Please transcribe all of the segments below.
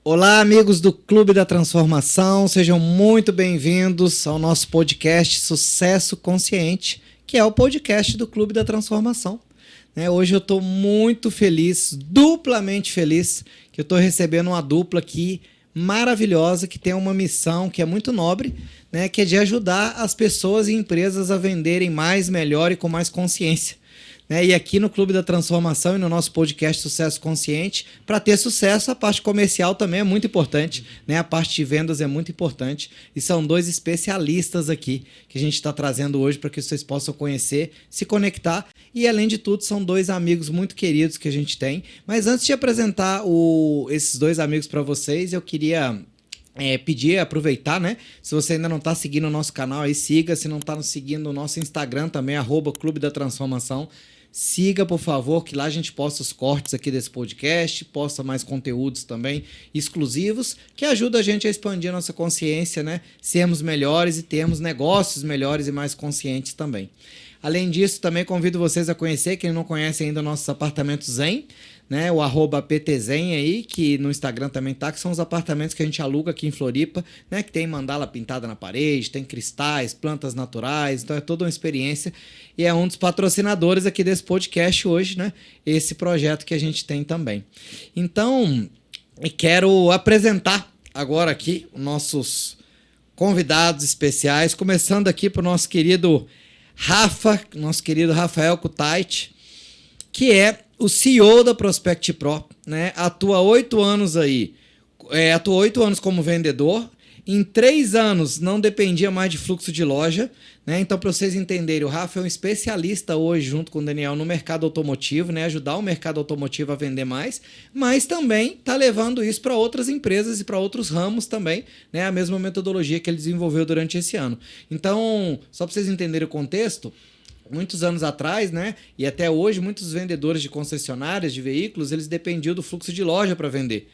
Olá, amigos do Clube da Transformação, sejam muito bem-vindos ao nosso podcast Sucesso Consciente, que é o podcast do Clube da Transformação. Hoje eu estou muito feliz, duplamente feliz, que eu estou recebendo uma dupla aqui maravilhosa, que tem uma missão que é muito nobre, que é de ajudar as pessoas e empresas a venderem mais, melhor e com mais consciência. E aqui no Clube da Transformação e no nosso podcast Sucesso Consciente, para ter sucesso, a parte comercial também é muito importante, a parte de vendas é muito importante, e são dois especialistas aqui que a gente está trazendo hoje para que vocês possam conhecer, se conectar, e além de tudo são dois amigos muito queridos que a gente tem. Mas antes de apresentar esses dois amigos para vocês, eu queria pedir, aproveitar, se você ainda não está seguindo o nosso canal, aí siga. Se não está seguindo o nosso Instagram também, @Clube da Transformação, siga, por favor, que lá a gente posta os cortes aqui desse podcast, posta mais conteúdos também exclusivos, que ajuda a gente a expandir a nossa consciência, sermos melhores e termos negócios melhores e mais conscientes também. Além disso, também convido vocês a conhecer, quem não conhece ainda, nossos apartamentos Zen, o @PTZen aí, que no Instagram também tá, que são os apartamentos que a gente aluga aqui em Floripa, que tem mandala pintada na parede, tem cristais, plantas naturais, então é toda uma experiência, e é um dos patrocinadores aqui desse podcast hoje, esse projeto que a gente tem também. Então, quero apresentar agora aqui os nossos convidados especiais, começando aqui pro nosso querido Rafael Kutait, que é o CEO da Prospect Pro, atua 8 anos aí, atuou 8 anos como vendedor, em 3 anos não dependia mais de fluxo de loja, então para vocês entenderem, o Rafa é um especialista hoje, junto com o Daniel, no mercado automotivo, ajudar o mercado automotivo a vender mais, mas também está levando isso para outras empresas e para outros ramos também, a mesma metodologia que ele desenvolveu durante esse ano. Então, só para vocês entenderem o contexto, muitos anos atrás, e até hoje, muitos vendedores de concessionárias de veículos, eles dependiam do fluxo de loja para vender.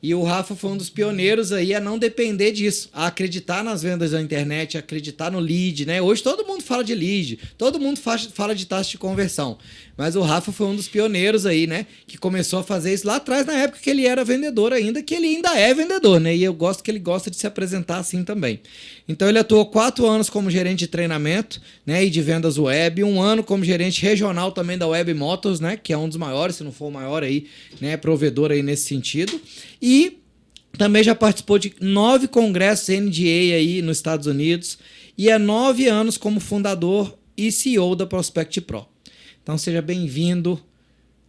E o Rafa foi um dos pioneiros aí a não depender disso, a acreditar nas vendas da internet, a acreditar no lead, Hoje todo mundo fala de lead, todo mundo fala de taxa de conversão, mas o Rafa foi um dos pioneiros aí, que começou a fazer isso lá atrás, na época que ele era vendedor ainda, que ele ainda é vendedor, e eu gosto que ele gosta de se apresentar assim também. Então ele atuou 4 anos como gerente de treinamento, e de vendas web, 1 ano como gerente regional também da Web Motors, que é um dos maiores, se não for o maior aí, provedor aí nesse sentido. E também já participou de 9 congressos NDA aí nos Estados Unidos e há 9 anos como fundador e CEO da Prospect Pro. Então seja bem-vindo,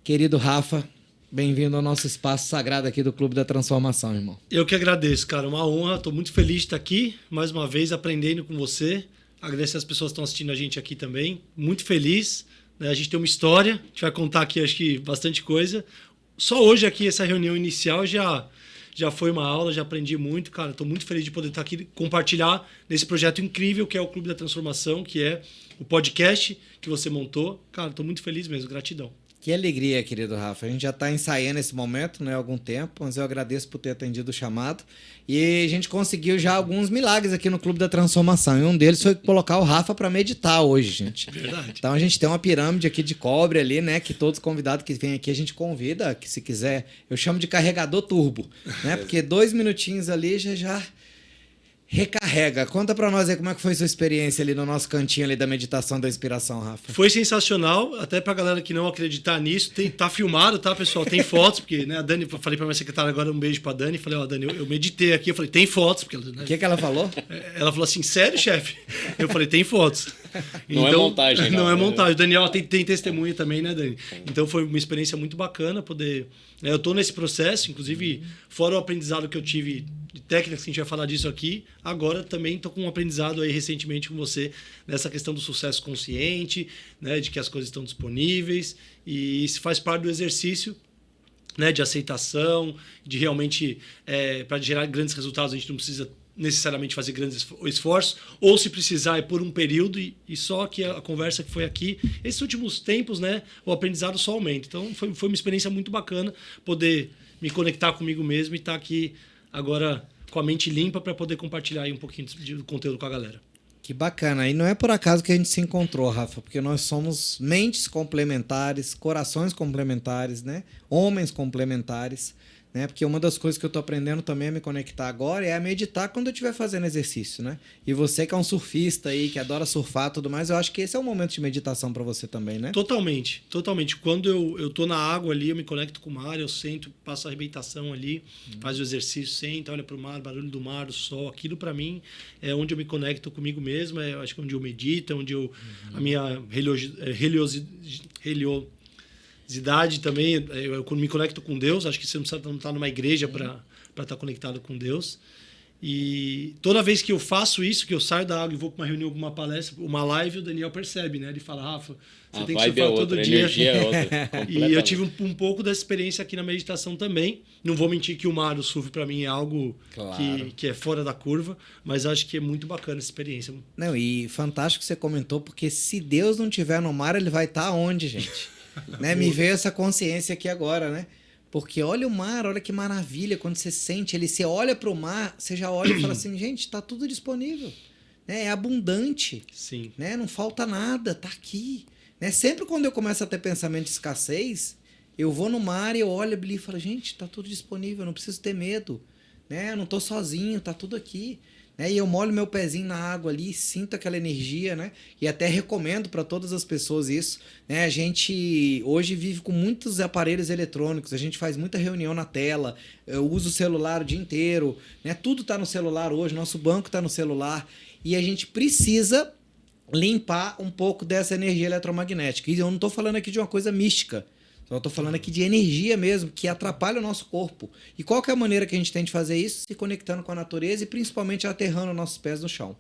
querido Rafa, bem-vindo ao nosso espaço sagrado aqui do Clube da Transformação, irmão. Eu que agradeço, cara, uma honra, estou muito feliz de estar aqui, mais uma vez aprendendo com você, agradecer as pessoas que estão assistindo a gente aqui também, muito feliz, a gente tem uma história, a gente vai contar aqui acho que bastante coisa. Só hoje aqui, essa reunião inicial já foi uma aula, já aprendi muito, cara. Estou muito feliz de poder estar aqui compartilhar nesse projeto incrível que é o Clube da Transformação, que é o podcast que você montou. Cara, estou muito feliz mesmo, gratidão. Que alegria, querido Rafa. A gente já está ensaiando esse momento, há algum tempo, mas eu agradeço por ter atendido o chamado. E a gente conseguiu já alguns milagres aqui no Clube da Transformação. E um deles foi colocar o Rafa para meditar hoje, gente. Verdade. Então a gente tem uma pirâmide aqui de cobre ali, que todos os convidados que vêm aqui a gente convida, que se quiser, eu chamo de carregador turbo, Porque 2 minutinhos ali já recarrega. Conta pra nós aí como é que foi sua experiência ali no nosso cantinho ali da meditação da inspiração, Rafa. Foi sensacional, até pra galera que não acreditar nisso, tá filmado, tá, pessoal? Tem fotos, porque, a Dani, falei pra minha secretária agora, um beijo pra Dani, falei, Dani, eu meditei aqui, eu falei, tem fotos, porque... O que ela falou? Ela falou assim, sério, chefe? Eu falei, tem fotos. Não é montagem, não. Não é montagem. O Daniel tem testemunha também, Dani? Então foi uma experiência muito bacana poder... Eu tô nesse processo, inclusive, fora o aprendizado que eu tive de técnicas, que a gente vai falar disso aqui, agora também estou com um aprendizado aí recentemente com você nessa questão do sucesso consciente, de que as coisas estão disponíveis, e isso faz parte do exercício, de aceitação, de realmente, para gerar grandes resultados, a gente não precisa necessariamente fazer grandes esforços, ou se precisar é por um período, e só que a conversa que foi aqui, esses últimos tempos, o aprendizado só aumenta. Então foi uma experiência muito bacana poder me conectar comigo mesmo e estar aqui agora com a mente limpa para poder compartilhar aí um pouquinho de conteúdo com a galera. Que bacana. E não é por acaso que a gente se encontrou, Rafa, porque nós somos mentes complementares, corações complementares, homens complementares, né? Porque uma das coisas que eu tô aprendendo também a me conectar agora é a meditar quando eu estiver fazendo exercício, né? E você que é um surfista aí, que adora surfar e tudo mais, eu acho que esse é um momento de meditação para você também, né? Totalmente, totalmente. Quando eu tô na água ali, eu me conecto com o mar, eu sento, passo a arrebentação ali, faz o exercício, senta, olha pro mar, barulho do mar, o sol, aquilo para mim é onde eu me conecto comigo mesmo, acho que é onde eu medito, é onde a minha religiosidade também, eu me conecto com Deus, acho que você não precisa estar numa igreja para estar conectado com Deus. E toda vez que eu faço isso, que eu saio da água e vou para uma reunião, alguma palestra, uma live, o Daniel percebe, né? Ele fala, Rafa, você tem que surfar todo dia. Energia é outra, e eu tive um pouco dessa experiência aqui na meditação também. Não vou mentir que o mar, o surf, para mim é algo que é fora da curva, mas acho que é muito bacana essa experiência. Não, e fantástico que você comentou, porque se Deus não estiver no mar, ele vai estar onde, gente? Né? Me veio essa consciência aqui agora, né? Porque olha o mar, olha que maravilha, quando você sente ele, você olha para o mar, você já olha e fala assim, gente, está tudo disponível, né? É abundante, sim, né? Não falta nada, tá aqui, né? Sempre quando eu começo a ter pensamento de escassez, eu vou no mar e eu olho ali e falo, gente, está tudo disponível, eu não preciso ter medo, né? Eu não estou sozinho, tá tudo aqui. Né? E eu molho meu pezinho na água ali, sinto aquela energia, né? E até recomendo para todas as pessoas isso, né? A gente hoje vive com muitos aparelhos eletrônicos, a gente faz muita reunião na tela, eu uso o celular o dia inteiro, né? Tudo está no celular hoje, nosso banco está no celular, e a gente precisa limpar um pouco dessa energia eletromagnética. E eu não estou falando aqui de uma coisa mística, eu estou falando aqui de energia mesmo, que atrapalha o nosso corpo. E qual que é a maneira que a gente tem de fazer isso? Se conectando com a natureza e principalmente aterrando nossos pés no chão.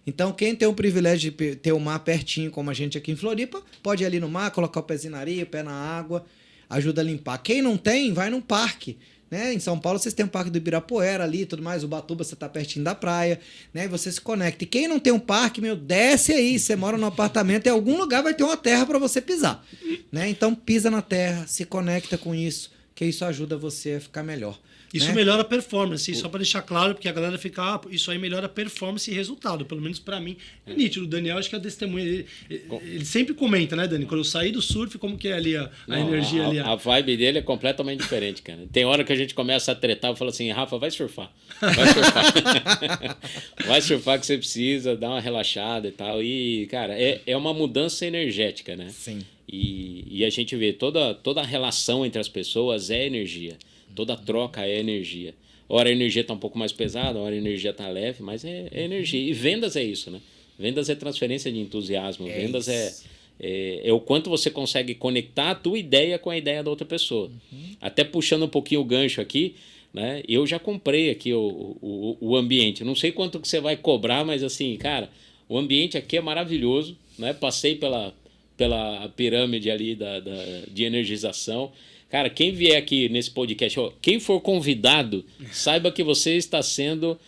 Então, quem tem o privilégio de ter o mar pertinho, como a gente aqui em Floripa, pode ir ali no mar, colocar o pezinho na areia, o pé na água, ajuda a limpar. Quem não tem, vai num parque. Né? Em São Paulo, vocês têm o Parque do Ibirapuera ali e tudo mais, Ubatuba, você está pertinho da praia, né? E você se conecta. E quem não tem um parque, desce aí, você mora num apartamento, em algum lugar vai ter uma terra para você pisar, né? Então, pisa na terra, se conecta com isso, que isso ajuda você a ficar melhor. Isso, né? melhora a performance, só para deixar claro, porque a galera fica, isso aí melhora a performance e resultado, pelo menos para mim. É nítido, o Daniel acho que é testemunha, ele sempre comenta, né, Dani? Quando eu saí do surf, como que é ali a energia ali? A vibe dele é completamente diferente, cara. Tem hora que a gente começa a tretar, eu falo assim, Rafa, vai surfar. Vai surfar. Vai surfar que você precisa, dar uma relaxada e tal. E, cara, é uma mudança energética, né? Sim. E a gente vê, toda a relação entre as pessoas é energia. Toda troca é energia. Ora a energia está um pouco mais pesada, ora a energia está leve, mas é energia. E vendas é isso, né? Vendas é transferência de entusiasmo. Vendas é o quanto você consegue conectar a tua ideia com a ideia da outra pessoa. Até puxando um pouquinho o gancho aqui, né? Eu já comprei aqui o ambiente. Não sei quanto que você vai cobrar, mas assim, cara, o ambiente aqui é maravilhoso, né? Passei pela pirâmide ali de energização. Cara, quem vier aqui nesse podcast, quem for convidado, saiba que você está sendo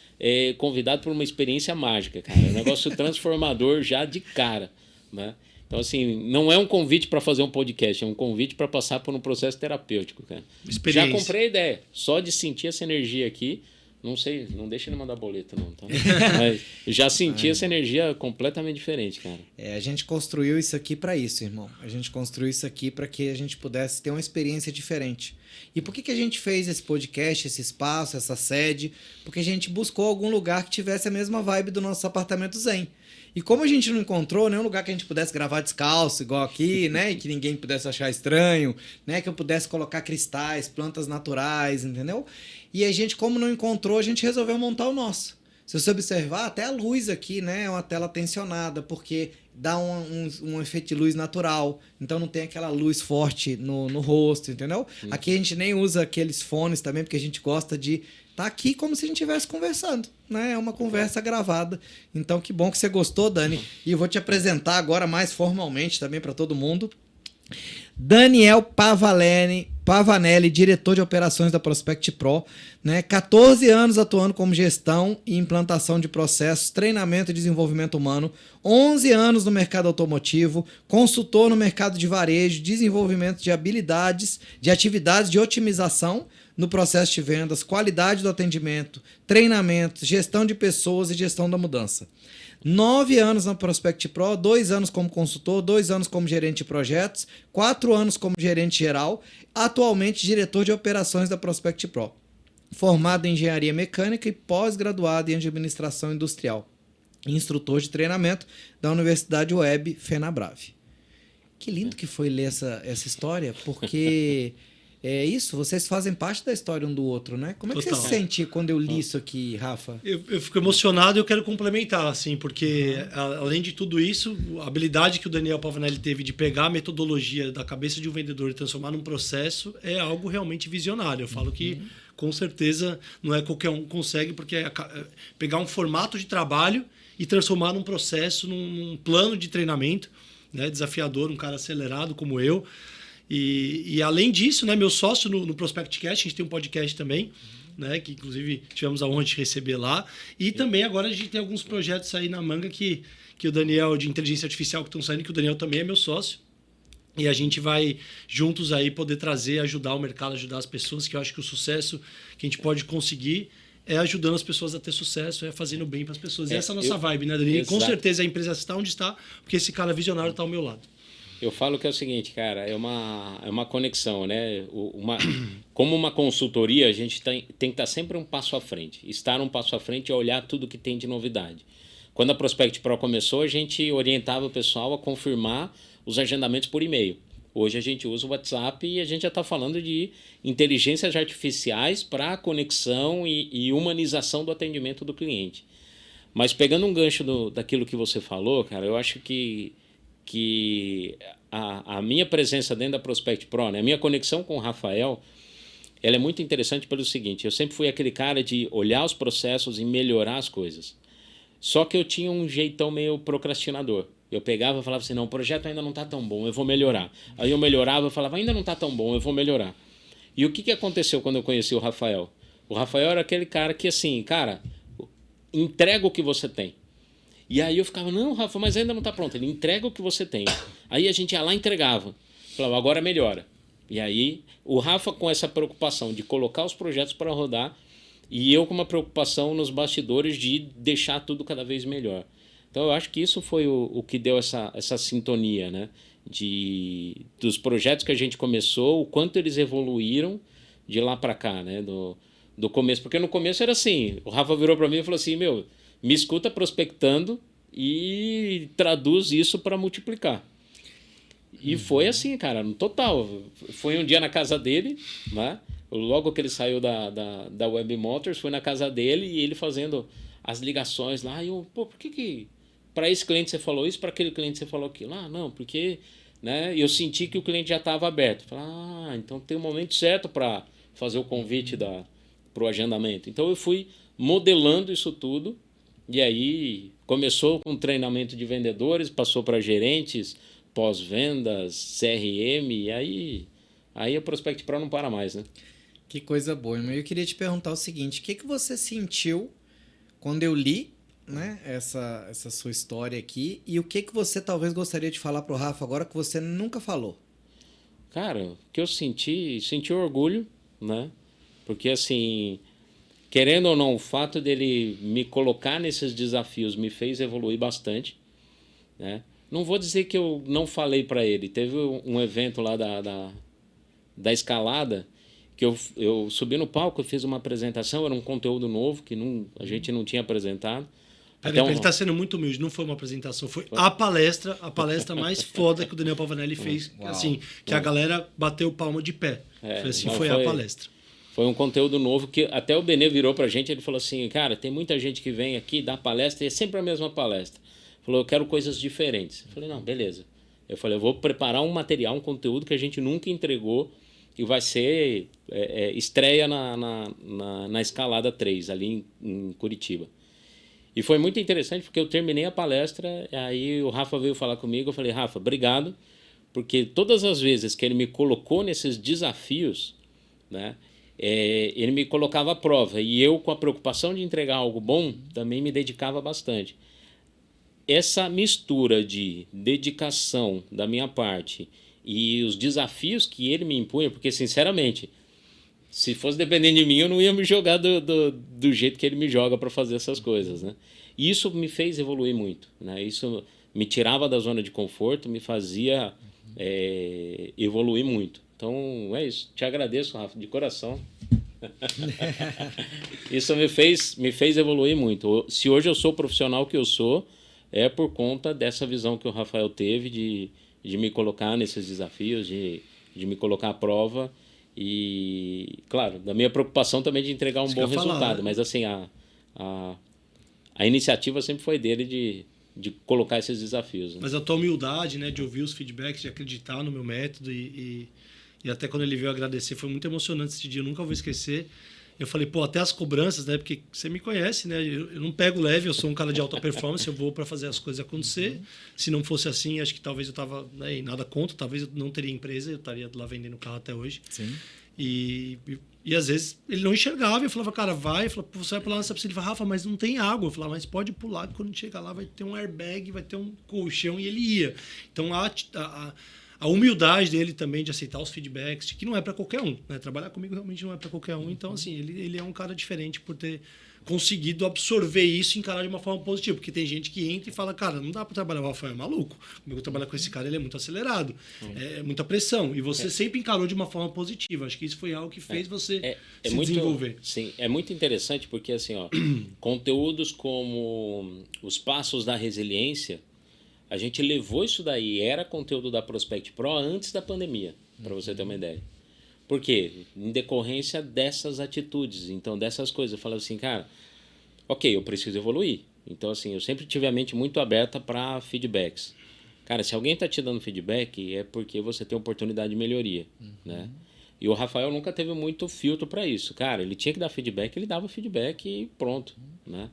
convidado por uma experiência mágica, cara. É um negócio transformador já de cara, né? Então, assim, não é um convite para fazer um podcast, é um convite para passar por um processo terapêutico, cara. Já comprei a ideia. Só de sentir essa energia aqui, não sei, não deixa ele mandar boleto, não, tá? Mas já senti essa energia completamente diferente, cara. A gente construiu isso aqui para isso, irmão. A gente construiu isso aqui para que a gente pudesse ter uma experiência diferente. E por que a gente fez esse podcast, esse espaço, essa sede? Porque a gente buscou algum lugar que tivesse a mesma vibe do nosso apartamento zen. E como a gente não encontrou nenhum lugar que a gente pudesse gravar descalço, igual aqui, né? E que ninguém pudesse achar estranho, né? Que eu pudesse colocar cristais, plantas naturais, entendeu? E a gente, como não encontrou, a gente resolveu montar o nosso. Se você observar, até a luz aqui, né? É uma tela tensionada, porque dá um efeito de luz natural. Então não tem aquela luz forte no rosto, entendeu? Aqui a gente nem usa aqueles fones também, porque a gente gosta de tá aqui como se a gente estivesse conversando, né? É uma conversa gravada. Então, que bom que você gostou, Dani. E eu vou te apresentar agora mais formalmente também para todo mundo. Daniel Pavanelli, diretor de operações da Prospect Pro, né? 14 anos atuando como gestão e implantação de processos, treinamento e desenvolvimento humano, 11 anos no mercado automotivo, consultor no mercado de varejo, desenvolvimento de habilidades, de atividades de otimização no processo de vendas, qualidade do atendimento, treinamento, gestão de pessoas e gestão da mudança. 9 anos na Prospect Pro, 2 anos como consultor, 2 anos como gerente de projetos, 4 anos como gerente geral. atualmente diretor de operações da Prospect Pro, formado em engenharia mecânica e pós-graduado em administração industrial, instrutor de treinamento da Universidade Web FenaBrave. Que lindo que foi ler essa história, porque é isso, vocês fazem parte da história um do outro, né? Como é que você se sente quando eu li isso aqui, Rafa? Eu fico emocionado e eu quero complementar, assim, porque além de tudo isso, a habilidade que o Daniel Pavanelli teve de pegar a metodologia da cabeça de um vendedor e transformar num processo é algo realmente visionário. Eu falo que, com certeza, não é qualquer um que consegue, porque é pegar um formato de trabalho e transformar num processo, num plano de treinamento, né, desafiador, um cara acelerado como eu. E além disso, né, meu sócio no ProspectCast, a gente tem um podcast também, né, que inclusive tivemos a honra de receber lá. E também agora a gente tem alguns projetos aí na manga que o Daniel, de inteligência artificial, que estão saindo, que o Daniel também é meu sócio. E a gente vai juntos aí poder trazer, ajudar o mercado, ajudar as pessoas, que eu acho que o sucesso que a gente pode conseguir é ajudando as pessoas a ter sucesso, é fazendo bem para as pessoas. E essa é a nossa vibe, né, Daniel? Com certeza a empresa está onde está, porque esse cara visionário está ao meu lado. Eu falo que é o seguinte, cara, é uma conexão, né? Como uma consultoria, a gente tem que estar sempre um passo à frente. Estar um passo à frente é olhar tudo que tem de novidade. Quando a Prospect Pro começou, a gente orientava o pessoal a confirmar os agendamentos por e-mail. Hoje a gente usa o WhatsApp e a gente já está falando de inteligências artificiais para a conexão e humanização do atendimento do cliente. Mas pegando um gancho daquilo que você falou, cara, eu acho que a minha presença dentro da Prospect Pro, né, a minha conexão com o Rafael, ela é muito interessante pelo seguinte: eu sempre fui aquele cara de olhar os processos e melhorar as coisas. Só que eu tinha um jeitão meio procrastinador. Eu pegava e falava assim, não, o projeto ainda não está tão bom, eu vou melhorar. Aí eu melhorava e falava, ainda não está tão bom, eu vou melhorar. E o que aconteceu quando eu conheci o Rafael? O Rafael era aquele cara que, assim, cara, entrega o que você tem. E aí eu ficava, não, Rafa, mas ainda não está pronto. Ele entrega o que você tem. Aí a gente ia lá e entregava. Falava, agora melhora. E aí o Rafa com essa preocupação de colocar os projetos para rodar e eu com uma preocupação nos bastidores de deixar tudo cada vez melhor. Então eu acho que isso foi o que deu essa sintonia, né? Dos projetos que a gente começou, o quanto eles evoluíram de lá para cá, né? Do começo. Porque no começo era assim, o Rafa virou para mim e falou assim, me escuta prospectando e traduz isso para multiplicar. E foi assim, cara, no total. Foi um dia na casa dele, né? Logo que ele saiu da Web Motors, foi na casa dele e ele fazendo as ligações lá. E eu, por que para esse cliente você falou isso, para aquele cliente você falou aquilo? Ah, não, porque, né, eu senti que o cliente já estava aberto. Falei, então tem o momento certo para fazer o convite para o agendamento. Então eu fui modelando isso tudo. E aí começou com treinamento de vendedores, passou para gerentes, pós-vendas, CRM, e aí a Prospect Pro não para mais, né? Que coisa boa, irmão. Eu queria te perguntar o seguinte, o que você sentiu quando eu li, né, essa sua história aqui, e o que você talvez gostaria de falar pro Rafa agora que você nunca falou? Cara, o que eu senti orgulho, né? Porque assim, querendo ou não, o fato dele me colocar nesses desafios me fez evoluir bastante, né? Não vou dizer que eu não falei para ele. Teve um evento lá da escalada que eu subi no palco, eu fiz uma apresentação, era um conteúdo novo que a gente não tinha apresentado. Ele está sendo muito humilde, não foi uma apresentação, foi a palestra mais foda que o Daniel Pavanelli fez, assim, que a galera bateu palma de pé. Foi a palestra. Foi um conteúdo novo que até o Benê virou pra gente, ele falou assim, cara, tem muita gente que vem aqui, dá palestra e é sempre a mesma palestra. Falou, eu quero coisas diferentes. Eu falei, não, beleza. Eu falei, eu vou preparar um material, um conteúdo que a gente nunca entregou e vai ser estreia na Escalada 3, ali em Curitiba. E foi muito interessante porque eu terminei a palestra, aí o Rafa veio falar comigo, eu falei, Rafa, obrigado, porque todas as vezes que ele me colocou nesses desafios, né, ele me colocava à prova, e eu, com a preocupação de entregar algo bom, também me dedicava bastante. Essa mistura de dedicação da minha parte e os desafios que ele me impunha, porque, sinceramente, se fosse dependendo de mim, eu não ia me jogar do jeito que ele me joga para fazer essas coisas, né? E isso me fez evoluir muito, né? Isso me tirava da zona de conforto, me fazia evoluir muito. Então, é isso. Te agradeço, Rafa, de coração. Isso me fez evoluir muito. Se hoje eu sou o profissional que eu sou, é por conta dessa visão que o Rafael teve de me colocar nesses desafios, de me colocar à prova. E, claro, da minha preocupação também de entregar um bom resultado. Mas, assim, a iniciativa sempre foi dele de colocar esses desafios. Né? Mas a tua humildade, né, de ouvir os feedbacks, de acreditar no meu método e até quando ele veio agradecer, foi muito emocionante esse dia, eu nunca vou esquecer. Eu falei, pô, até as cobranças, né, porque você me conhece, né, eu não pego leve, eu sou um cara de alta performance, eu vou para fazer as coisas acontecer. Se não fosse assim, acho que talvez eu tava, né, nada contra, talvez eu não teria empresa, eu estaria lá vendendo carro até hoje. Sim. E às vezes ele não enxergava, eu falava, cara, vai. Eu falava, você vai pular nessa piscina. Ele falava, Rafa, mas não tem água. Eu falava, mas pode pular, que quando chegar lá vai ter um airbag, vai ter um colchão, e ele ia. Então a humildade dele também de aceitar os feedbacks, que não é para qualquer um, né? Trabalhar comigo realmente não é para qualquer um. Então, assim, ele é um cara diferente por ter conseguido absorver isso e encarar de uma forma positiva. Porque tem gente que entra e fala, cara, não dá para trabalhar, o Rafael é maluco. Comigo trabalhar com esse cara, ele é muito acelerado, é muita pressão. E você sempre encarou de uma forma positiva. Acho que isso foi algo que fez você se desenvolver. Sim, é muito interessante porque, assim, ó, conteúdos como os passos da resiliência, a gente levou isso daí, era conteúdo da Prospect Pro antes da pandemia, para você ter uma ideia. Por quê? Em decorrência dessas atitudes, então dessas coisas. Eu falo assim, cara, ok, eu preciso evoluir. Então, assim, eu sempre tive a mente muito aberta para feedbacks. Cara, se alguém está te dando feedback, é porque você tem oportunidade de melhoria, né? E o Rafael nunca teve muito filtro para isso. Cara, ele tinha que dar feedback, ele dava feedback e pronto, né?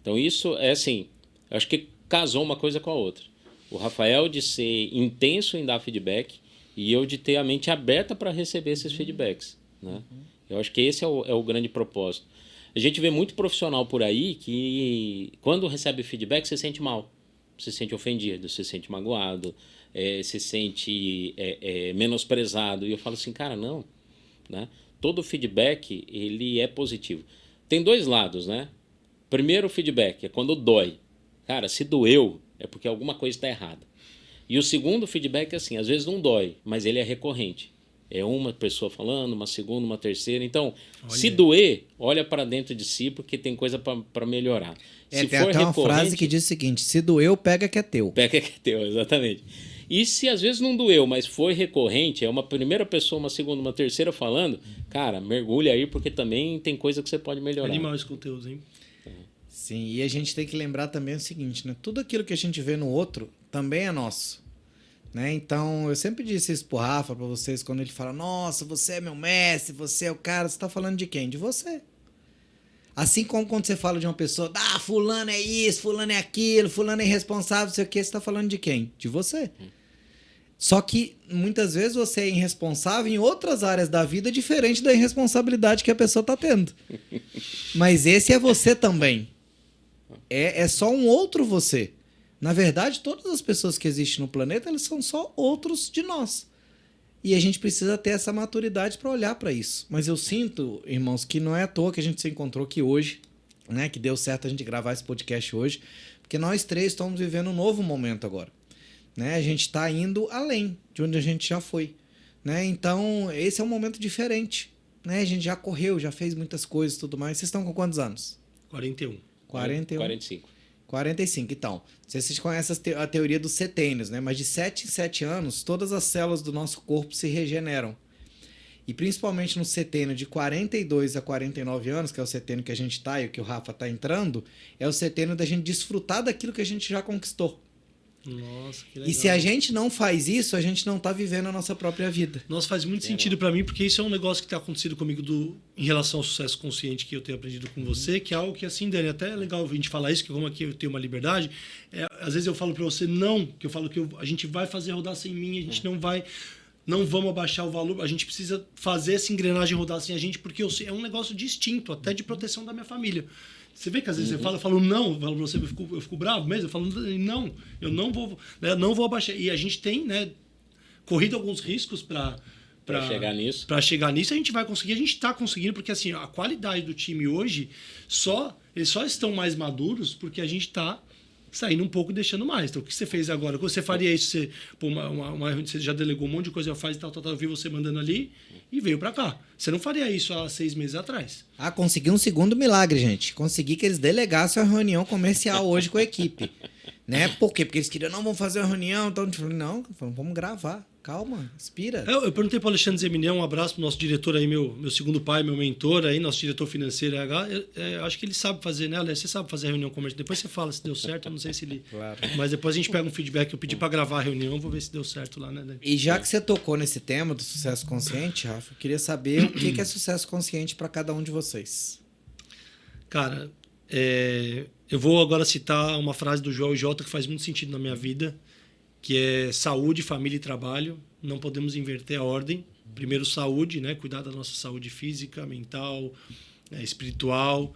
Então, isso é assim, eu acho que casou uma coisa com a outra. O Rafael de ser intenso em dar feedback e eu de ter a mente aberta para receber esses feedbacks, né? Eu acho que esse é o grande propósito. A gente vê muito profissional por aí que quando recebe feedback se sente mal, se sente ofendido, se sente magoado, se sente menosprezado. E eu falo assim, cara, não, né? Todo feedback ele é positivo. Tem dois lados, né? Primeiro feedback é quando dói. Cara, se doeu é porque alguma coisa está errada. E o segundo feedback é assim, às vezes não dói, mas ele é recorrente. É uma pessoa falando, uma segunda, uma terceira. Então, se doer, olha para dentro de si, porque tem coisa para melhorar. Se tem até uma frase que diz o seguinte, se doeu, pega que é teu. Pega que é teu, exatamente. E se às vezes não doeu, mas foi recorrente, é uma primeira pessoa, uma segunda, uma terceira falando, cara, mergulha aí, porque também tem coisa que você pode melhorar. Animal esse conteúdo, hein? Sim, e a gente tem que lembrar também o seguinte, né? Tudo aquilo que a gente vê no outro também é nosso. Né? Então, eu sempre disse isso pro Rafa, pra vocês, quando ele fala, nossa, você é meu mestre, você é o cara, você tá falando de quem? De você. Assim como quando você fala de uma pessoa, fulano é isso, fulano é aquilo, fulano é irresponsável, não sei o que, você tá falando de quem? De você. Só que, muitas vezes, você é irresponsável em outras áreas da vida, diferente da irresponsabilidade que a pessoa tá tendo. Mas esse é você também. É só um outro você. Na verdade, todas as pessoas que existem no planeta, elas são só outros de nós. E a gente precisa ter essa maturidade para olhar para isso. Mas eu sinto, irmãos, que não é à toa que a gente se encontrou aqui hoje, né? Que deu certo a gente gravar esse podcast hoje, porque nós três estamos vivendo um novo momento agora. Né? A gente está indo além de onde a gente já foi. Né? Então, esse é um momento diferente. Né? A gente já correu, já fez muitas coisas e tudo mais. Vocês estão com quantos anos? 41. 45. 45, então. Não sei se vocês conhecem a teoria dos setênios, né? Mas de 7 em 7 anos, todas as células do nosso corpo se regeneram. E principalmente no setênio de 42 a 49 anos, que é o setênio que a gente está e o que o Rafa está entrando, é o setênio da gente desfrutar daquilo que a gente já conquistou. Nossa, que legal. E se a gente não faz isso, a gente não está vivendo a nossa própria vida. Nossa, faz muito sentido para mim, porque isso é um negócio que tem acontecido comigo em relação ao sucesso consciente que eu tenho aprendido com você, que é algo que, assim, Dani, até é legal a gente falar isso, que como aqui eu tenho uma liberdade, às vezes eu falo para você não, que eu falo que a gente vai fazer rodar sem mim, a gente não vamos abaixar o valor, a gente precisa fazer essa engrenagem rodar sem a gente, porque é um negócio distinto, até de proteção da minha família. Você vê que às vezes eu falo não, eu falo pra você, eu fico bravo mesmo, eu falo não, eu não vou abaixar. E a gente tem, né, corrido alguns riscos para chegar nisso. Para chegar nisso, a gente vai conseguir, a gente está conseguindo, porque assim, a qualidade do time hoje, eles só estão mais maduros porque a gente está saindo um pouco e deixando mais. Então, o que você fez agora? Quando você faria isso, você, pô, você já delegou um monte de coisa, faz e tal, eu vi você mandando ali e veio para cá. Você não faria isso há 6 meses atrás. Consegui um segundo milagre, gente. Consegui que eles delegassem a reunião comercial hoje com a equipe. Né? Por quê? Porque eles queriam, não, vamos fazer uma reunião. Então, não, vamos gravar. Calma, inspira. Eu perguntei para o Alexandre Zeminian, um abraço para o nosso diretor aí, meu segundo pai, meu mentor aí, nosso diretor financeiro RH. Acho que ele sabe fazer, né, Alex? Você sabe fazer a reunião comercial. Depois você fala se deu certo, eu não sei se ele... Claro. Mas depois a gente pega um feedback. Eu pedi para gravar a reunião, vou ver se deu certo lá, né? E já que você tocou nesse tema do sucesso consciente, Rafa, eu queria saber o que é sucesso consciente para cada um de vocês. Cara, eu vou agora citar uma frase do Joel J que faz muito sentido na minha vida, que é saúde, família e trabalho. Não podemos inverter a ordem. Primeiro, saúde, né? Cuidar da nossa saúde física, mental, espiritual.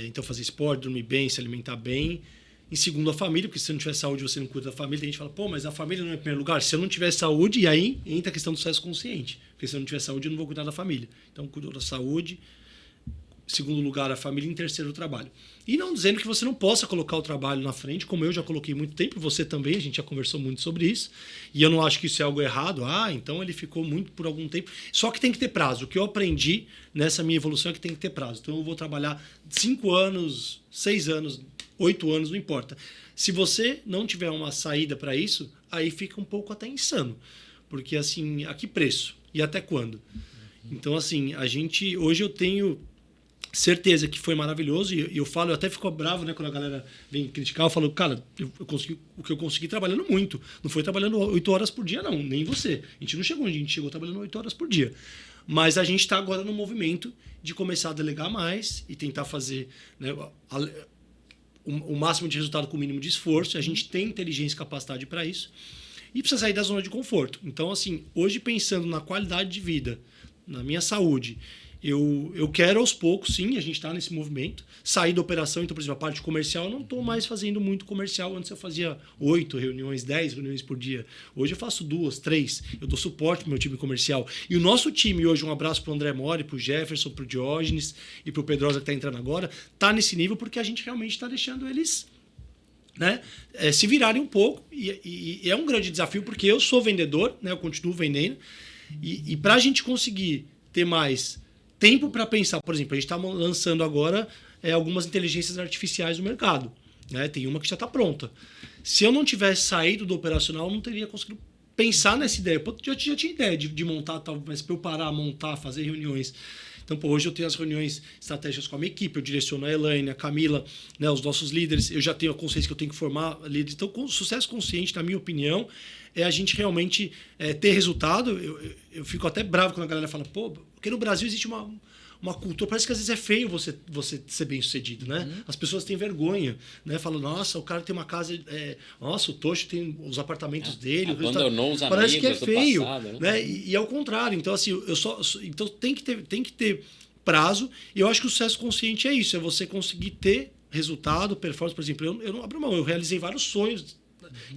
Então, fazer esporte, dormir bem, se alimentar bem. Em segundo, a família, porque se você não tiver saúde, você não cuida da família. A gente fala, pô, mas a família não é em primeiro lugar. Se eu não tiver saúde, e aí entra a questão do sucesso consciente. Porque se eu não tiver saúde, eu não vou cuidar da família. Então, cuidou da saúde. Em segundo lugar, a família. Em terceiro, o trabalho. E não dizendo que você não possa colocar o trabalho na frente, como eu já coloquei muito tempo, você também, a gente já conversou muito sobre isso. E eu não acho que isso é algo errado. Então ele ficou muito por algum tempo. Só que tem que ter prazo. O que eu aprendi nessa minha evolução é que tem que ter prazo. Então eu vou trabalhar 5 anos, 6 anos, 8 anos, não importa. Se você não tiver uma saída para isso, aí fica um pouco até insano. Porque, assim, a que preço? E até quando? Então, assim, hoje eu tenho certeza que foi maravilhoso, e eu falo, eu até fico bravo, né, quando a galera vem criticar, eu falo, cara, eu consegui o que eu consegui trabalhando muito, não foi trabalhando 8 horas por dia não, nem você, a gente não chegou onde a gente chegou trabalhando 8 horas por dia, mas a gente está agora no movimento de começar a delegar mais e tentar fazer, né, o máximo de resultado com o mínimo de esforço. A gente tem inteligência e capacidade para isso e precisa sair da zona de conforto. Então, assim, hoje pensando na qualidade de vida, na minha saúde, eu quero aos poucos, sim, a gente está nesse movimento, sair da operação. Então, por exemplo, a parte comercial, eu não estou mais fazendo muito comercial. Antes eu fazia 8 reuniões, 10 reuniões por dia. Hoje eu faço 2, 3. Eu dou suporte para o meu time comercial. E o nosso time hoje, um abraço para o André Mori, para o Jefferson, para o Diógenes e para o Pedrosa que está entrando agora, está nesse nível porque a gente realmente está deixando eles, né, se virarem um pouco. E é um grande desafio porque eu sou vendedor, né, eu continuo vendendo. E para a gente conseguir ter mais tempo para pensar, por exemplo, a gente está lançando agora algumas inteligências artificiais no mercado, né? Tem uma que já está pronta. Se eu não tivesse saído do operacional, eu não teria conseguido pensar nessa ideia. Eu já tinha ideia de montar, mas para eu parar, montar, fazer reuniões. Então, hoje eu tenho as reuniões estratégicas com a minha equipe, eu direciono a Elaine, a Camila, né, os nossos líderes, eu já tenho a consciência que eu tenho que formar líderes. Então, com sucesso consciente, na minha opinião, é a gente realmente ter resultado. Eu fico até bravo quando a galera fala, porque no Brasil existe uma cultura, parece que às vezes é feio você ser bem sucedido, né? As pessoas têm vergonha, né? Falam, nossa, o cara tem uma casa, nossa, o Tocho tem os apartamentos dele, abandonou os parece que é feio, passado, né? E é o contrário. Então, assim, então tem que ter prazo. E eu acho que o sucesso consciente é isso, é você conseguir ter resultado, performance. Por exemplo, eu não abro mão, eu realizei vários sonhos,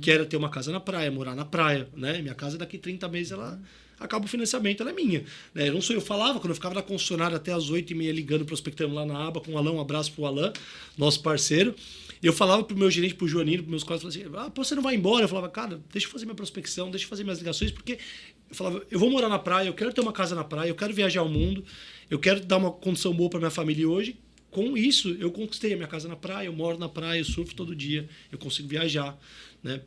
que era ter uma casa na praia, morar na praia, né? Minha casa daqui 30 meses, ela acaba o financiamento, ela é minha, né? Eu falava, quando eu ficava na concessionária até as 8h30 ligando, prospectando lá na aba com o Alan, um abraço pro Alan, nosso parceiro, eu falava pro meu gerente, pro Joanino, pros meus colegas, assim, você não vai embora? Eu falava, cara, deixa eu fazer minha prospecção, deixa eu fazer minhas ligações, porque eu falava, eu vou morar na praia, eu quero ter uma casa na praia, eu quero viajar ao mundo, eu quero dar uma condição boa para minha família. E hoje, com isso, eu conquistei a minha casa na praia, eu moro na praia, eu surfo todo dia, eu consigo viajar, né?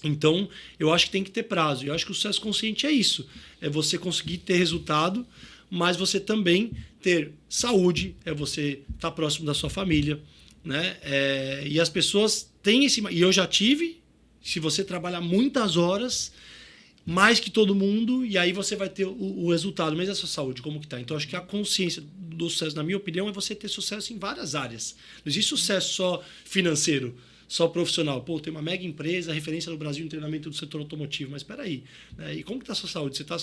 Então, eu acho que tem que ter prazo. Eu acho que o sucesso consciente é isso. É você conseguir ter resultado, mas você também ter saúde, é você estar próximo da sua família, né? E as pessoas têm esse... E eu já tive, se você trabalhar muitas horas, mais que todo mundo, e aí você vai ter o resultado. Mas a sua saúde, como que tá? Então, eu acho que a consciência do sucesso, na minha opinião, é você ter sucesso em várias áreas. Não existe sucesso só financeiro, só profissional. Tem uma mega empresa, referência no Brasil em treinamento do setor automotivo, mas espera aí, né? E como que está a sua saúde? Você está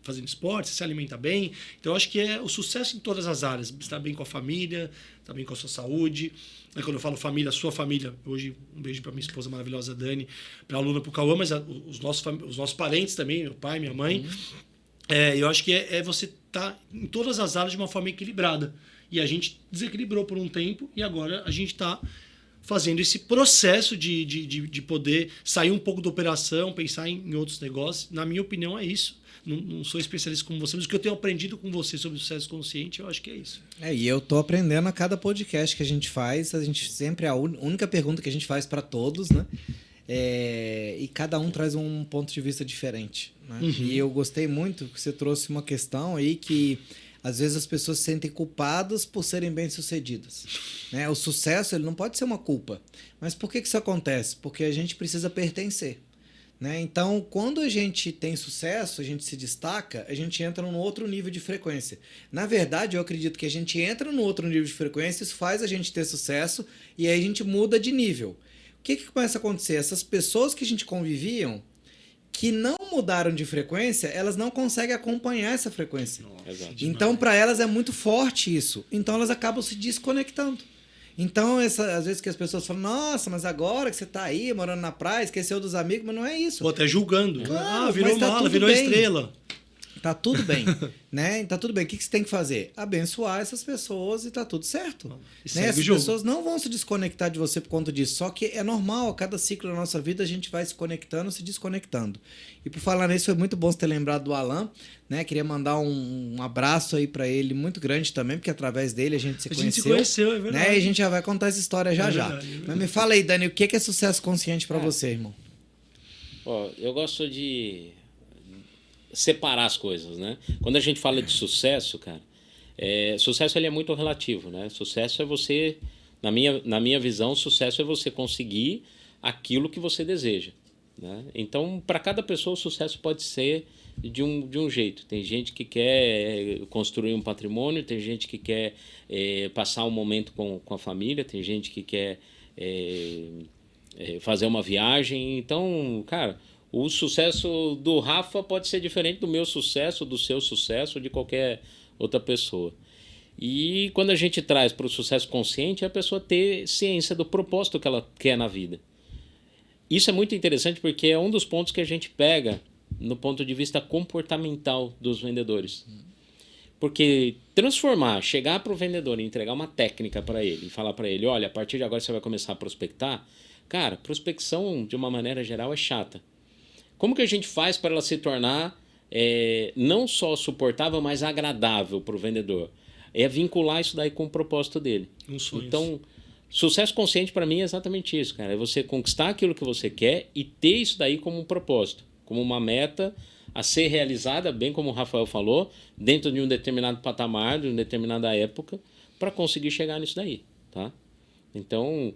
fazendo esporte, você se alimenta bem? Então, eu acho que é o sucesso em todas as áreas. Estar bem com a família, estar bem com a sua saúde. Quando eu falo família, a sua família, hoje um beijo para minha esposa maravilhosa, Dani, para a Luna, para o Cauã, mas os nossos parentes também, meu pai, minha mãe. Eu acho que é você estar em todas as áreas de uma forma equilibrada. E a gente desequilibrou por um tempo e agora a gente está fazendo esse processo de poder sair um pouco da operação, pensar em outros negócios. Na minha opinião, é isso. Não sou especialista como você, mas o que eu tenho aprendido com você sobre o sucesso consciente, eu acho que é isso. E eu tô aprendendo a cada podcast que a gente faz. A gente sempre, a única pergunta que a gente faz para todos, né? E cada um traz um ponto de vista diferente, né? Uhum. E eu gostei muito que você trouxe uma questão aí que às vezes as pessoas se sentem culpadas por serem bem-sucedidas, né? O sucesso, ele não pode ser uma culpa. Mas por que isso acontece? Porque a gente precisa pertencer, né? Então, quando a gente tem sucesso, a gente se destaca, a gente entra num outro nível de frequência. Na verdade, eu acredito que a gente entra num outro nível de frequência, isso faz a gente ter sucesso e aí a gente muda de nível. O que começa a acontecer? Essas pessoas que a gente conviviam, que não mudaram de frequência, elas não conseguem acompanhar essa frequência. Exato. Então, para elas é muito forte isso. Então, elas acabam se desconectando. Então, às vezes que as pessoas falam, nossa, mas agora que você tá aí, morando na praia, esqueceu dos amigos, mas não é isso. Ou até julgando. Claro, Virou mas tá mala, tudo virou bem. estrela. Tá tudo bem, né? Tá tudo bem. O que você tem que fazer? Abençoar essas pessoas e tá tudo certo. E Né? segue o Essas jogo. pessoas não vão se desconectar de você por conta disso. Só que é normal, a cada ciclo da nossa vida a gente vai se conectando, se desconectando. E por falar nisso, foi muito bom você ter lembrado do Alan, né? Queria mandar um abraço aí pra ele muito grande também, porque através dele a gente se conheceu. A gente se conheceu, é verdade. Né? E a gente já vai contar essa história já. Verdade. Mas me fala aí, Dani, o que é sucesso consciente pra você, irmão? Eu gosto de separar as coisas, né? Quando a gente fala de sucesso, cara, sucesso ele é muito relativo, né? Sucesso é você, na minha visão, sucesso é você conseguir aquilo que você deseja, né? Então, para cada pessoa, o sucesso pode ser de um jeito. Tem gente que quer construir um patrimônio, tem gente que quer passar um momento com a família, tem gente que quer fazer uma viagem. Então, cara, o sucesso do Rafa pode ser diferente do meu sucesso, do seu sucesso, de qualquer outra pessoa. E quando a gente traz para o sucesso consciente, é a pessoa ter ciência do propósito que ela quer na vida. Isso é muito interessante porque é um dos pontos que a gente pega no ponto de vista comportamental dos vendedores. Porque chegar para o vendedor e entregar uma técnica para ele e falar para ele, olha, a partir de agora você vai começar a prospectar. Cara, prospecção, de uma maneira geral, é chata. Como que a gente faz para ela se tornar não só suportável, mas agradável para o vendedor? É vincular isso daí com o propósito dele. Então, sucesso consciente para mim é exatamente isso, cara. É você conquistar aquilo que você quer e ter isso daí como um propósito, como uma meta a ser realizada, bem como o Rafael falou, dentro de um determinado patamar, de uma determinada época, para conseguir chegar nisso daí, tá? Então,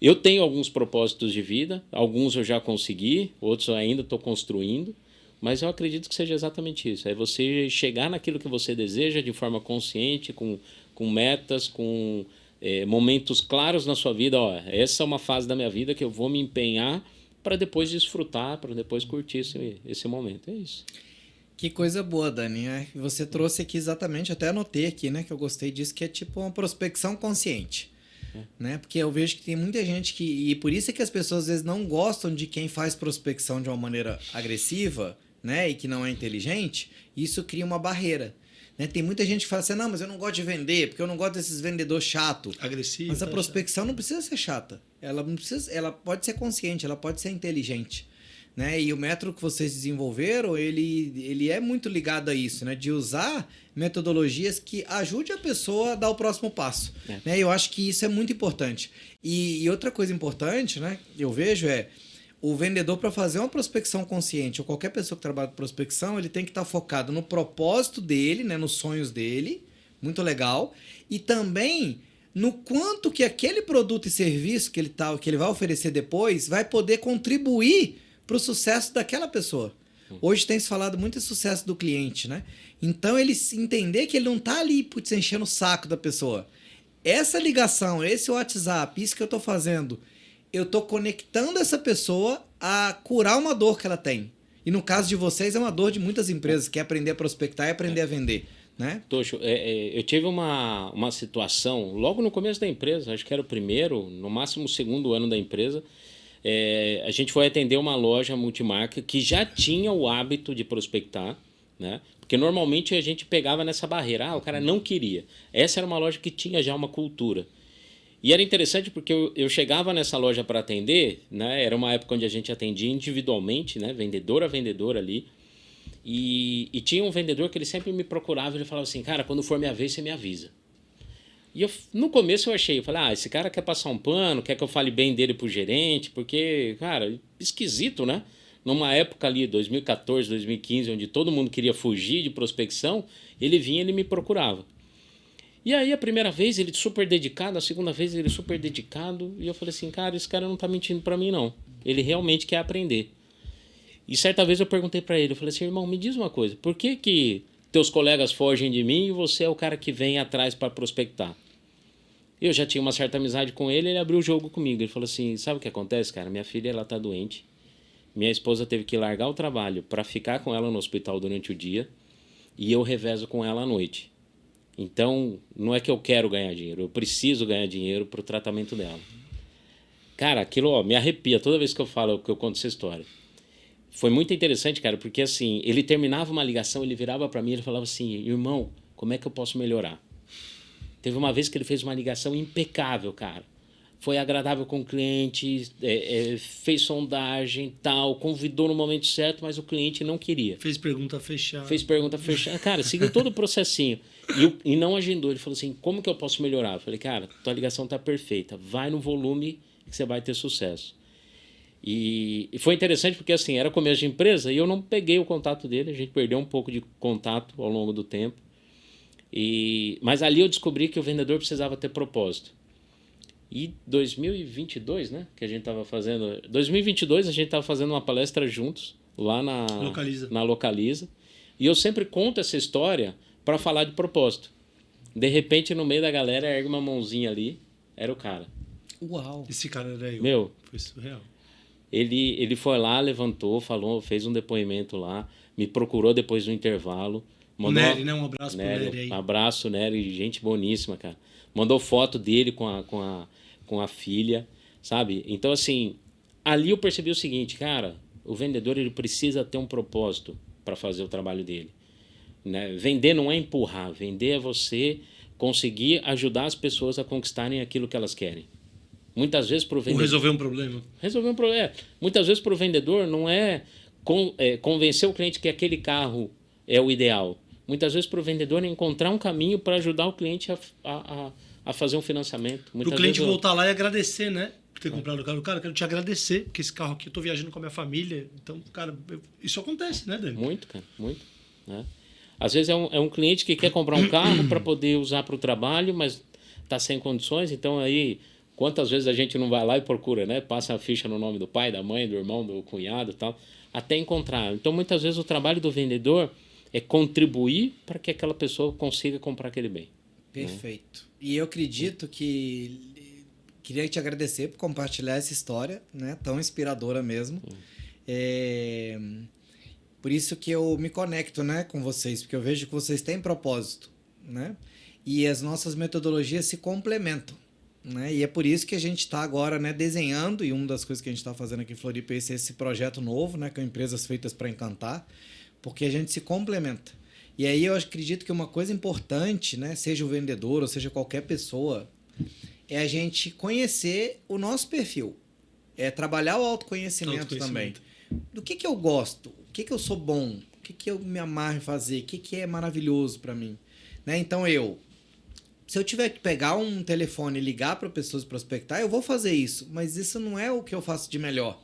eu tenho alguns propósitos de vida, alguns eu já consegui, outros eu ainda estou construindo, mas eu acredito que seja exatamente isso. É você chegar naquilo que você deseja de forma consciente, com metas, com momentos claros na sua vida. Ó, essa é uma fase da minha vida que eu vou me empenhar para depois desfrutar, para depois curtir esse momento. É isso. Que coisa boa, Dani. Você trouxe aqui exatamente, até anotei aqui, né, que eu gostei disso, que é tipo uma prospecção consciente. Né? Porque eu vejo que tem muita gente e por isso é que as pessoas às vezes não gostam de quem faz prospecção de uma maneira agressiva, né? E que não é inteligente. Isso cria uma barreira, né? Tem muita gente que fala assim, não, mas eu não gosto de vender, porque eu não gosto desses vendedores chato. Agressivo. Mas a prospecção não precisa ser chata. Ela pode ser consciente, ela pode ser inteligente. Né? E o método que vocês desenvolveram, ele é muito ligado a isso, né? De usar metodologias que ajudem a pessoa a dar o próximo passo. Né? Eu acho que isso é muito importante. E outra coisa importante, né? Eu vejo o vendedor, para fazer uma prospecção consciente, ou qualquer pessoa que trabalha com prospecção, ele tem que estar focado no propósito dele, né? Nos sonhos dele, muito legal, e também no quanto que aquele produto e serviço que ele vai oferecer depois vai poder contribuir para o sucesso daquela pessoa. Hoje tem se falado muito em sucesso do cliente, né? Então, ele entender que ele não está ali enchendo o saco da pessoa. Essa ligação, esse WhatsApp, isso que eu estou fazendo, eu estou conectando essa pessoa a curar uma dor que ela tem. E no caso de vocês, é uma dor de muitas empresas, que é aprender a prospectar e aprender a vender. Né? Tocho, eu tive uma situação, logo no começo da empresa, acho que era o primeiro, no máximo o segundo ano da empresa, a gente foi atender uma loja multimarca que já tinha o hábito de prospectar, né? Porque normalmente a gente pegava nessa barreira, o cara não queria. Essa era uma loja que tinha já uma cultura. E era interessante porque eu chegava nessa loja para atender, né? Era uma época onde a gente atendia individualmente, né? Vendedor a vendedor ali. E tinha um vendedor que ele sempre me procurava, ele falava assim, cara, quando for minha vez, você me avisa. E no começo eu falei, esse cara quer passar um pano, quer que eu fale bem dele pro gerente, porque, cara, esquisito, né? Numa época ali, 2014, 2015, onde todo mundo queria fugir de prospecção, ele vinha e ele me procurava. E aí a primeira vez ele super dedicado, a segunda vez ele super dedicado, e eu falei assim, cara, esse cara não tá mentindo pra mim não, ele realmente quer aprender. E certa vez eu perguntei pra ele, eu falei assim, irmão, me diz uma coisa, por que teus colegas fogem de mim e você é o cara que vem atrás para prospectar? Eu já tinha uma certa amizade com ele, ele abriu o jogo comigo, ele falou assim, sabe o que acontece, cara, minha filha ela tá doente, minha esposa teve que largar o trabalho para ficar com ela no hospital durante o dia, e eu revezo com ela à noite. Então, não é que eu quero ganhar dinheiro, eu preciso ganhar dinheiro para o tratamento dela. Cara, aquilo me arrepia toda vez que eu conto essa história. Foi muito interessante, cara, porque assim, ele terminava uma ligação, ele virava para mim e ele falava assim, irmão, como é que eu posso melhorar? Teve uma vez que ele fez uma ligação impecável, cara. Foi agradável com o cliente, fez sondagem, tal, convidou no momento certo, mas o cliente não queria. Fez pergunta fechada. Cara, seguiu todo o processinho. E não agendou. Ele falou assim, como que eu posso melhorar? Eu falei, cara, tua ligação tá perfeita. Vai no volume que você vai ter sucesso. E foi interessante porque, assim, era começo de empresa e eu não peguei o contato dele. A gente perdeu um pouco de contato ao longo do tempo. Mas ali eu descobri que o vendedor precisava ter propósito. E 2022, né, que a gente estava fazendo... 2022 a gente estava fazendo uma palestra juntos, lá na Localiza. E eu sempre conto essa história para falar de propósito. De repente, no meio da galera, ergue uma mãozinha ali, era o cara. Uau! Esse cara era eu. Meu, foi surreal. Ele foi lá, levantou, falou, fez um depoimento lá, me procurou depois do intervalo. O Nery, né? Um abraço pro Nery aí. Um abraço, Nery, gente boníssima, cara. Mandou foto dele com a filha, sabe? Então, assim, ali eu percebi o seguinte, cara, o vendedor ele precisa ter um propósito para fazer o trabalho dele. Né? Vender não é empurrar, vender é você conseguir ajudar as pessoas a conquistarem aquilo que elas querem. Muitas vezes para o vendedor... Ou resolver um problema. Resolver um problema. Muitas vezes para o vendedor não é convencer o cliente que aquele carro é o ideal. Muitas vezes para o vendedor é encontrar um caminho para ajudar o cliente a fazer um financiamento. Para o cliente voltar lá e agradecer, né? Por ter comprado o carro. Cara, eu quero te agradecer, porque esse carro aqui eu estou viajando com a minha família. Então, cara, isso acontece, né, Dani? Muito, cara, muito. Né? Às vezes é um cliente que quer comprar um carro para poder usar para o trabalho, mas está sem condições. Então, aí, quantas vezes a gente não vai lá e procura, né? Passa a ficha no nome do pai, da mãe, do irmão, do cunhado e tal, até encontrar. Então, muitas vezes o trabalho do vendedor é contribuir para que aquela pessoa consiga comprar aquele bem. Perfeito. Né? E eu acredito que... Queria te agradecer por compartilhar essa história, né? Tão inspiradora mesmo. Por isso que eu me conecto, né, com vocês, porque eu vejo que vocês têm propósito, né? E as nossas metodologias se complementam, né? E é por isso que a gente está agora, né, desenhando, e uma das coisas que a gente está fazendo aqui em Floripa é esse projeto novo, né, com Empresas Feitas para Encantar, porque a gente se complementa. E aí eu acredito que uma coisa importante, né, seja o vendedor ou seja qualquer pessoa, é a gente conhecer o nosso perfil. É trabalhar o autoconhecimento também. Do que eu gosto? O que eu sou bom? O que eu me amarro em fazer? O que é maravilhoso para mim? Né? Então, se eu tiver que pegar um telefone e ligar para pessoas prospectar, eu vou fazer isso. Mas isso não é o que eu faço de melhor.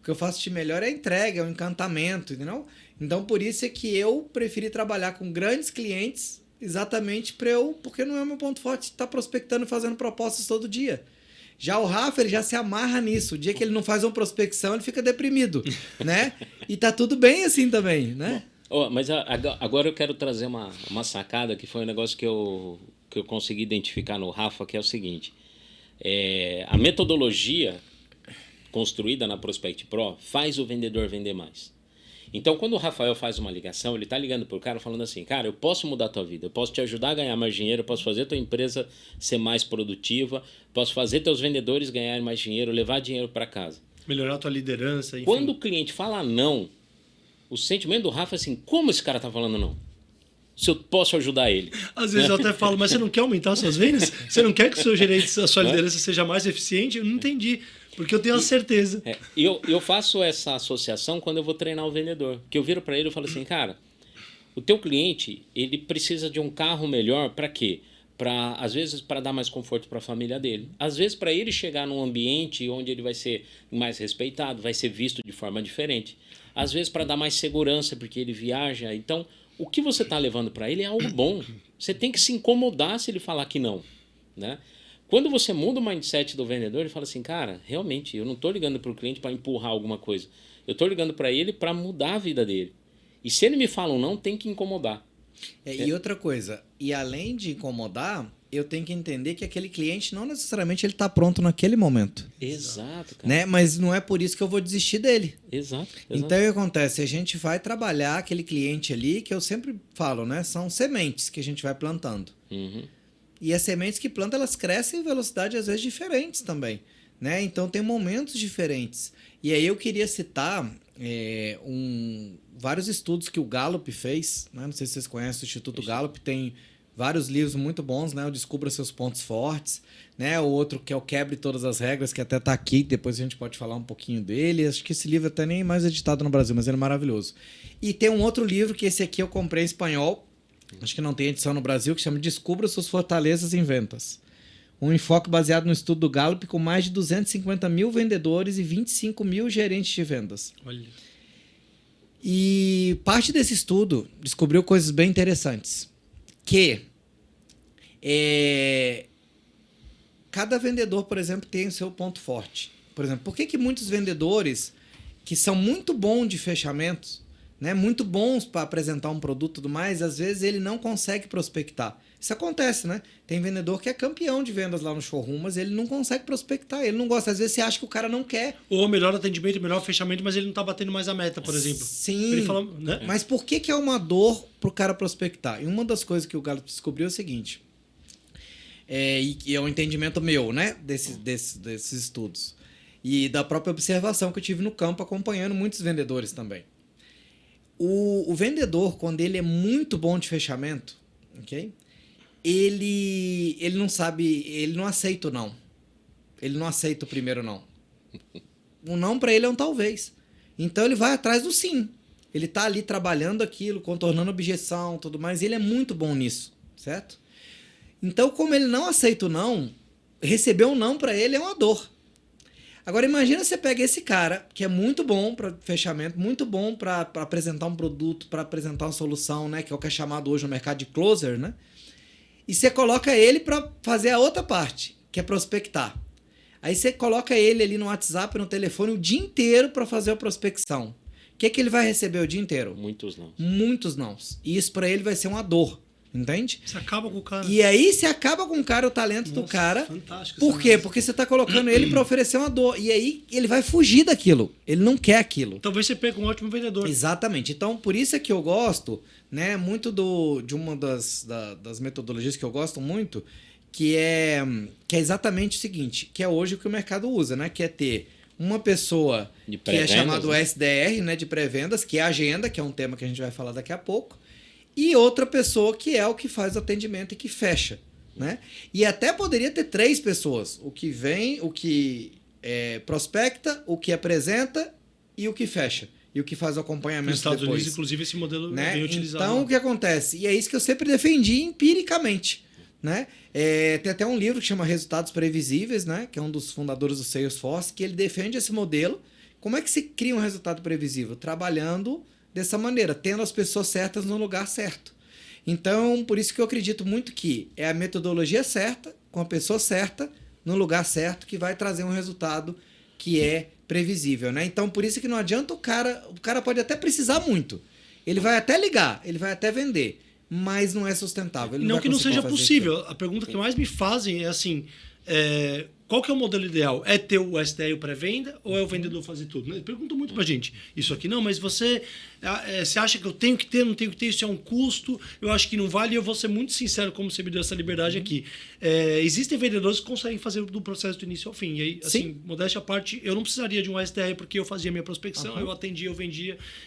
O que eu faço de melhor é a entrega, é o encantamento, entendeu? Então, por isso é que eu preferi trabalhar com grandes clientes, exatamente porque não é o meu ponto forte estar prospectando e fazendo propostas todo dia. Já o Rafa, ele já se amarra nisso. O dia que ele não faz uma prospecção, ele fica deprimido, né? E tá tudo bem assim também, né? Mas agora eu quero trazer uma sacada que foi um negócio que eu consegui identificar no Rafa, que é o seguinte. A metodologia construída na Prospect Pro faz o vendedor vender mais. Então, quando o Rafael faz uma ligação, ele está ligando para o cara falando assim, cara, eu posso mudar a tua vida, eu posso te ajudar a ganhar mais dinheiro, eu posso fazer a tua empresa ser mais produtiva, posso fazer teus vendedores ganharem mais dinheiro, levar dinheiro para casa. Melhorar a tua liderança, enfim. Quando o cliente fala não, o sentimento do Rafa é assim, como esse cara está falando não? se eu posso ajudar ele. Às vezes eu até falo, mas você não quer aumentar suas vendas? Você não quer que o seu gerente, a sua liderança seja mais eficiente? Eu não entendi, porque eu tenho a certeza. Eu faço essa associação quando eu vou treinar o vendedor. Que eu viro para ele e falo assim, cara, o teu cliente, ele precisa de um carro melhor para quê? Às vezes para dar mais conforto para a família dele. Às vezes para ele chegar num ambiente onde ele vai ser mais respeitado, vai ser visto de forma diferente. Às vezes para dar mais segurança, porque ele viaja. Então, o que você está levando para ele é algo bom. Você tem que se incomodar se ele falar que não, né? Quando você muda o mindset do vendedor, ele fala assim, cara, realmente, eu não estou ligando para o cliente para empurrar alguma coisa. Eu estou ligando para ele para mudar a vida dele. E se ele me fala um não, tem que incomodar. E outra coisa, e além de incomodar, eu tenho que entender que aquele cliente não necessariamente ele está pronto naquele momento. Exato, cara. Né? Mas não é por isso que eu vou desistir dele. Exato. Então o que acontece? A gente vai trabalhar aquele cliente ali, que eu sempre falo, né? São sementes que a gente vai plantando. Uhum. E as sementes que planta, elas crescem em velocidades às vezes diferentes também. Né? Então tem momentos diferentes. E aí eu queria citar vários estudos que o Gallup fez, né? Não sei se vocês conhecem o Instituto Gallup, tem vários livros muito bons, né? O Descubra Seus Pontos Fortes, né? O outro que é o Quebre Todas as Regras, que até está aqui, depois a gente pode falar um pouquinho dele. Acho que esse livro até nem é mais editado no Brasil, mas ele é maravilhoso. E tem um outro livro, que esse aqui eu comprei em espanhol, acho que não tem edição no Brasil, que chama Descubra Suas Fortalezas em Vendas. Um enfoque baseado no estudo do Gallup com mais de 250 mil vendedores e 25 mil gerentes de vendas. Olha. E parte desse estudo descobriu coisas bem interessantes. Que cada vendedor, por exemplo, tem o seu ponto forte. Por exemplo, por que muitos vendedores que são muito bons de fechamentos, né, muito bons para apresentar um produto e tudo mais, às vezes ele não consegue prospectar? Isso acontece, né? Tem vendedor que é campeão de vendas lá no showroom, mas ele não consegue prospectar, ele não gosta. Às vezes você acha que o cara não quer. Ou melhor atendimento, melhor fechamento, mas ele não está batendo mais a meta, por exemplo. Sim, ele fala, né? Mas por que é uma dor pro cara prospectar? E uma das coisas que o Gallup descobriu é o seguinte, e é um entendimento meu, né? Desses estudos. E da própria observação que eu tive no campo, acompanhando muitos vendedores também. O vendedor, quando ele é muito bom de fechamento, ok? Ele não sabe, ele não aceita o não. Ele não aceita o primeiro não. O não para ele é um talvez. Então ele vai atrás do sim. Ele tá ali trabalhando aquilo, contornando objeção, tudo mais. Ele é muito bom nisso, certo? Então, como ele não aceita o não, receber um não para ele é uma dor. Agora imagina você pega esse cara que é muito bom para fechamento, muito bom para apresentar um produto, para apresentar uma solução, né, que é o que é chamado hoje no mercado de closer, né? E você coloca ele para fazer a outra parte, que é prospectar. Aí você coloca ele ali no WhatsApp, no telefone, o dia inteiro para fazer a prospecção. O que ele vai receber o dia inteiro? Muitos não. Muitos nãos. E isso para ele vai ser uma dor, entende? Você acaba com o cara. E aí você acaba com o cara, o talento do cara. Fantástico. Por quê? Porque você tá colocando ele para oferecer uma dor. E aí ele vai fugir daquilo. Ele não quer aquilo. Talvez você pegue um ótimo vendedor. Exatamente. Então, por isso é que eu gosto, né, muito de uma das metodologias que eu gosto muito, que é exatamente o seguinte, que é hoje o que o mercado usa, né? Que é ter uma pessoa que é chamado SDR, né, de pré-vendas, que é a agenda, que é um tema que a gente vai falar daqui a pouco, e outra pessoa que é o que faz o atendimento e que fecha, né? E até poderia ter 3 pessoas, o que vem, o que prospecta, o que apresenta e o que fecha. E o que faz o acompanhamento nos Estados depois. Unidos, inclusive, esse modelo né? é bem utilizado. Então, o que acontece? E é isso que eu sempre defendi empiricamente. Né? Tem até um livro que chama Resultados Previsíveis, né? Que é um dos fundadores do Salesforce, que ele defende esse modelo. Como é que se cria um resultado previsível? Trabalhando dessa maneira, tendo as pessoas certas no lugar certo. Então, por isso que eu acredito muito que é a metodologia certa, com a pessoa certa, no lugar certo, que vai trazer um resultado que é previsível, né? Então, por isso que não adianta o cara pode até precisar muito. Ele vai até ligar, ele vai até vender, mas não é sustentável. Ele não que não seja fazer possível. A pergunta que mais me fazem é assim, qual que é o modelo ideal? É ter o SDR, o pré-venda, ou é o vendedor fazer tudo? Ele pergunta muito pra gente. Isso aqui não, mas você acha que eu tenho que ter, não tenho que ter, isso é um custo, eu acho que não vale, e eu vou ser muito sincero como você me deu essa liberdade aqui. Existem vendedores que conseguem fazer do processo do início ao fim. E aí, assim, modéstia à parte, eu não precisaria de um SDR porque eu fazia minha prospecção, eu atendia,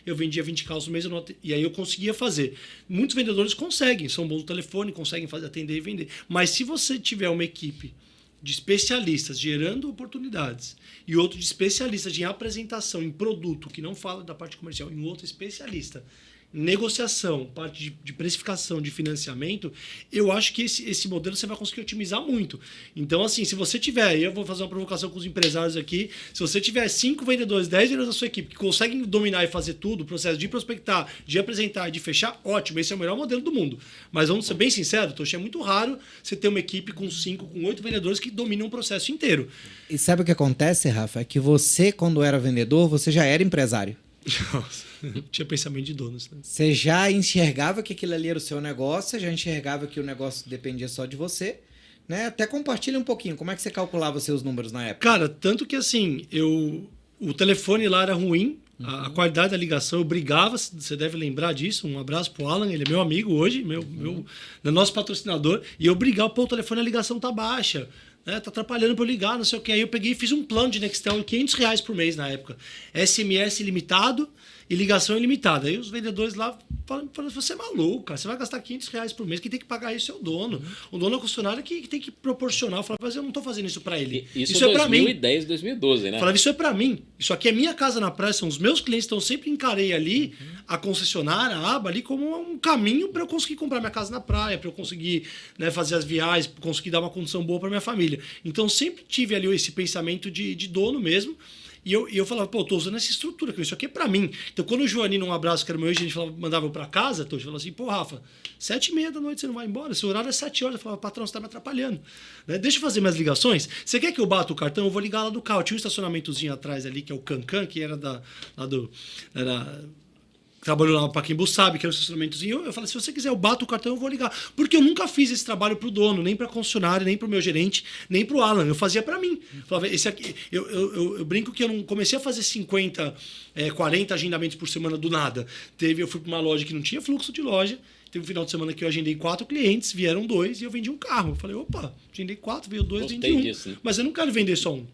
eu vendia 20 carros no mês, e aí eu conseguia fazer. Muitos vendedores conseguem, são bons no telefone, conseguem atender e vender. Mas se você tiver uma equipe de especialistas gerando oportunidades e outro de especialistas em apresentação, em produto, que não fala da parte comercial, em outro especialista em negociação, parte de precificação, de financiamento, eu acho que esse modelo você vai conseguir otimizar muito. Então, assim, se você tiver, e eu vou fazer uma provocação com os empresários aqui, se você tiver 5 vendedores, 10 vendedores da sua equipe que conseguem dominar e fazer tudo, o processo de prospectar, de apresentar e de fechar, ótimo, esse é o melhor modelo do mundo. Mas vamos ser bem sinceros, Tocha, é muito raro você ter uma equipe com 5, com 8 vendedores que dominam o processo inteiro. E sabe o que acontece, Rafa? É que você, quando era vendedor, você já era empresário. Nossa, tinha pensamento de donos, né? Você já enxergava que aquilo ali era o seu negócio, você já enxergava que o negócio dependia só de você, né? Até compartilha um pouquinho, como é que você calculava os seus números na época? Cara, tanto que assim, o telefone lá era ruim, a qualidade da ligação, eu brigava, você deve lembrar disso, um abraço pro Alan, ele é meu amigo hoje, nosso patrocinador, e eu brigava, o telefone, a ligação tá baixa, né? Tá atrapalhando pra eu ligar, não sei o que. Aí eu peguei e fiz um plano de Nextel de R$500 por mês na época. SMS ilimitado e ligação ilimitada. Aí os vendedores lá falam, você é maluco, cara, você vai gastar R$500 por mês, quem tem que pagar isso é o dono. O dono é o funcionário que tem que proporcionar. Eu falava, mas eu não tô fazendo isso pra ele. Isso é pra mim. 2010, 2012, né? Eu falava, isso é pra mim. Isso aqui é minha casa na praia, são os meus clientes, então eu sempre encarei ali a concessionária, a aba ali, como um caminho para eu conseguir comprar minha casa na praia, para eu conseguir, né, fazer as viagens, conseguir dar uma condição boa para minha família. Então sempre tive ali esse pensamento de dono mesmo. E eu falava, pô, eu tô usando essa estrutura, isso aqui é pra mim. Então, quando o Joanino, um abraço, que era meu ex, a gente mandava eu pra casa, eu falava assim, pô, Rafa, 7h30 da noite você não vai embora? Seu horário é 7 horas. Eu falava, patrão, você tá me atrapalhando. Né? Deixa eu fazer minhas ligações. Você quer que eu bata o cartão? Eu vou ligar lá do carro. Tinha um estacionamentozinho atrás ali, que é o Cancan, que era trabalhou lá para Pacaembu, sabe que era um estacionamentozinho. Eu falei, se você quiser, eu bato o cartão, eu vou ligar. Porque eu nunca fiz esse trabalho pro dono, nem pra concessionária, nem pro meu gerente, nem pro Alan. Eu fazia para mim. Eu falava, esse aqui, eu brinco que eu não comecei a fazer 50, 40 agendamentos por semana do nada. Eu fui para uma loja que não tinha fluxo de loja. Teve um final de semana que eu agendei 4 clientes, vieram 2 e eu vendi um carro. Eu falei, opa, agendei 4, veio 2, vendi 1. Disso, né? Mas eu não quero vender só um.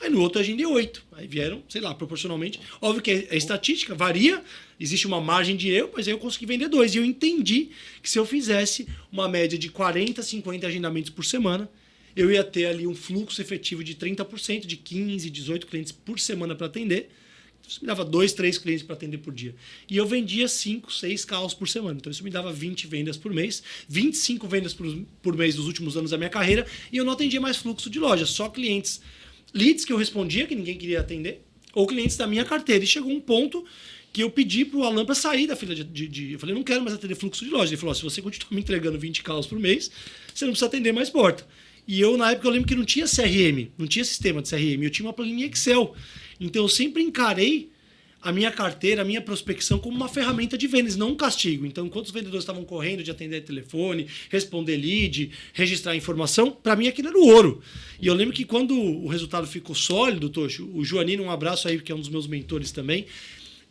Aí no outro eu agendei 8. Aí vieram, sei lá, proporcionalmente. Óbvio que é estatística, varia, existe uma margem de erro, mas aí eu consegui vender 2. E eu entendi que se eu fizesse uma média de 40, 50 agendamentos por semana, eu ia ter ali um fluxo efetivo de 30%, de 15, 18 clientes por semana para atender. Isso me dava 2, 3 clientes para atender por dia. E eu vendia 5, 6 carros por semana. Então isso me dava 20 vendas por mês, 25 vendas por mês nos últimos anos da minha carreira, e eu não atendia mais fluxo de loja, só clientes. Leads que eu respondia, que ninguém queria atender, ou clientes da minha carteira. E chegou um ponto que eu pedi pro Alan para sair da fila eu falei, não quero mais atender fluxo de loja. Ele falou, se você continuar me entregando 20 carros por mês, você não precisa atender mais porta. E eu, na época, eu lembro que não tinha CRM, não tinha sistema de CRM, eu tinha uma planilha Excel. Então, eu sempre encarei a minha carteira, a minha prospecção como uma ferramenta de vendas, não um castigo. Então, enquanto os vendedores estavam correndo de atender telefone, responder lead, registrar informação, para mim aquilo era o ouro. E eu lembro que quando o resultado ficou sólido, Tocho, o Joanino, um abraço aí, que é um dos meus mentores também,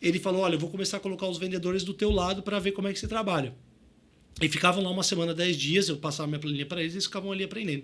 ele falou, olha, eu vou começar a colocar os vendedores do teu lado para ver como é que você trabalha. E ficavam lá uma semana, 10 dias, eu passava minha planilha para eles e eles ficavam ali aprendendo.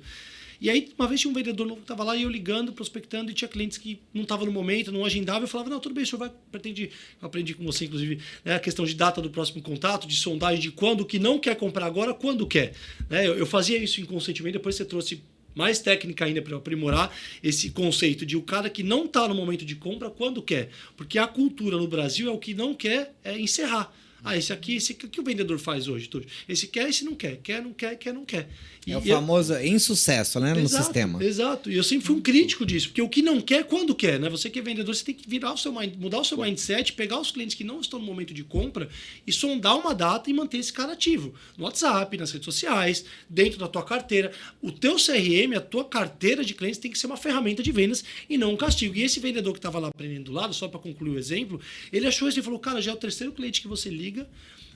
E aí, uma vez tinha um vendedor novo que estava lá e eu ligando, prospectando, e tinha clientes que não estavam no momento, não agendavam. Eu falava, não, tudo bem, o senhor vai, pretende. Eu aprendi com você, inclusive, né, a questão de data do próximo contato, de sondagem de quando, que não quer comprar agora, quando quer. Né, eu fazia isso inconscientemente, depois você trouxe mais técnica ainda para aprimorar esse conceito de o cara que não está no momento de compra, quando quer. Porque a cultura no Brasil é o que não quer encerrar. Esse aqui, o que o vendedor faz hoje? Esse quer, esse não quer. Quer, não quer, quer, não quer. É o famoso insucesso, né, no sistema. Exato. E eu sempre fui um crítico disso, porque o que não quer, quando quer, né? Você que é vendedor, você tem que mudar o seu mindset, pegar os clientes que não estão no momento de compra e sondar uma data e manter esse cara ativo. No WhatsApp, nas redes sociais, dentro da tua carteira. O teu CRM, a tua carteira de clientes tem que ser uma ferramenta de vendas e não um castigo. E esse vendedor que estava lá aprendendo do lado, só para concluir o exemplo, ele achou isso e falou, cara, já é o terceiro cliente que você liga,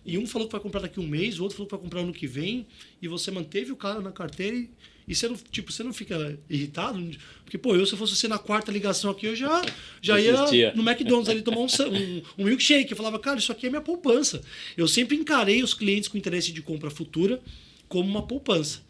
e um falou que vai comprar daqui um mês, o outro falou que vai comprar ano que vem, e você manteve o cara na carteira e você não, tipo, você não fica irritado? Porque, pô, se eu fosse você na quarta ligação aqui, eu já ia no McDonald's ali tomar um milkshake. Eu falava, cara, isso aqui é minha poupança. Eu sempre encarei os clientes com interesse de compra futura como uma poupança.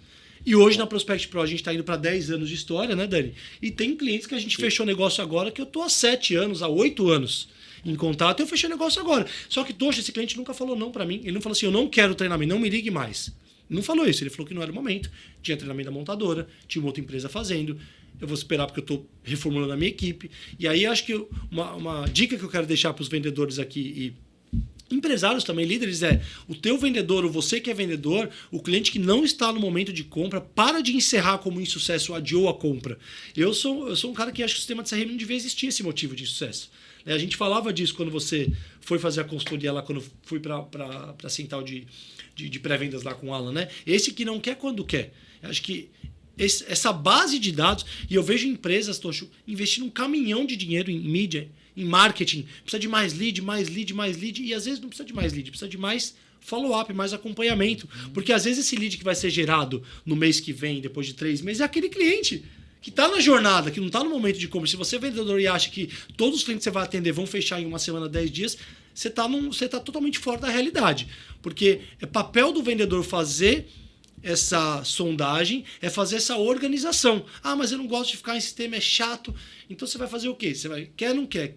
E hoje na Prospect Pro a gente está indo para 10 anos de história, né, Dani? E tem clientes que a gente fechou negócio agora que eu tô há 7 anos, há 8 anos em contato, e eu fechei negócio agora. Só que, Tocha, esse cliente nunca falou não para mim. Ele não falou assim, eu não quero treinamento, não me ligue mais. Não falou isso, ele falou que não era o momento. Tinha treinamento da montadora, tinha uma outra empresa fazendo. Eu vou esperar porque eu estou reformulando a minha equipe. E aí acho que uma dica que eu quero deixar para os vendedores aqui e empresários também, líderes, é o teu vendedor, ou você que é vendedor, o cliente que não está no momento de compra, para de encerrar como insucesso, adiou a compra. Eu sou um cara que acha que o sistema de CRM não devia existir esse motivo de insucesso. A gente falava disso quando você foi fazer a consultoria lá, quando fui para a central de pré-vendas lá com o Alan, né? Esse que não quer quando quer. Eu acho que essa base de dados, e eu vejo empresas, Tocho, investindo um caminhão de dinheiro em mídia, em marketing, precisa de mais lead, e às vezes não precisa de mais lead, precisa de mais follow-up, mais acompanhamento. Porque às vezes esse lead que vai ser gerado no mês que vem, depois de 3 meses, é aquele cliente que está na jornada, que não está no momento de compra. Se você é vendedor e acha que todos os clientes que você vai atender vão fechar em uma semana, 10 dias, você está totalmente fora da realidade. Porque é papel do vendedor fazer essa sondagem, é fazer essa organização. Ah, mas eu não gosto de ficar em sistema, é chato. Então você vai fazer o quê? Você vai, quer, não quer.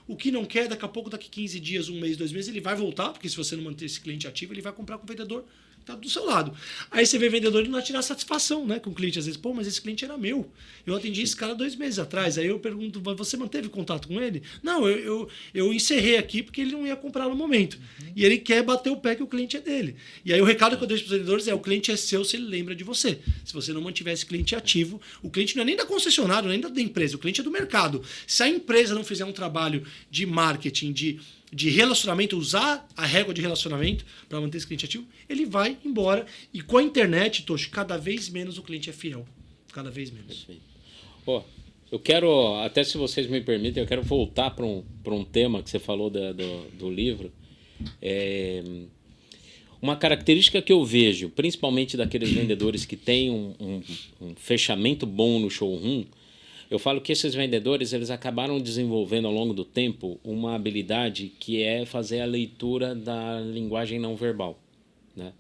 O que não quer, daqui 15 dias, 1 mês, 2 meses, ele vai voltar, porque se você não manter esse cliente ativo, ele vai comprar com o vendedor que está do seu lado. Aí você vê vendedor e não vai tirar satisfação, né, com o cliente. Às vezes, pô, mas esse cliente era meu. Eu atendi esse cara 2 meses atrás. Aí eu pergunto, você manteve contato com ele? Não, eu encerrei aqui porque ele não ia comprar no momento. E ele quer bater o pé que o cliente é dele. E aí o recado que eu deixo para os vendedores é, o cliente é seu se ele lembra de você. Se você não mantiver esse cliente ativo, o cliente não é nem da concessionária, nem da empresa, o cliente é do mercado. Se a empresa não fizer um trabalho de marketing, de relacionamento, usar a régua de relacionamento para manter esse cliente ativo, ele vai embora. E com a internet, Tocho, cada vez menos o cliente é fiel. Cada vez menos. Ó, eu quero, até se vocês me permitem, eu quero voltar para um tema que você falou do livro. Uma característica que eu vejo, principalmente daqueles vendedores que têm um fechamento bom no showroom, eu falo que esses vendedores eles acabaram desenvolvendo ao longo do tempo uma habilidade que é fazer a leitura da linguagem não verbal, né?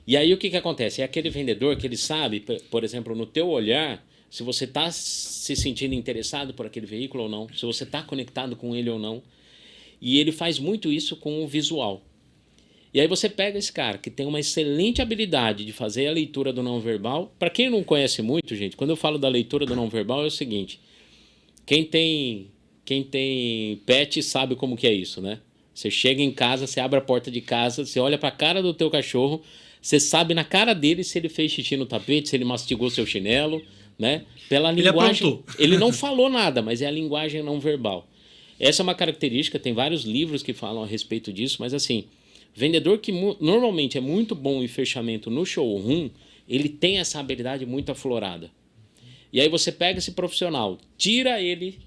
E aí o que acontece? É aquele vendedor que ele sabe, por exemplo, no teu olhar, se você está se sentindo interessado por aquele veículo ou não, se você está conectado com ele ou não. E ele faz muito isso com o visual. E aí você pega esse cara que tem uma excelente habilidade de fazer a leitura do não verbal. Para quem não conhece muito, gente, quando eu falo da leitura do não verbal é o seguinte: quem tem pet sabe como que é isso, né? Você chega em casa, você abre a porta de casa, você olha para a cara do teu cachorro, você sabe na cara dele se ele fez xixi no tapete, se ele mastigou seu chinelo, né? Pela linguagem. Ele não falou nada, mas é a linguagem não verbal. Essa é uma característica, tem vários livros que falam a respeito disso, mas assim, vendedor que normalmente é muito bom em fechamento no showroom, ele tem essa habilidade muito aflorada. E aí você pega esse profissional, tira ele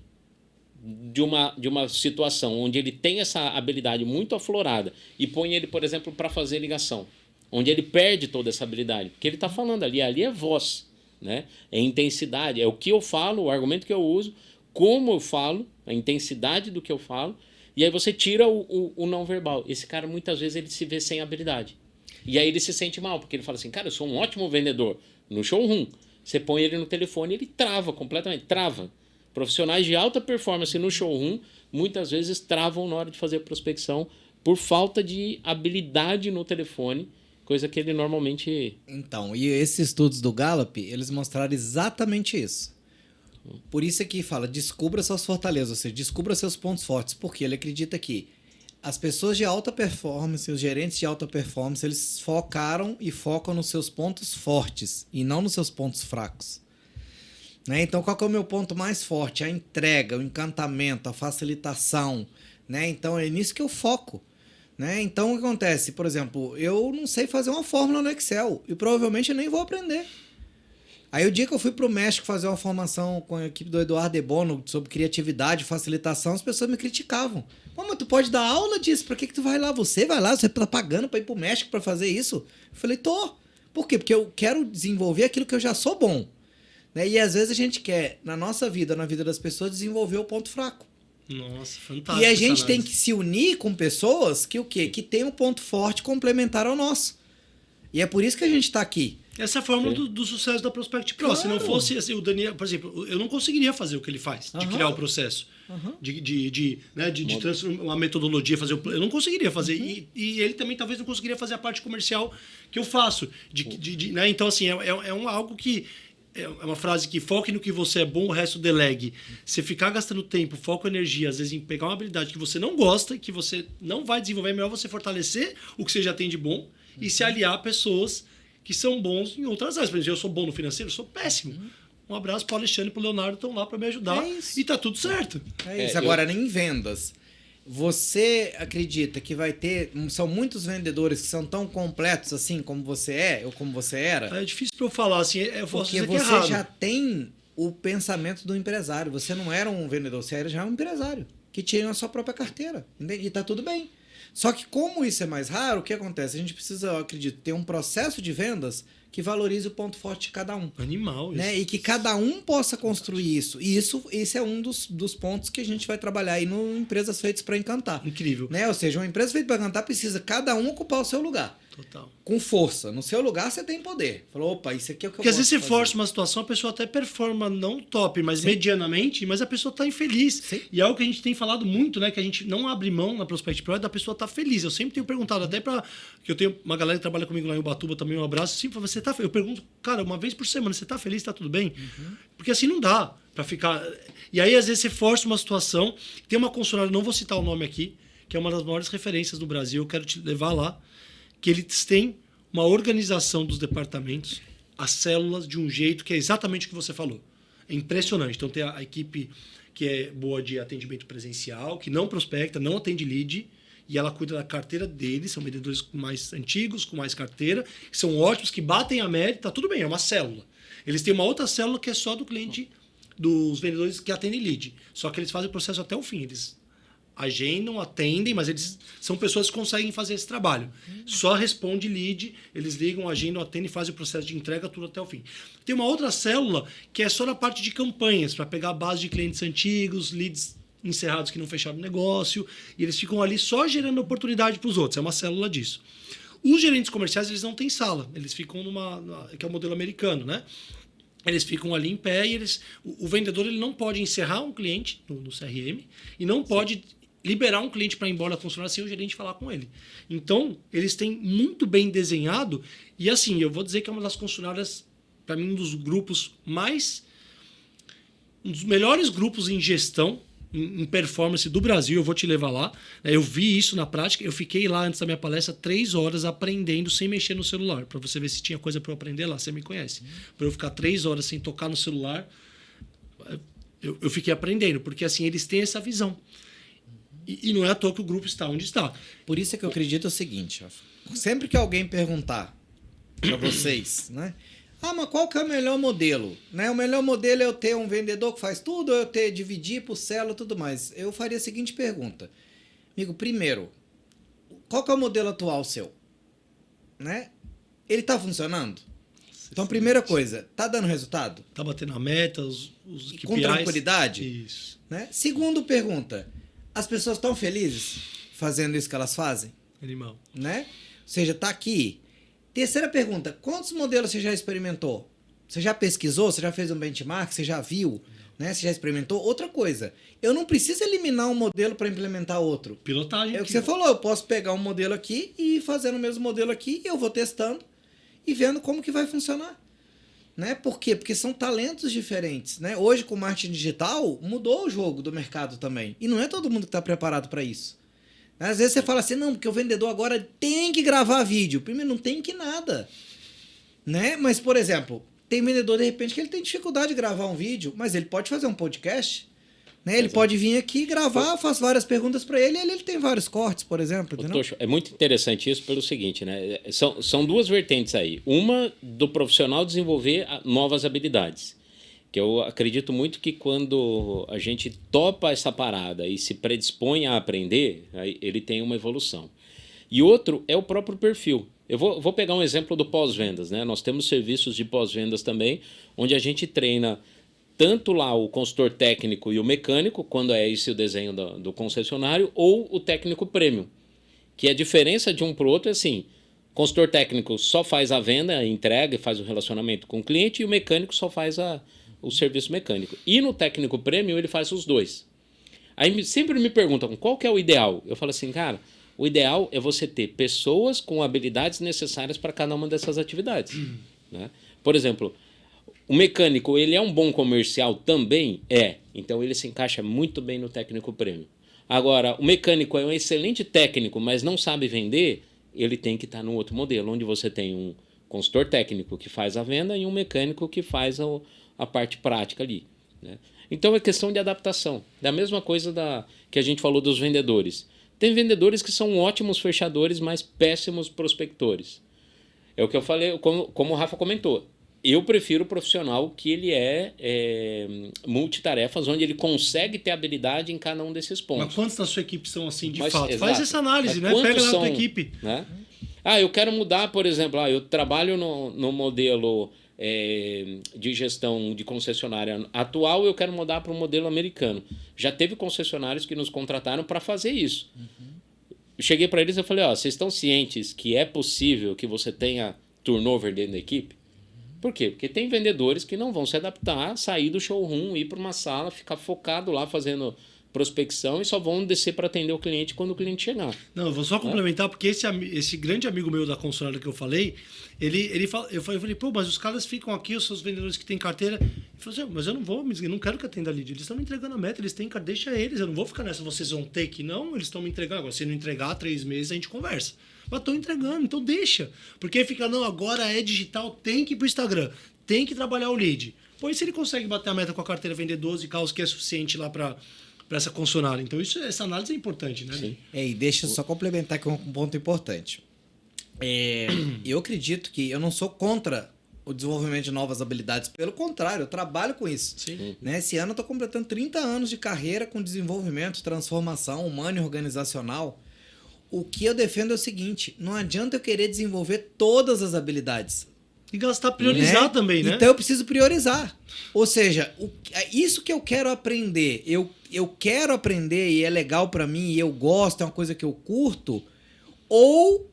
de uma situação onde ele tem essa habilidade muito aflorada e põe ele, por exemplo, para fazer ligação, onde ele perde toda essa habilidade, porque ele está falando ali é voz, né? É intensidade, é o que eu falo, o argumento que eu uso, como eu falo, a intensidade do que eu falo. E aí você tira o não verbal. Esse cara, muitas vezes, ele se vê sem habilidade. E aí ele se sente mal, porque ele fala assim, cara, eu sou um ótimo vendedor no showroom. Você põe ele no telefone e ele trava completamente, trava. Profissionais de alta performance no showroom, muitas vezes travam na hora de fazer a prospecção por falta de habilidade no telefone, coisa que ele normalmente... Então, e esses estudos do Gallup, eles mostraram exatamente isso. Por isso é que fala, descubra suas fortalezas, ou seja, descubra seus pontos fortes, porque ele acredita que as pessoas de alta performance, os gerentes de alta performance, eles focaram e focam nos seus pontos fortes e não nos seus pontos fracos. Né? Então, qual que é o meu ponto mais forte? A entrega, o encantamento, a facilitação. Né? Então, é nisso que eu foco. Né? Então, o que acontece? Por exemplo, eu não sei fazer uma fórmula no Excel e provavelmente eu nem vou aprender. Aí o dia que eu fui pro México fazer uma formação com a equipe do Eduardo De Bono sobre criatividade, facilitação, as pessoas me criticavam. Pô, mas tu pode dar aula disso, pra que tu vai lá? Você vai lá, você tá pagando pra ir pro México pra fazer isso? Eu falei, tô. Por quê? Porque eu quero desenvolver aquilo que eu já sou bom. Né? E às vezes a gente quer, na nossa vida, na vida das pessoas, desenvolver o ponto fraco. Nossa, fantástico. E a gente tem que se unir com pessoas que o quê? Que tem um ponto forte complementar ao nosso. E é por isso que a gente tá aqui. Essa é a fórmula do sucesso da Prospect Pro. Claro. Se não fosse assim, o Daniel, por exemplo, eu não conseguiria fazer o que ele faz, de criar o processo, de transformar uma metodologia, fazer eu não conseguiria fazer. E ele também talvez não conseguiria fazer a parte comercial que eu faço. Né? Então, assim, algo que. É uma frase que foque no que você é bom, o resto delegue. Você ficar gastando tempo, foco, energia, às vezes em pegar uma habilidade que você não gosta, que você não vai desenvolver, é melhor você fortalecer o que você já tem de bom e se aliar a pessoas que são bons em outras áreas. Por exemplo, eu sou bom no financeiro, eu sou péssimo. Um abraço para o Alexandre e para o Leonardo, estão lá para me ajudar e tá tudo certo. É isso. Agora, em vendas, você acredita que vai ter... São muitos vendedores que são tão completos assim como você é ou como você era? É difícil para eu falar assim, eu posso porque dizer que é você errado. já tem o pensamento do empresário. Você não era um vendedor, você era já um empresário que tinha a sua própria carteira. Entende? E tá tudo bem. Só que como isso é mais raro, o que acontece? A gente precisa, eu acredito, ter um processo de vendas que valorize o ponto forte de cada um. Animal, isso. Né? E que cada um possa construir isso. E esse é um dos pontos que a gente vai trabalhar aí no Empresas Feitas para Encantar. Incrível. Né? Ou seja, uma empresa feita para encantar precisa cada um ocupar o seu lugar. Total. Com força. No seu lugar você tem poder. Falou, opa, isso aqui é o que eu Porque às gosto vezes você de fazer. força uma situação, a pessoa até performa não top, mas medianamente, mas a pessoa está infeliz. Sim. E é algo que a gente tem falado muito, né? Que a gente não abre mão na Prospect Pro, é da pessoa estar feliz. Eu sempre tenho perguntado, até para que eu tenho uma galera que trabalha comigo lá em Ubatuba também, um abraço. Sempre você tá feliz? Eu pergunto, cara, uma vez por semana, você tá feliz? Tá tudo bem? Porque assim não dá para ficar. E aí, às vezes, você força uma situação. Tem uma concessionária, não vou citar o nome aqui, que é uma das maiores referências do Brasil, eu quero te levar lá, que eles têm uma organização dos departamentos, as células, de um jeito que é exatamente o que você falou. É impressionante. Então, tem a equipe que é boa de atendimento presencial, que não prospecta, não atende lead, e ela cuida da carteira deles, são vendedores mais antigos, com mais carteira, que são ótimos, que batem a média, tá tudo bem, é uma célula. Eles têm uma outra célula que é só do cliente, dos vendedores que atendem lead. Só que eles fazem o processo até o fim, eles agendam, atendem, mas eles são pessoas que conseguem fazer esse trabalho. Só responde lead, eles ligam, agendam, atendem, fazem o processo de entrega, tudo até o fim. Tem uma outra célula que é só na parte de campanhas, para pegar a base de clientes antigos, leads encerrados que não fecharam o negócio, e eles ficam ali só gerando oportunidade para os outros. É uma célula disso. Os gerentes comerciais, eles não têm sala, eles ficam que é o modelo americano, né? Eles ficam ali em pé e o vendedor ele não pode encerrar um cliente no CRM e não pode liberar um cliente para ir embora da concessionária sem o gerente falar com ele. Então, eles têm muito bem desenhado e assim, eu vou dizer que é uma das concessionárias, para mim, um dos melhores grupos em gestão, em performance do Brasil. Eu vou te levar lá. Eu vi isso na prática. Eu fiquei lá antes da minha palestra 3 horas aprendendo sem mexer no celular, para você ver se tinha coisa para eu aprender lá. Você me conhece. Para eu ficar 3 horas sem tocar no celular, eu fiquei aprendendo, porque assim eles têm essa visão. E não é à toa que o grupo está onde está. Por isso é que eu acredito o seguinte, ó, sempre que alguém perguntar para vocês, né? Ah, mas qual que é o melhor modelo? Né? O melhor modelo é eu ter um vendedor que faz tudo ou eu dividir por célula e tudo mais? Eu faria a seguinte pergunta. Amigo, primeiro, qual que é o modelo atual seu? Né? Ele está funcionando? Então, primeira coisa, tá dando resultado? Tá batendo a meta, os KPIs. Com tranquilidade? Isso. Né? Segundo pergunta, as pessoas estão felizes fazendo isso que elas fazem? Animal. Né? Ou seja, tá aqui. Terceira pergunta, quantos modelos você já experimentou? Você já pesquisou? Você já fez um benchmark? Você já viu? Né? Você já experimentou? Outra coisa, eu não preciso eliminar um modelo para implementar outro. Pilotagem. É o que você falou, eu posso pegar um modelo aqui e ir fazendo o mesmo modelo aqui e eu vou testando e vendo como que vai funcionar. Né? Por quê? Porque são talentos diferentes. Né? Hoje, com o marketing digital, mudou o jogo do mercado também. E não é todo mundo que está preparado para isso. Às vezes você fala assim, não, porque o vendedor agora tem que gravar vídeo. Primeiro, não tem que nada. Né? Mas, por exemplo, tem vendedor, de repente, que ele tem dificuldade de gravar um vídeo, mas ele pode fazer um podcast, Né? Ele pode vir aqui gravar, faço várias perguntas para ele e ele tem vários cortes, por exemplo. Tocho, é muito interessante isso pelo seguinte, né? São duas vertentes aí. Uma do profissional desenvolver novas habilidades. Que eu acredito muito que quando a gente topa essa parada e se predispõe a aprender, aí ele tem uma evolução. E outro é o próprio perfil. Eu vou pegar um exemplo do pós-vendas, né? Nós temos serviços de pós-vendas também, onde a gente treina tanto lá o consultor técnico e o mecânico, quando é esse o desenho do concessionário, ou o técnico premium. Que a diferença de um para o outro é assim, consultor técnico só faz a venda, a entrega e faz o relacionamento com o cliente, e o mecânico só faz o serviço mecânico. E no técnico premium ele faz os dois. Aí sempre me perguntam qual que é o ideal. Eu falo assim, cara, o ideal é você ter pessoas com habilidades necessárias para cada uma dessas atividades. Né? Por exemplo, o mecânico, ele é um bom comercial também? É. Então ele se encaixa muito bem no técnico premium. Agora, o mecânico é um excelente técnico, mas não sabe vender, ele tem que estar no outro modelo, onde você tem um consultor técnico que faz a venda e um mecânico que faz a parte prática ali. Né? Então é questão de adaptação. Da mesma coisa que a gente falou dos vendedores. Tem vendedores que são ótimos fechadores, mas péssimos prospectores. É o que eu falei, como o Rafa comentou. Eu prefiro o profissional que ele é multitarefas, onde ele consegue ter habilidade em cada um desses pontos. Mas quantos na sua equipe são assim, de fato? Exato. Faz essa análise, né? Pega lá na tua equipe. Né? Eu quero mudar, por exemplo, eu trabalho no modelo de gestão de concessionária atual, eu quero mudar para o modelo americano. Já teve concessionários que nos contrataram para fazer isso. Eu cheguei para eles e falei, vocês estão cientes que é possível que você tenha turnover dentro da equipe? Por quê? Porque tem vendedores que não vão se adaptar, sair do showroom, ir para uma sala, ficar focado lá fazendo prospecção e só vão descer para atender o cliente quando o cliente chegar. Não, eu vou só complementar, porque esse grande amigo meu da concessionária que eu falei, eu falei, pô, mas os caras ficam aqui, os seus vendedores que têm carteira. Ele falou assim, mas eu não quero que atenda lead. Eles estão me entregando a meta, eles têm carteira, deixa eles, eu não vou ficar nessa, vocês vão ter que não, eles estão me entregando. Agora, se não entregar 3 meses, a gente conversa. Mas estão entregando, então deixa. Porque aí fica, não, agora é digital, tem que ir pro Instagram, tem que trabalhar o lead. Pois se ele consegue bater a meta com a carteira, vender 12 carros, que é suficiente lá para essa concessionária. Então, essa análise é importante, né? Sim. E deixa eu só complementar aqui um ponto importante. Eu acredito que eu não sou contra o desenvolvimento de novas habilidades. Pelo contrário, eu trabalho com isso. Sim. Né? Esse ano eu estou completando 30 anos de carreira com desenvolvimento, transformação humana e organizacional. O que eu defendo é o seguinte, não adianta eu querer desenvolver todas as habilidades. E gastar, priorizar também, né? Então eu preciso priorizar. Ou seja, isso que eu quero aprender, eu quero aprender e é legal para mim e eu gosto, é uma coisa que eu curto, ou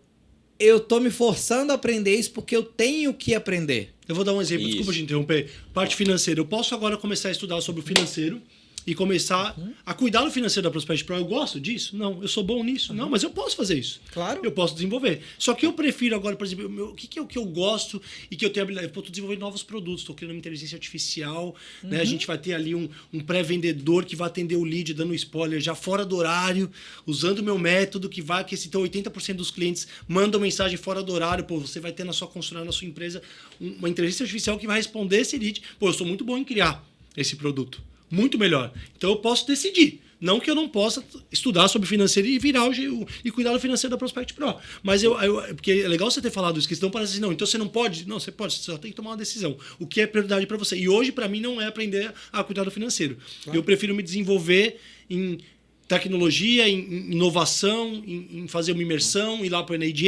eu tô me forçando a aprender isso porque eu tenho que aprender. Eu vou dar um exemplo, desculpa te interromper. Parte financeira. Eu posso agora começar a estudar sobre o financeiro e começar a cuidar do financeiro da Prospect Pro. Eu gosto disso? Não. Eu sou bom nisso? Não, mas eu posso fazer isso. Claro. Eu posso desenvolver. Só que eu prefiro agora, por exemplo, o que é o que eu gosto e que eu tenho habilidade? Eu estou desenvolvendo novos produtos, estou criando uma inteligência artificial, né? A gente vai ter ali um pré-vendedor que vai atender o lead, dando spoiler já fora do horário, usando o meu método, que então 80% dos clientes mandam mensagem fora do horário. Pô, você vai ter na sua concessionária, na sua empresa, uma inteligência artificial que vai responder esse lead. Pô, eu sou muito bom em criar esse produto. Muito melhor. Então eu posso decidir. Não que eu não possa estudar sobre financeiro e virar e cuidar do financeiro da Prospect Pro. Mas porque é legal você ter falado isso, que senão parece assim, não, então você não pode. Não, você pode, você só tem que tomar uma decisão. O que é prioridade para você? E hoje, para mim, não é aprender a cuidar do financeiro. Claro. Eu prefiro me desenvolver em tecnologia, em inovação, em fazer uma imersão, ir lá para o NADA,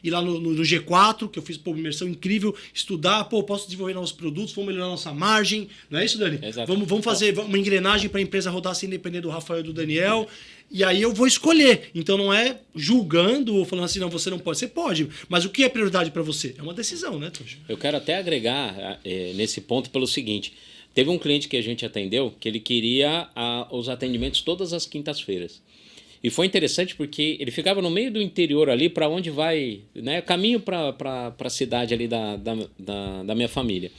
ir lá no G4, que eu fiz uma imersão incrível, estudar, posso desenvolver novos produtos, vamos melhorar nossa margem, não é isso, Dani? Exato. Vamos fazer uma engrenagem para a empresa rodar sem depender do Rafael e do Daniel, e aí eu vou escolher. Então não é julgando ou falando assim, não, você não pode. Você pode, mas o que é prioridade para você? É uma decisão, né, Tocho? Eu quero até agregar nesse ponto pelo seguinte. Teve um cliente que a gente atendeu que ele queria os atendimentos todas as quintas-feiras. E foi interessante porque ele ficava no meio do interior ali, para onde vai, né, caminho para a cidade ali da minha família.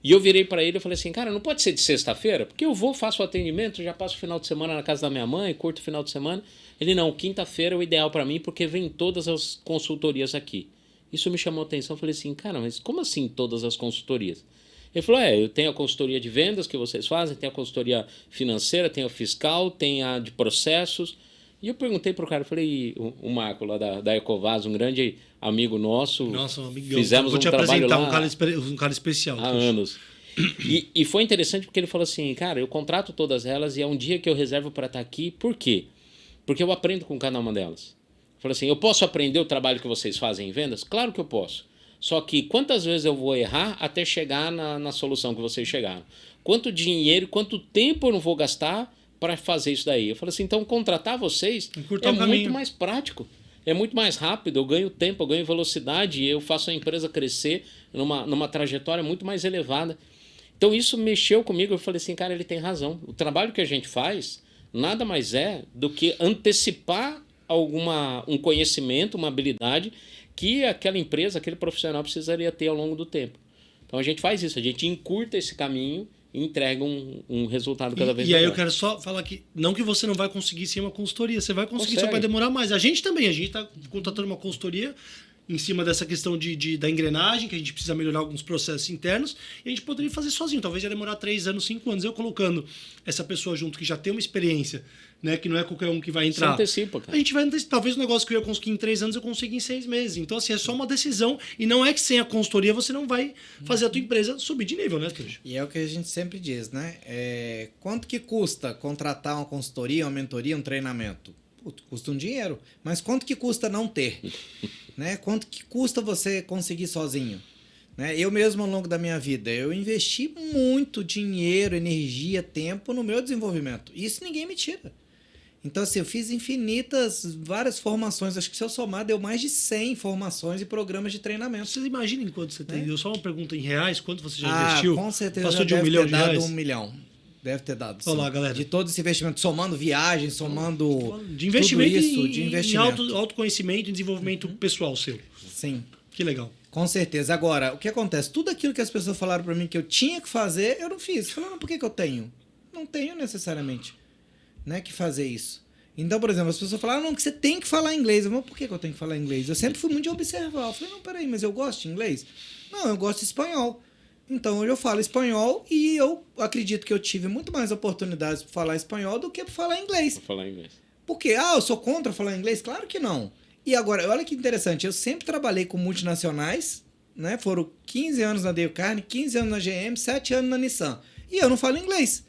E eu virei para ele e falei assim, cara, não pode ser de sexta-feira? Porque eu faço o atendimento, já passo o final de semana na casa da minha mãe, curto o final de semana. Ele, não, quinta-feira é o ideal para mim porque vem todas as consultorias aqui. Isso me chamou a atenção, eu falei assim, cara, mas como assim todas as consultorias? Ele falou, eu tenho a consultoria de vendas que vocês fazem, tem a consultoria financeira, tem a fiscal, tem a de processos. E eu perguntei pro cara, eu falei, o Marco lá da Ecovaz, um grande amigo nosso. Nossa, um amigão. Fizemos Vou te um trabalho apresentar lá um cara especial. há anos. E foi interessante porque ele falou assim, cara, eu contrato todas elas e é um dia que eu reservo para estar aqui. Por quê? Porque eu aprendo com cada uma delas. Eu falei assim, eu posso aprender o trabalho que vocês fazem em vendas? Claro que eu posso. Só que quantas vezes eu vou errar até chegar na solução que vocês chegaram? Quanto dinheiro, quanto tempo eu não vou gastar para fazer isso daí? Eu falei assim, então contratar vocês é muito mais prático. É muito mais rápido, eu ganho tempo, eu ganho velocidade, eu faço a empresa crescer numa trajetória muito mais elevada. Então isso mexeu comigo, eu falei assim, cara, ele tem razão. O trabalho que a gente faz nada mais é do que antecipar um conhecimento, uma habilidade que aquela empresa, aquele profissional precisaria ter ao longo do tempo. Então a gente faz isso, a gente encurta esse caminho e entrega um resultado cada vez melhor. E aí eu quero só falar que não que você não vai conseguir ser uma consultoria, você vai conseguir, só vai demorar mais. A gente também, a gente está contratando uma consultoria em cima dessa questão da engrenagem, que a gente precisa melhorar alguns processos internos, e a gente poderia fazer sozinho, talvez ia demorar 3 anos, 5 anos. Eu colocando essa pessoa junto que já tem uma experiência, né, que não é qualquer um que vai entrar. Você antecipa, cara. A gente vai antecipar. Talvez o negócio que eu ia conseguir em 3 anos, eu consiga em 6 meses. Então, assim, é só uma decisão, e não é que sem a consultoria você não vai fazer a tua empresa subir de nível, né, Tuxo? E é o que a gente sempre diz, né? Quanto que custa contratar uma consultoria, uma mentoria, um treinamento? Custa um dinheiro. Mas quanto que custa não ter? Né? Quanto que custa você conseguir sozinho? Né? Eu mesmo, ao longo da minha vida, eu investi muito dinheiro, energia, tempo no meu desenvolvimento. Isso ninguém me tira. Então, assim, eu fiz várias formações. Acho que se eu somar, deu mais de 100 formações e programas de treinamento. Vocês imaginem quanto você tem? Deu só uma pergunta em reais, quanto você já investiu? Com certeza. Passou de 1 milhão de reais? 1 milhão. Deve ter dado. Olha lá, galera. De todo esse investimento, somando viagem, somando de investimento tudo isso, de investimento. Em autoconhecimento e desenvolvimento pessoal seu. Sim. Que legal. Com certeza. Agora, o que acontece? Tudo aquilo que as pessoas falaram para mim que eu tinha que fazer, eu não fiz. Falaram, por que eu tenho? Não tenho necessariamente, né, que fazer isso. Então, por exemplo, as pessoas falaram, não, que você tem que falar inglês. Eu falei, por que eu tenho que falar inglês? Eu sempre fui muito de observar. Eu falei, não, peraí, mas eu gosto de inglês? Não, eu gosto de espanhol. Então, hoje eu falo espanhol e eu acredito que eu tive muito mais oportunidades para falar espanhol do que para falar inglês. Para falar inglês. Por quê? Eu sou contra falar inglês? Claro que não. E agora, olha que interessante, eu sempre trabalhei com multinacionais, né? Foram 15 anos na Dale Carne, 15 anos na GM, 7 anos na Nissan. E eu não falo inglês.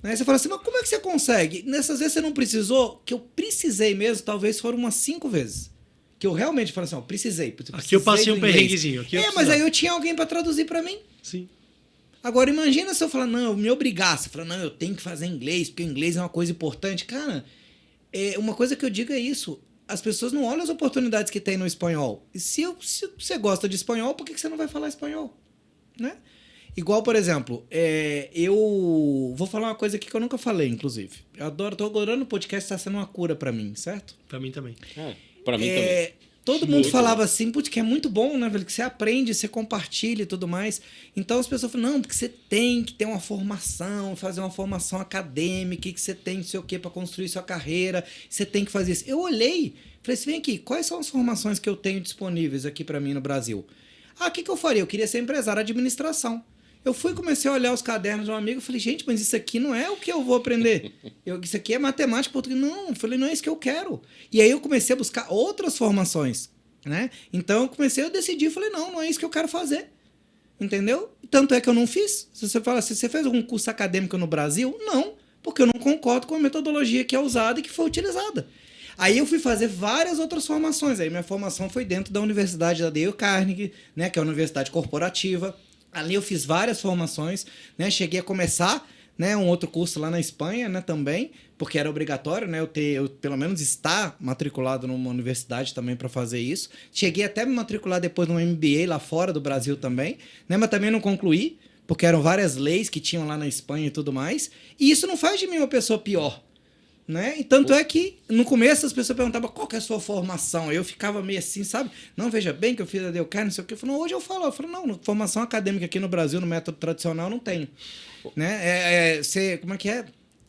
Né? Você fala assim, mas como é que você consegue? Nessas vezes você não precisou, que eu precisei mesmo, talvez foram umas 5 vezes. Que eu realmente falei assim, ó, precisei. Aqui eu passei um perrenguezinho. Mas aí eu tinha alguém para traduzir para mim. Sim. Agora imagina se eu falar, não, eu me obrigasse. Você fala, não, eu tenho que fazer inglês, porque o inglês é uma coisa importante. Cara, uma coisa que eu digo é isso. As pessoas não olham as oportunidades que tem no espanhol. E se você gosta de espanhol, por que você não vai falar espanhol? Né? Igual, por exemplo, eu vou falar uma coisa aqui que eu nunca falei, inclusive. Tô adorando o podcast, está sendo uma cura para mim, certo? Para mim também. Para mim também. Todo mundo falava assim, putz, que é muito bom, né, velho? Que você aprende, você compartilha e tudo mais. Então as pessoas falam, não, porque você tem que ter uma formação, fazer uma formação acadêmica, que você tem não sei o quê para construir sua carreira, você tem que fazer isso. Eu olhei, falei assim, vem aqui, quais são as formações que eu tenho disponíveis aqui para mim no Brasil? O que eu faria? Eu queria ser empresário de administração. Eu comecei a olhar os cadernos de um amigo e falei, gente, mas isso aqui não é o que eu vou aprender. Isso aqui é matemática, português. Não, eu falei, não é isso que eu quero. E aí eu comecei a buscar outras formações, né? Então eu decidi, falei, não é isso que eu quero fazer. Entendeu? Tanto é que eu não fiz. Se você fala, você fez algum curso acadêmico no Brasil? Não, porque eu não concordo com a metodologia que é usada e que foi utilizada. Aí eu fui fazer várias outras formações. Aí minha formação foi dentro da Universidade da Dale Carnegie, né, que é a universidade corporativa. Ali eu fiz várias formações, né? Cheguei a começar, né, um outro curso lá na Espanha, né, também, porque era obrigatório, né, eu pelo menos estar matriculado numa universidade também para fazer isso. Cheguei até a me matricular depois num MBA lá fora do Brasil também, né, mas também não concluí, porque eram várias leis que tinham lá na Espanha e tudo mais. E isso não faz de mim uma pessoa pior. Né? E tanto é que no começo as pessoas perguntavam qual que é a sua formação. Aí eu ficava meio assim, sabe? Não, veja bem que eu fiz a Dale Carne, não sei o que. Eu falei, hoje eu falo, não, formação acadêmica aqui no Brasil, no método tradicional, não tenho. Né? Como é que é?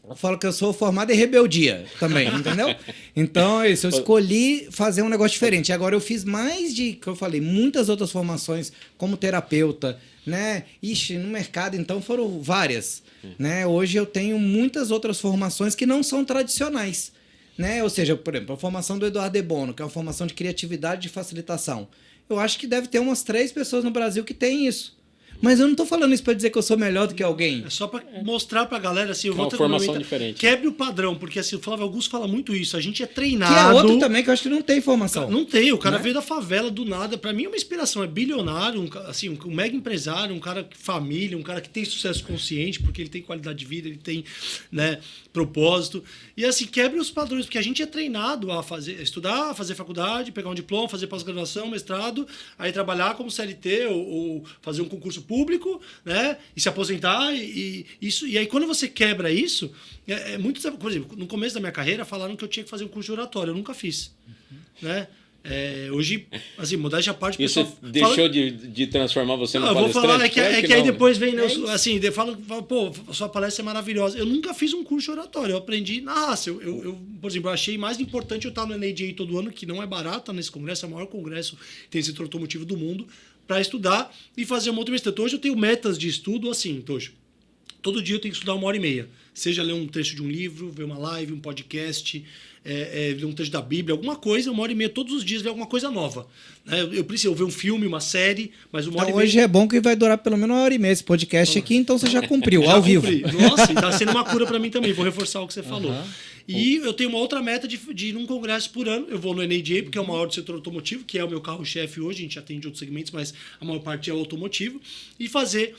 Eu falo que eu sou formado em rebeldia também, entendeu? Então, é isso. Eu escolhi fazer um negócio diferente. Agora, eu fiz mais de, que eu falei, muitas outras formações como terapeuta, né? Ixi, no mercado, então, foram várias. Né? Hoje eu tenho muitas outras formações que não são tradicionais. Né? Ou seja, por exemplo, a formação do Eduardo De Bono, que é uma formação de criatividade e de facilitação. Eu acho que deve ter umas 3 pessoas no Brasil que têm isso. Mas eu não tô falando isso para dizer que eu sou melhor do que alguém. É só para mostrar pra galera, assim, eu vou uma formação diferente. Quebre o padrão, porque assim, o Flávio Augusto fala muito isso, a gente é treinado... Que é outro também que eu acho que não tem formação. Não tem, o cara veio da favela, do nada, pra mim é uma inspiração, é bilionário, um mega empresário, um cara família, um cara que tem sucesso consciente, porque ele tem qualidade de vida, ele tem, né, propósito. E assim, quebre os padrões, porque a gente é treinado a estudar, fazer faculdade, pegar um diploma, fazer pós-graduação, mestrado, aí trabalhar como CLT ou fazer um concurso público, né? E se aposentar. E aí, quando você quebra isso, muitos, por exemplo, no começo da minha carreira, falaram que eu tinha que fazer um curso de oratório. Eu nunca fiz. Né? Hoje, assim, modéstia à parte, isso pessoal deixou fala... de transformar você no palestrante? Eu vou falar, que aí depois vem, né, assim, fala, pô, sua palestra é maravilhosa. Eu nunca fiz um curso de oratório, eu aprendi na raça. Por exemplo, eu achei mais importante eu estar no NADA todo ano, que não é barato nesse congresso, é o maior congresso que tem setor automotivo do mundo, para estudar e fazer uma outra mestrado. Então, hoje eu tenho metas de estudo assim, Tojo. Todo dia eu tenho que estudar 1h30. Seja ler um trecho de um livro, ver uma live, um podcast, ler um trecho da Bíblia, alguma coisa, 1h30 todos os dias, ver alguma coisa nova. Eu preciso ver um filme, uma série, mas 1h30... Então, hoje é bom que vai durar pelo menos 1h30 esse podcast aqui, então você já cumpriu, já ao vivo. Nossa, e tá sendo uma cura para mim também, vou reforçar o que você falou. E eu tenho uma outra meta de ir num congresso por ano. Eu vou no NADA, porque é o maior do setor automotivo, que é o meu carro-chefe hoje. A gente atende outros segmentos, mas a maior parte é o automotivo. E fazer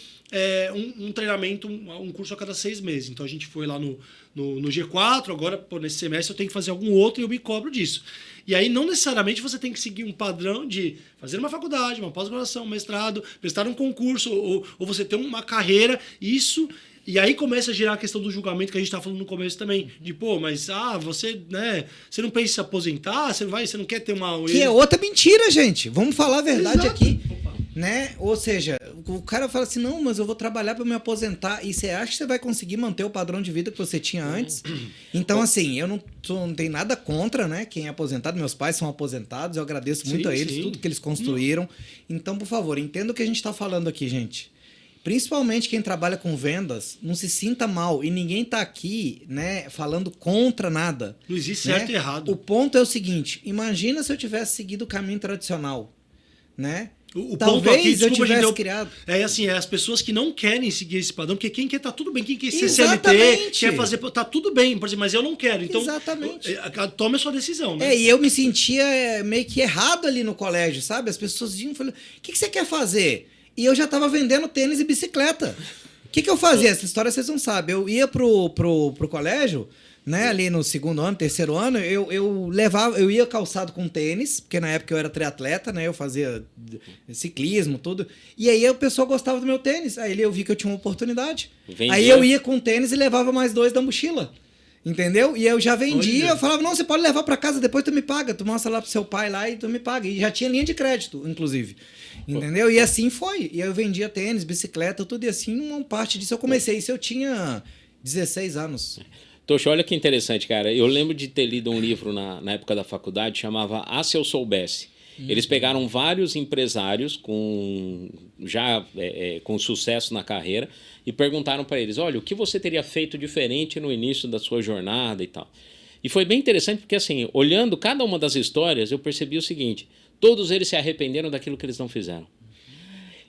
um treinamento, um curso a cada 6 meses. Então, a gente foi lá no G4. Agora, nesse semestre, eu tenho que fazer algum outro e eu me cobro disso. E aí, não necessariamente você tem que seguir um padrão de fazer uma faculdade, uma pós-graduação, um mestrado, prestar um concurso, ou você ter uma carreira. Isso... E aí começa a gerar a questão do julgamento que a gente está falando no começo também. De, pô, mas você, né? Você não pensa em se aposentar? Você não quer ter uma... Que é outra mentira, gente. Vamos falar a verdade. Exato. Aqui. Opa. Né? Ou seja, o cara fala assim, não, mas eu vou trabalhar para me aposentar. E você acha que você vai conseguir manter o padrão de vida que você tinha antes? Então, assim, eu não tenho nada contra, né? Quem é aposentado. Meus pais são aposentados. Eu agradeço muito a eles, tudo que eles construíram. Então, por favor, entenda o que a gente está falando aqui, gente. Principalmente quem trabalha com vendas, não se sinta mal. E ninguém está aqui, né, falando contra nada. Não existe né? certo e errado. O ponto é o seguinte, imagina se eu tivesse seguido o caminho tradicional, né? Talvez aqui, eu tivesse criado... assim, as pessoas que não querem seguir esse padrão, porque quem quer tá tudo bem, quem quer ser Exatamente. CLT, quer fazer, tá tudo bem, por exemplo, mas eu não quero. Então, exatamente. Tome a sua decisão, né? E eu me sentia meio que errado ali no colégio, sabe? As pessoas vinham e falavam, o que você quer fazer? E eu já estava vendendo tênis e bicicleta. O que eu fazia? Essa história vocês não sabem. Eu ia pro colégio, né? Ali no 2º ano, 3º ano, eu ia calçado com tênis, porque na época eu era triatleta, né? Eu fazia ciclismo, tudo. E aí o pessoal gostava do meu tênis. Aí eu vi que eu tinha uma oportunidade. Vendia. Aí eu ia com tênis e levava mais 2 da mochila. Entendeu? E eu já vendia, eu falava, não, você pode levar para casa, depois tu me paga. Tu mostra lá pro seu pai lá e tu me paga. E já tinha linha de crédito, inclusive. Entendeu? E assim foi. E eu vendia tênis, bicicleta, tudo. E assim, uma parte disso eu comecei. Isso eu tinha 16 anos. Tocho, olha que interessante, cara. Eu lembro de ter lido um livro na época da faculdade, chamava Ah, Se Eu Soubesse. Eles pegaram vários empresários com sucesso na carreira e perguntaram para eles, olha, o que você teria feito diferente no início da sua jornada e tal. E foi bem interessante porque, assim, olhando cada uma das histórias, eu percebi o seguinte, todos eles se arrependeram daquilo que eles não fizeram.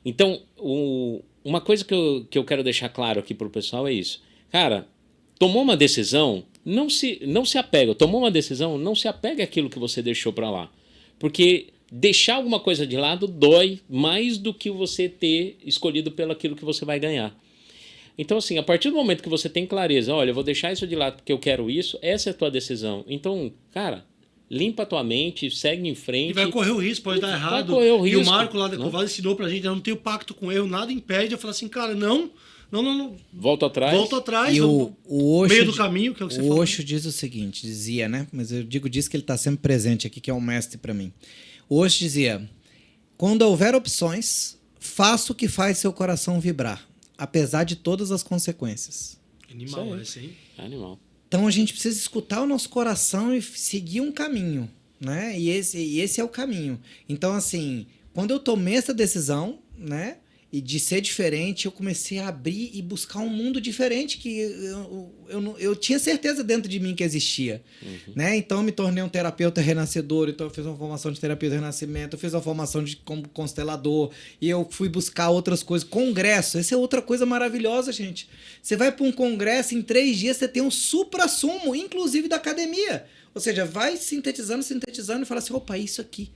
Então, uma coisa que eu quero deixar claro aqui para o pessoal é isso. Cara, tomou uma decisão, não se apega. Tomou uma decisão, não se apega àquilo que você deixou para lá. Porque deixar alguma coisa de lado dói mais do que você ter escolhido pelo aquilo que você vai ganhar. Então, assim, a partir do momento que você tem clareza, olha, eu vou deixar isso de lado porque eu quero isso, essa é a tua decisão. Então, cara, limpa a tua mente, segue em frente. E vai correr o risco, pode dar errado. Vai correr o risco. E o Marco lá da Covada ensinou pra gente, eu não tenho pacto com erro, nada impede. Eu falo assim, cara, não. Volta atrás. Volta atrás. E o Osho, meio do caminho, que é o que você falou. O Osho diz o seguinte, dizia, né? Mas eu diz que ele está sempre presente aqui, que é um mestre para mim. O Osho dizia, quando houver opções, faça o que faz seu coração vibrar, apesar de todas as consequências. Animal, é sim. Animal. Então a gente precisa escutar o nosso coração e seguir um caminho, né? E esse é o caminho. Então, assim, quando eu tomei essa decisão, né? E de ser diferente, eu comecei a abrir e buscar um mundo diferente que eu tinha certeza dentro de mim que existia. Né? Então, eu me tornei um terapeuta renascedor. Então, eu fiz uma formação de terapia do renascimento, eu fiz uma formação como constelador, e eu fui buscar outras coisas. Congresso, essa é outra coisa maravilhosa, gente. Você vai para um congresso, em 3 dias você tem um supra-sumo, inclusive da academia. Ou seja, vai sintetizando e fala assim, opa, isso aqui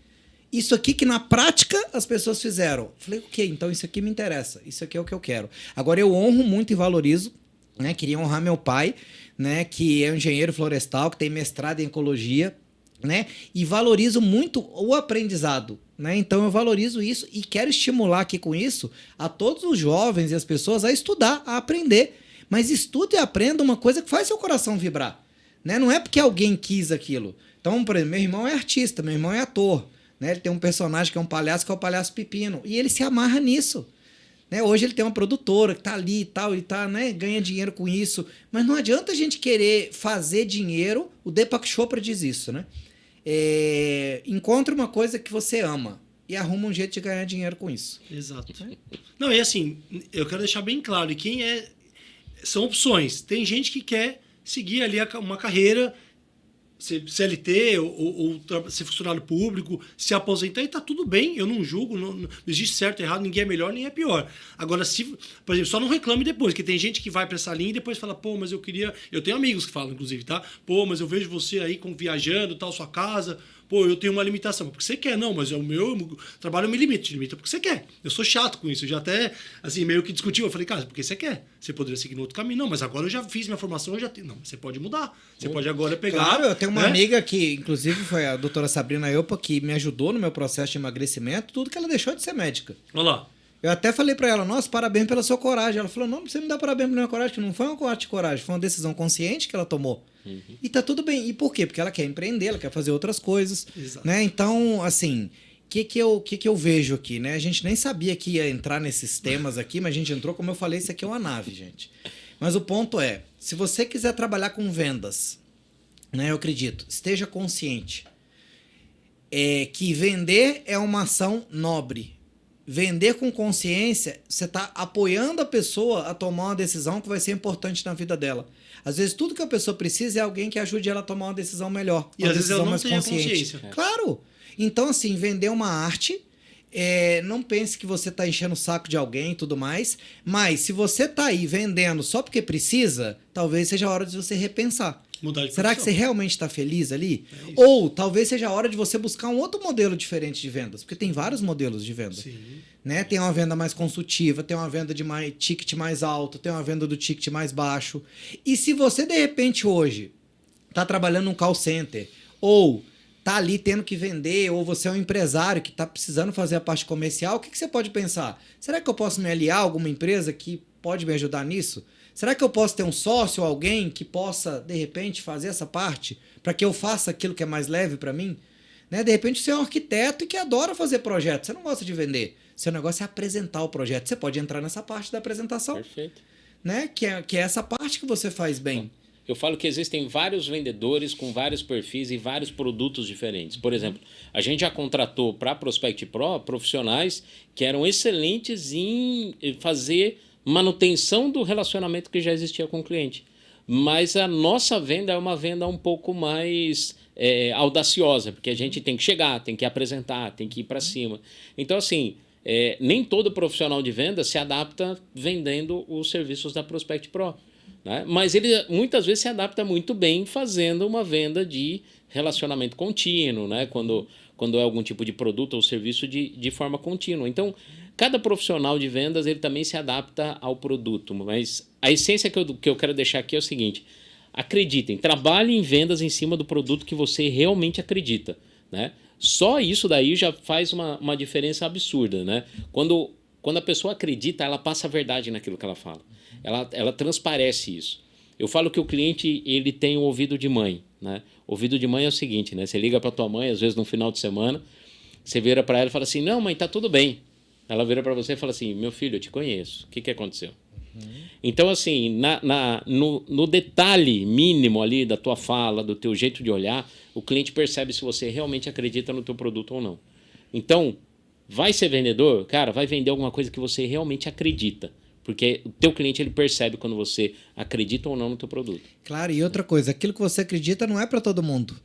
que na prática as pessoas fizeram. Falei, ok, então isso aqui me interessa. Isso aqui é o que eu quero. Agora eu honro muito e valorizo, né? Queria honrar meu pai, né? Que é um engenheiro florestal, que tem mestrado em ecologia, né? E valorizo muito o aprendizado, né? Então eu valorizo isso e quero estimular aqui com isso a todos os jovens e as pessoas a estudar, a aprender. Mas estude e aprenda uma coisa que faz seu coração vibrar, né? Não é porque alguém quis aquilo. Então, por exemplo, meu irmão é artista, meu irmão é ator. Né? Ele tem um personagem que é o Palhaço Pepino. E ele se amarra nisso. Né? Hoje ele tem uma produtora que tá ali e tal, e tá, né? Ganha dinheiro com isso. Mas não adianta a gente querer fazer dinheiro. O Deepak Chopra diz isso, né? Encontre uma coisa que você ama e arruma um jeito de ganhar dinheiro com isso. Exato. Não, e assim, eu quero deixar bem claro, e são opções. Tem gente que quer seguir ali uma carreira, ser CLT ou ser funcionário público, se aposentar, e tá tudo bem, eu não julgo, não existe certo e errado, ninguém é melhor nem é pior. Agora, por exemplo, só não reclame depois, que tem gente que vai pra essa linha e depois fala, pô, mas eu tenho amigos que falam, inclusive, tá? Pô, mas eu vejo você aí viajando, tal, sua casa, pô, eu tenho uma limitação. Porque você quer, não, mas o meu trabalho me limita porque você quer. Eu sou chato com isso, eu já até, assim, meio que discuti, eu falei, cara, porque você quer? Você poderia seguir no outro caminho. Não, mas agora eu já fiz minha formação, Não, você pode mudar. Você pode agora pegar... Claro, eu tenho uma amiga que, inclusive, foi a doutora Sabrina Eupa, que me ajudou no meu processo de emagrecimento, tudo que ela deixou de ser médica. Olha lá. Eu até falei pra ela, nossa, parabéns pela sua coragem. Ela falou, não você me dá parabéns pela minha coragem, que não foi um ato de coragem, foi uma decisão consciente que ela tomou. E tá tudo bem. E por quê? Porque ela quer empreender, ela quer fazer outras coisas. Exato. Né? Então, assim, o que eu vejo aqui, né? A gente nem sabia que ia entrar nesses temas aqui, mas a gente entrou, como eu falei, isso aqui é uma nave, gente. Mas o ponto é, se você quiser trabalhar com vendas, né, eu acredito, esteja consciente que vender é uma ação nobre. Vender com consciência, você está apoiando a pessoa a tomar uma decisão que vai ser importante na vida dela. Às vezes, tudo que a pessoa precisa é alguém que ajude ela a tomar uma decisão melhor. E às vezes ela não tem a consciência. Claro! Então, assim, vender uma arte, não pense que você está enchendo o saco de alguém e tudo mais, mas se você está aí vendendo só porque precisa, talvez seja a hora de você repensar. Será que você realmente está feliz ali? Ou talvez seja a hora de você buscar um outro modelo diferente de vendas, porque tem vários modelos de venda. Sim. Né? Tem uma venda mais consultiva, tem uma venda de ticket mais alto, tem uma venda do ticket mais baixo. E se você, de repente, hoje está trabalhando num call center, ou está ali tendo que vender, ou você é um empresário que está precisando fazer a parte comercial, o que você pode pensar? Será que eu posso me aliar a alguma empresa que pode me ajudar nisso? Será que eu posso ter um sócio ou alguém que possa, de repente, fazer essa parte para que eu faça aquilo que é mais leve para mim? Né? De repente, você é um arquiteto e que adora fazer projeto. Você não gosta de vender. Seu negócio é apresentar o projeto. Você pode entrar nessa parte da apresentação. Perfeito. Né? Que é essa parte que você faz bem. Eu falo que existem vários vendedores com vários perfis e vários produtos diferentes. Por exemplo, a gente já contratou para a Prospect Pro profissionais que eram excelentes em fazer manutenção do relacionamento que já existia com o cliente. Mas a nossa venda é uma venda um pouco mais audaciosa, porque a gente tem que chegar, tem que apresentar, tem que ir para cima. Então, assim, nem todo profissional de venda se adapta vendendo os serviços da Prospect Pro. Né? Mas ele muitas vezes se adapta muito bem fazendo uma venda de relacionamento contínuo, né? Quando é algum tipo de produto ou serviço de forma contínua. Então, cada profissional de vendas ele também se adapta ao produto, mas a essência que eu quero deixar aqui é o seguinte: acreditem, trabalhem em vendas em cima do produto que você realmente acredita. Né? Só isso daí já faz uma diferença absurda. Né? Quando a pessoa acredita, ela passa a verdade naquilo que ela fala. Ela transparece isso. Eu falo que o cliente ele tem um ouvido de mãe. Né? Ouvido de mãe é o seguinte, né? Você liga para tua mãe, às vezes no final de semana, você vira para ela e fala assim, não, mãe, tá tudo bem. Ela vira para você e fala assim, meu filho, eu te conheço. O que aconteceu? Então, assim, no detalhe mínimo ali da tua fala, do teu jeito de olhar, o cliente percebe se você realmente acredita no teu produto ou não. Então, vai ser vendedor? Cara, vai vender alguma coisa que você realmente acredita. Porque o teu cliente ele percebe quando você acredita ou não no teu produto. Claro, e outra coisa, aquilo que você acredita não é para todo mundo.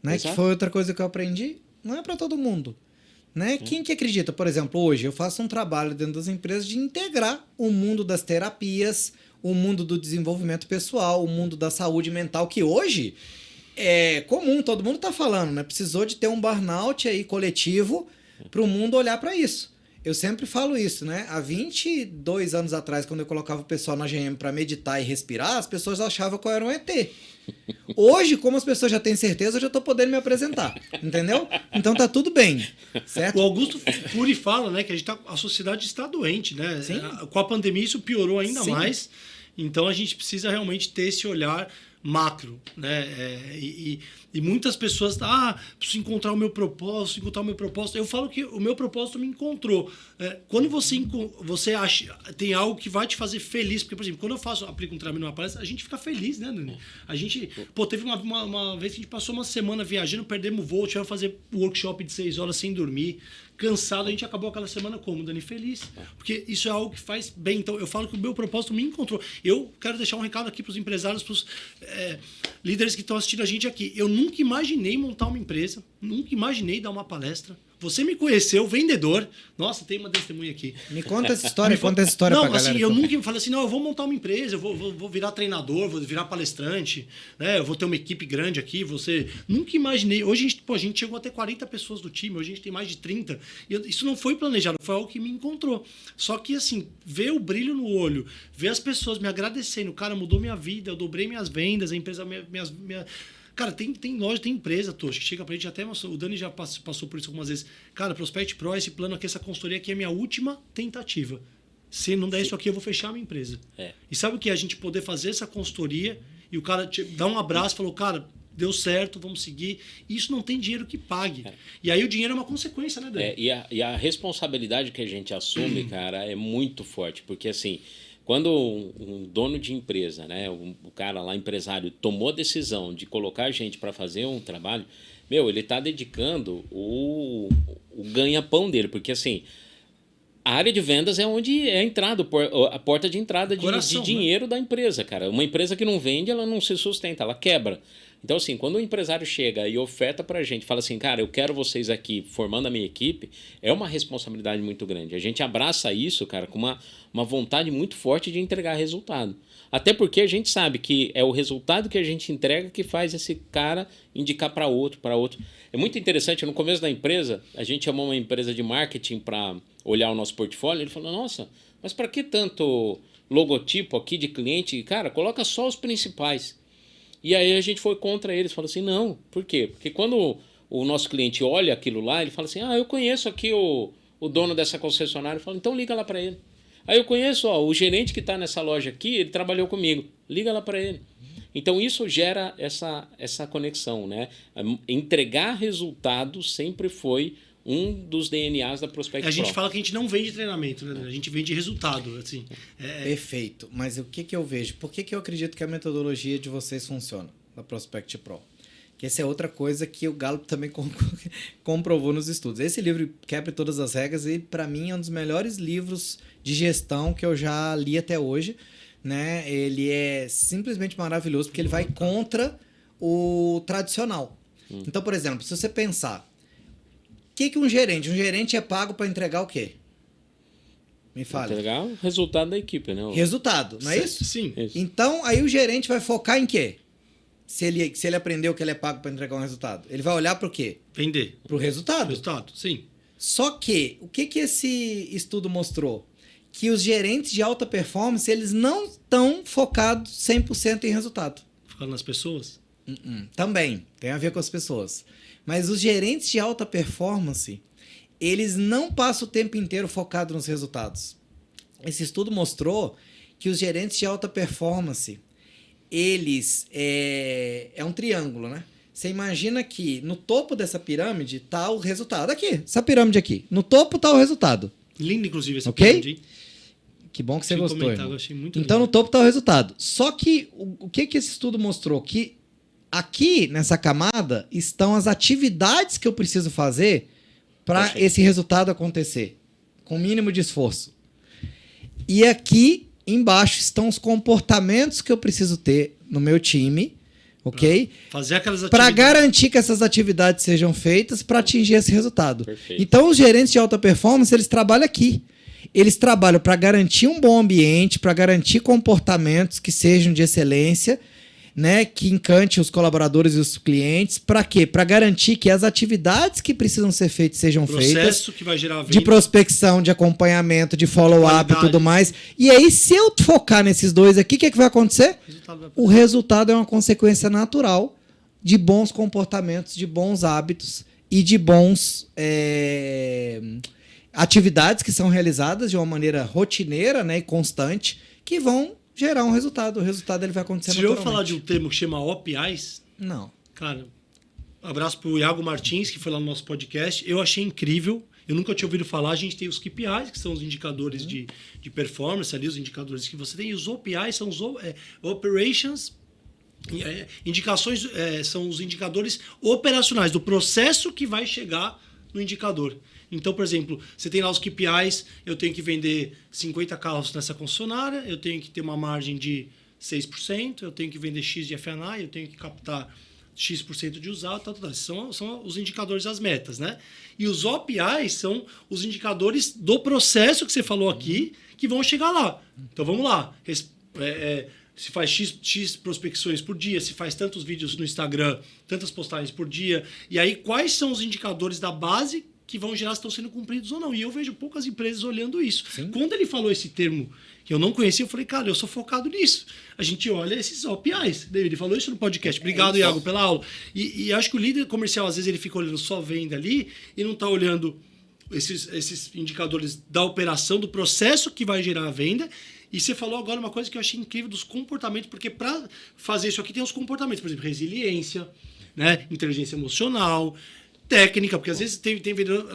Né? Que Exato. foi outra coisa que eu aprendi, não é para todo mundo. Né? Quem que acredita? Por exemplo, hoje eu faço um trabalho dentro das empresas de integrar o mundo das terapias, o mundo do desenvolvimento pessoal, o mundo da saúde mental, que hoje é comum, todo mundo está falando, né? Precisou de ter um burnout aí coletivo para o mundo olhar para isso. Eu sempre falo isso, né? Há 22 anos atrás, quando eu colocava o pessoal na GM para meditar e respirar, as pessoas achavam que eu era um ET. Hoje, como as pessoas já têm certeza, eu já tô podendo me apresentar, entendeu? Então tá tudo bem, certo? O Augusto Cury fala, né, que a sociedade está doente, né? Sim. Com a pandemia isso piorou ainda Sim. mais. Então a gente precisa realmente ter esse olhar macro, né? E muitas pessoas, preciso encontrar o meu propósito, Eu falo que o meu propósito me encontrou. Quando você acha, tem algo que vai te fazer feliz, porque, por exemplo, quando eu aplico um trabalho numa palestra, a gente fica feliz, né, Dani? A gente, teve uma vez que a gente passou uma semana viajando, perdemos o voo, tivemos que fazer workshop de 6 horas sem dormir, cansado, a gente acabou aquela semana como, Dani? Feliz. Porque isso é algo que faz bem. Então, eu falo que o meu propósito me encontrou. Eu quero deixar um recado aqui para os empresários, para os líderes que estão assistindo a gente aqui. Eu nunca imaginei montar uma empresa, nunca imaginei dar uma palestra. Você me conheceu, vendedor. Nossa, tem uma testemunha aqui. Me conta essa história, Não, pra galera. assim, eu nunca falei assim, eu vou montar uma empresa, eu vou virar treinador, vou virar palestrante, né? Eu vou ter uma equipe grande aqui, Nunca imaginei. Hoje a gente chegou a ter 40 pessoas do time, hoje a gente tem mais de 30. Isso não foi planejado, foi algo que me encontrou. Só que, assim, ver o brilho no olho, ver as pessoas me agradecendo, cara, mudou minha vida, eu dobrei minhas vendas, a empresa... Cara, tem loja, tem empresa, Tocho, que chega pra gente até... O Dani já passou por isso algumas vezes. Cara, Prospect Pro, esse plano aqui, essa consultoria aqui é a minha última tentativa. Se não der isso aqui, eu vou fechar a minha empresa. E sabe o que? A gente poder fazer essa consultoria e o cara te dá um abraço e falou, cara, deu certo, vamos seguir. Isso não tem dinheiro que pague. E aí o dinheiro é uma consequência, né, Dani? E a responsabilidade que a gente assume, cara, é muito forte. Porque, assim... Quando um dono de empresa, né, o cara lá, empresário, tomou a decisão de colocar a gente para fazer um trabalho, ele está dedicando o ganha-pão dele. Porque, assim, a área de vendas é onde é a porta de entrada de dinheiro, né, da empresa, cara. Uma empresa que não vende, ela não se sustenta, ela quebra. Então, assim, quando o empresário chega e oferta pra gente, fala assim, cara, eu quero vocês aqui formando a minha equipe, é uma responsabilidade muito grande. A gente abraça isso, cara, com uma vontade muito forte de entregar resultado. Até porque a gente sabe que é o resultado que a gente entrega que faz esse cara indicar para outro. É muito interessante, no começo da empresa, a gente chamou uma empresa de marketing para olhar o nosso portfólio, ele falou, nossa, mas para que tanto logotipo aqui de cliente? Cara, coloca só os principais. E aí a gente foi contra eles, falou assim, não, por quê? Porque quando o nosso cliente olha aquilo lá, ele fala assim, eu conheço aqui o dono dessa concessionária, eu falo, então liga lá para ele. Aí eu conheço, o gerente que está nessa loja aqui, ele trabalhou comigo, liga lá para ele. Então isso gera essa conexão, né? Entregar resultado sempre foi um dos DNAs da Prospect Pro. A gente fala que a gente não vende treinamento, né? A gente vende resultado, assim. Perfeito. Mas o que eu vejo? Por que eu acredito que a metodologia de vocês funciona, da Prospect Pro? Que essa é outra coisa que o Gallup também comprovou nos estudos. Esse livro, Quebre Todas as Regras, ele, para mim, é um dos melhores livros de gestão que eu já li até hoje. Né? Ele é simplesmente maravilhoso, porque ele vai contra o tradicional. Então, por exemplo, se você pensar, o que um gerente? Um gerente é pago para entregar o quê? Me fale. Entregar o resultado da equipe, né? Resultado, não é isso? Sim. Isso. Então, aí o gerente vai focar em quê? Se ele aprendeu que ele é pago para entregar um resultado. Ele vai olhar para o quê? Vender. Para o resultado. Resultado, sim. Só que, o que esse estudo mostrou? Que os gerentes de alta performance, eles não estão focados 100% em resultado. Falando nas pessoas? Também, tem a ver com as pessoas. Mas os gerentes de alta performance, eles não passam o tempo inteiro focado nos resultados. Esse estudo mostrou que os gerentes de alta performance, eles... É um triângulo, né? Você imagina que no topo dessa pirâmide está o resultado. Aqui, essa pirâmide aqui. No topo está o resultado. Lindo, inclusive, essa Ok? pirâmide. Que bom que você Tinha gostou, comentado, irmão. eu achei muito Então, legal. no topo está o resultado. Só que o que esse estudo mostrou? Que aqui, nessa camada, estão as atividades que eu preciso fazer para Perfeito. esse resultado acontecer, com o mínimo de esforço. E aqui embaixo estão os comportamentos que eu preciso ter no meu time, ok? Fazer aquelas Para atividades. garantir que essas atividades sejam feitas para atingir esse resultado. Perfeito. Então, os gerentes de alta performance, eles trabalham aqui. Eles trabalham para garantir um bom ambiente, para garantir comportamentos que sejam de excelência, né, que encante os colaboradores e os clientes. Para quê? Para garantir que as atividades que precisam ser feitas sejam feitas. Processo que vai gerar venda. De prospecção, de acompanhamento, de follow-up e Qualidade. tudo mais. E aí, se eu focar nesses dois aqui, o que vai acontecer? Resultado vai- O resultado é uma consequência natural de bons comportamentos, de bons hábitos e de bons atividades que são realizadas de uma maneira rotineira, né, e constante, que vão gerar um resultado. O resultado ele vai acontecer Você já ouviu naturalmente. falar de um termo que chama OPIs? Não. Cara, abraço pro Iago Martins, que foi lá no nosso podcast. Eu achei incrível. Eu nunca tinha ouvido falar. A gente tem os KPIs, que são os indicadores de performance, ali, os indicadores que você tem. E os OPIs são os Operations. Indicações são os indicadores operacionais do processo que vai chegar no indicador. Então, por exemplo, você tem lá os KPIs, eu tenho que vender 50 carros nessa concessionária, eu tenho que ter uma margem de 6%, eu tenho que vender X de F&I, eu tenho que captar X% de usado, tal. São os indicadores, as metas, né? E os OPIs são os indicadores do processo que você falou aqui, que vão chegar lá. Então, vamos lá. Se faz X prospecções por dia, se faz tantos vídeos no Instagram, tantas postagens por dia. E aí, quais são os indicadores da base que vão gerar se estão sendo cumpridos ou não? E eu vejo poucas empresas olhando isso. Sim. Quando ele falou esse termo que eu não conhecia, eu falei, cara, eu sou focado nisso. A gente olha esses OPIs. Ele falou isso no podcast. Obrigado, Iago, pela aula. E acho que o líder comercial, às vezes, ele fica olhando só venda ali e não está olhando esses indicadores da operação, do processo que vai gerar a venda. E você falou agora uma coisa que eu achei incrível dos comportamentos, porque para fazer isso aqui tem os comportamentos, por exemplo, resiliência, né? Inteligência emocional, técnica, porque às vezes tem vendedor,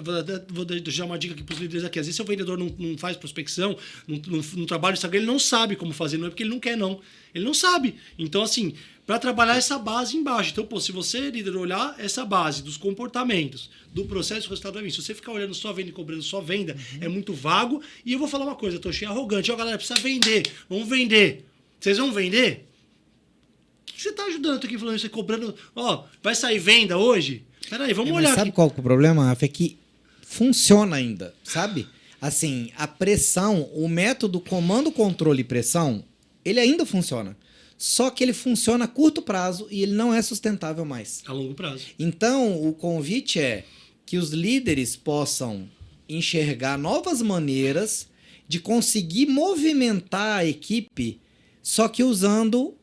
vou deixar uma dica aqui para os líderes aqui, às vezes se o vendedor não faz prospecção, não trabalha no Instagram, ele não sabe como fazer, não é porque ele não quer, não. Ele não sabe. Então, assim, para trabalhar essa base embaixo. Então, pô, se você, líder, olhar essa base dos comportamentos, do processo, o resultado vai vir. Se você ficar olhando só venda e cobrando só venda, é muito vago. E eu vou falar uma coisa, eu tô cheio arrogante. Ó, galera, precisa vender. Vamos vender. Vocês vão vender? O que você tá ajudando? Eu tô aqui falando isso, cobrando. Ó, vai sair venda hoje? Peraí, vamos Mas olhar sabe aqui. qual que é o problema, Rafa? É que funciona ainda, sabe? Assim, a pressão, o método comando, controle e pressão, ele ainda funciona. Só que ele funciona a curto prazo e ele não é sustentável mais. A longo prazo. Então, o convite é que os líderes possam enxergar novas maneiras de conseguir movimentar a equipe, só que usando...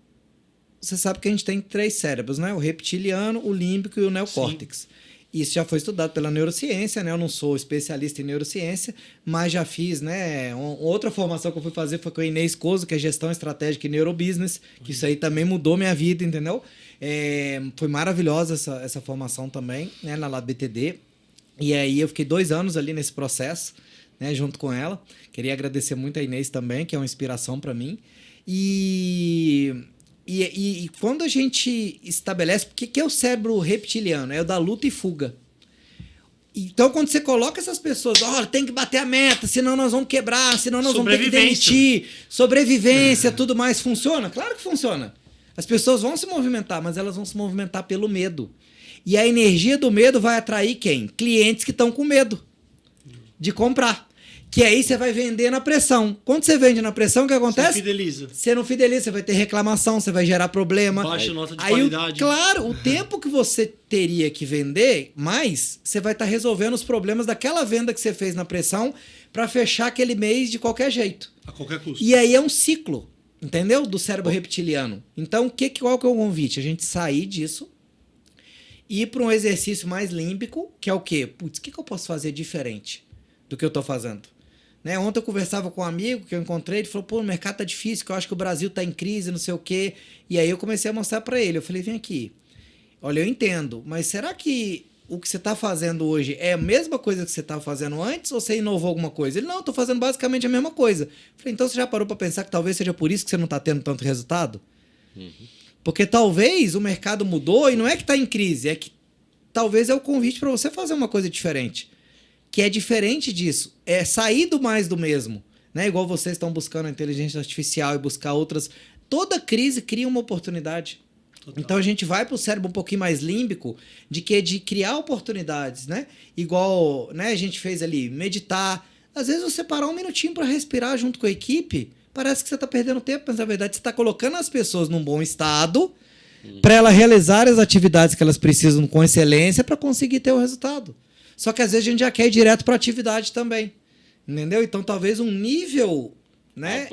Você sabe que a gente tem 3 cérebros, né? O reptiliano, o límbico e o neocórtex. Isso já foi estudado pela neurociência, né? Eu não sou especialista em neurociência, mas já fiz, né? Outra formação que eu fui fazer foi com a Inês Coso, que é gestão estratégica e neurobusiness, que isso aí também mudou minha vida, entendeu? Foi maravilhosa essa formação também, né? Na LabTD. E aí eu fiquei 2 anos ali nesse processo, né? Junto com ela. Queria agradecer muito a Inês também, que é uma inspiração para mim. E quando a gente estabelece... O que é o cérebro reptiliano? É o da luta e fuga. Então, quando você coloca essas pessoas... tem que bater a meta, senão nós vamos quebrar, senão nós vamos ter que demitir. Sobrevivência, tudo mais. Funciona? Claro que funciona. As pessoas vão se movimentar, mas elas vão se movimentar pelo medo. E a energia do medo vai atrair quem? Clientes que estão com medo de comprar. Que aí você vai vender na pressão. Quando você vende na pressão, o que acontece? Você fideliza. Você não fideliza, você vai ter reclamação, você vai gerar problema. Baixa nota de aí, qualidade. Claro, o tempo que você teria que vender mais, você vai estar resolvendo os problemas daquela venda que você fez na pressão para fechar aquele mês de qualquer jeito. A qualquer custo. E aí é um ciclo, entendeu? Do cérebro reptiliano. Então, qual que é o convite? A gente sair disso e ir para um exercício mais límbico, que é o quê? Putz, o que eu posso fazer diferente do que eu estou fazendo? Né? Ontem eu conversava com um amigo que eu encontrei, ele falou, o mercado tá difícil, que eu acho que o Brasil tá em crise, não sei o quê. E aí eu comecei a mostrar para ele, eu falei, vem aqui, olha, eu entendo, mas será que o que você está fazendo hoje é a mesma coisa que você estava fazendo antes ou você inovou alguma coisa? Ele, não, estou fazendo basicamente a mesma coisa. Eu falei, então você já parou para pensar que talvez seja por isso que você não está tendo tanto resultado? Porque talvez o mercado mudou e não é que está em crise, é que talvez é o convite para você fazer uma coisa diferente. Que é diferente disso, é sair do mais do mesmo. Né? Igual vocês estão buscando a inteligência artificial e buscar outras. Toda crise cria uma oportunidade. Total. Então a gente vai para o cérebro um pouquinho mais límbico de criar oportunidades, né? Igual, né, a gente fez ali, meditar. Às vezes você parar um minutinho para respirar junto com a equipe, parece que você está perdendo tempo, mas na verdade você está colocando as pessoas num bom estado para elas realizarem as atividades que elas precisam com excelência para conseguir ter o resultado. Só que às vezes a gente já quer ir direto para a atividade também. Entendeu? Então talvez um nível, né,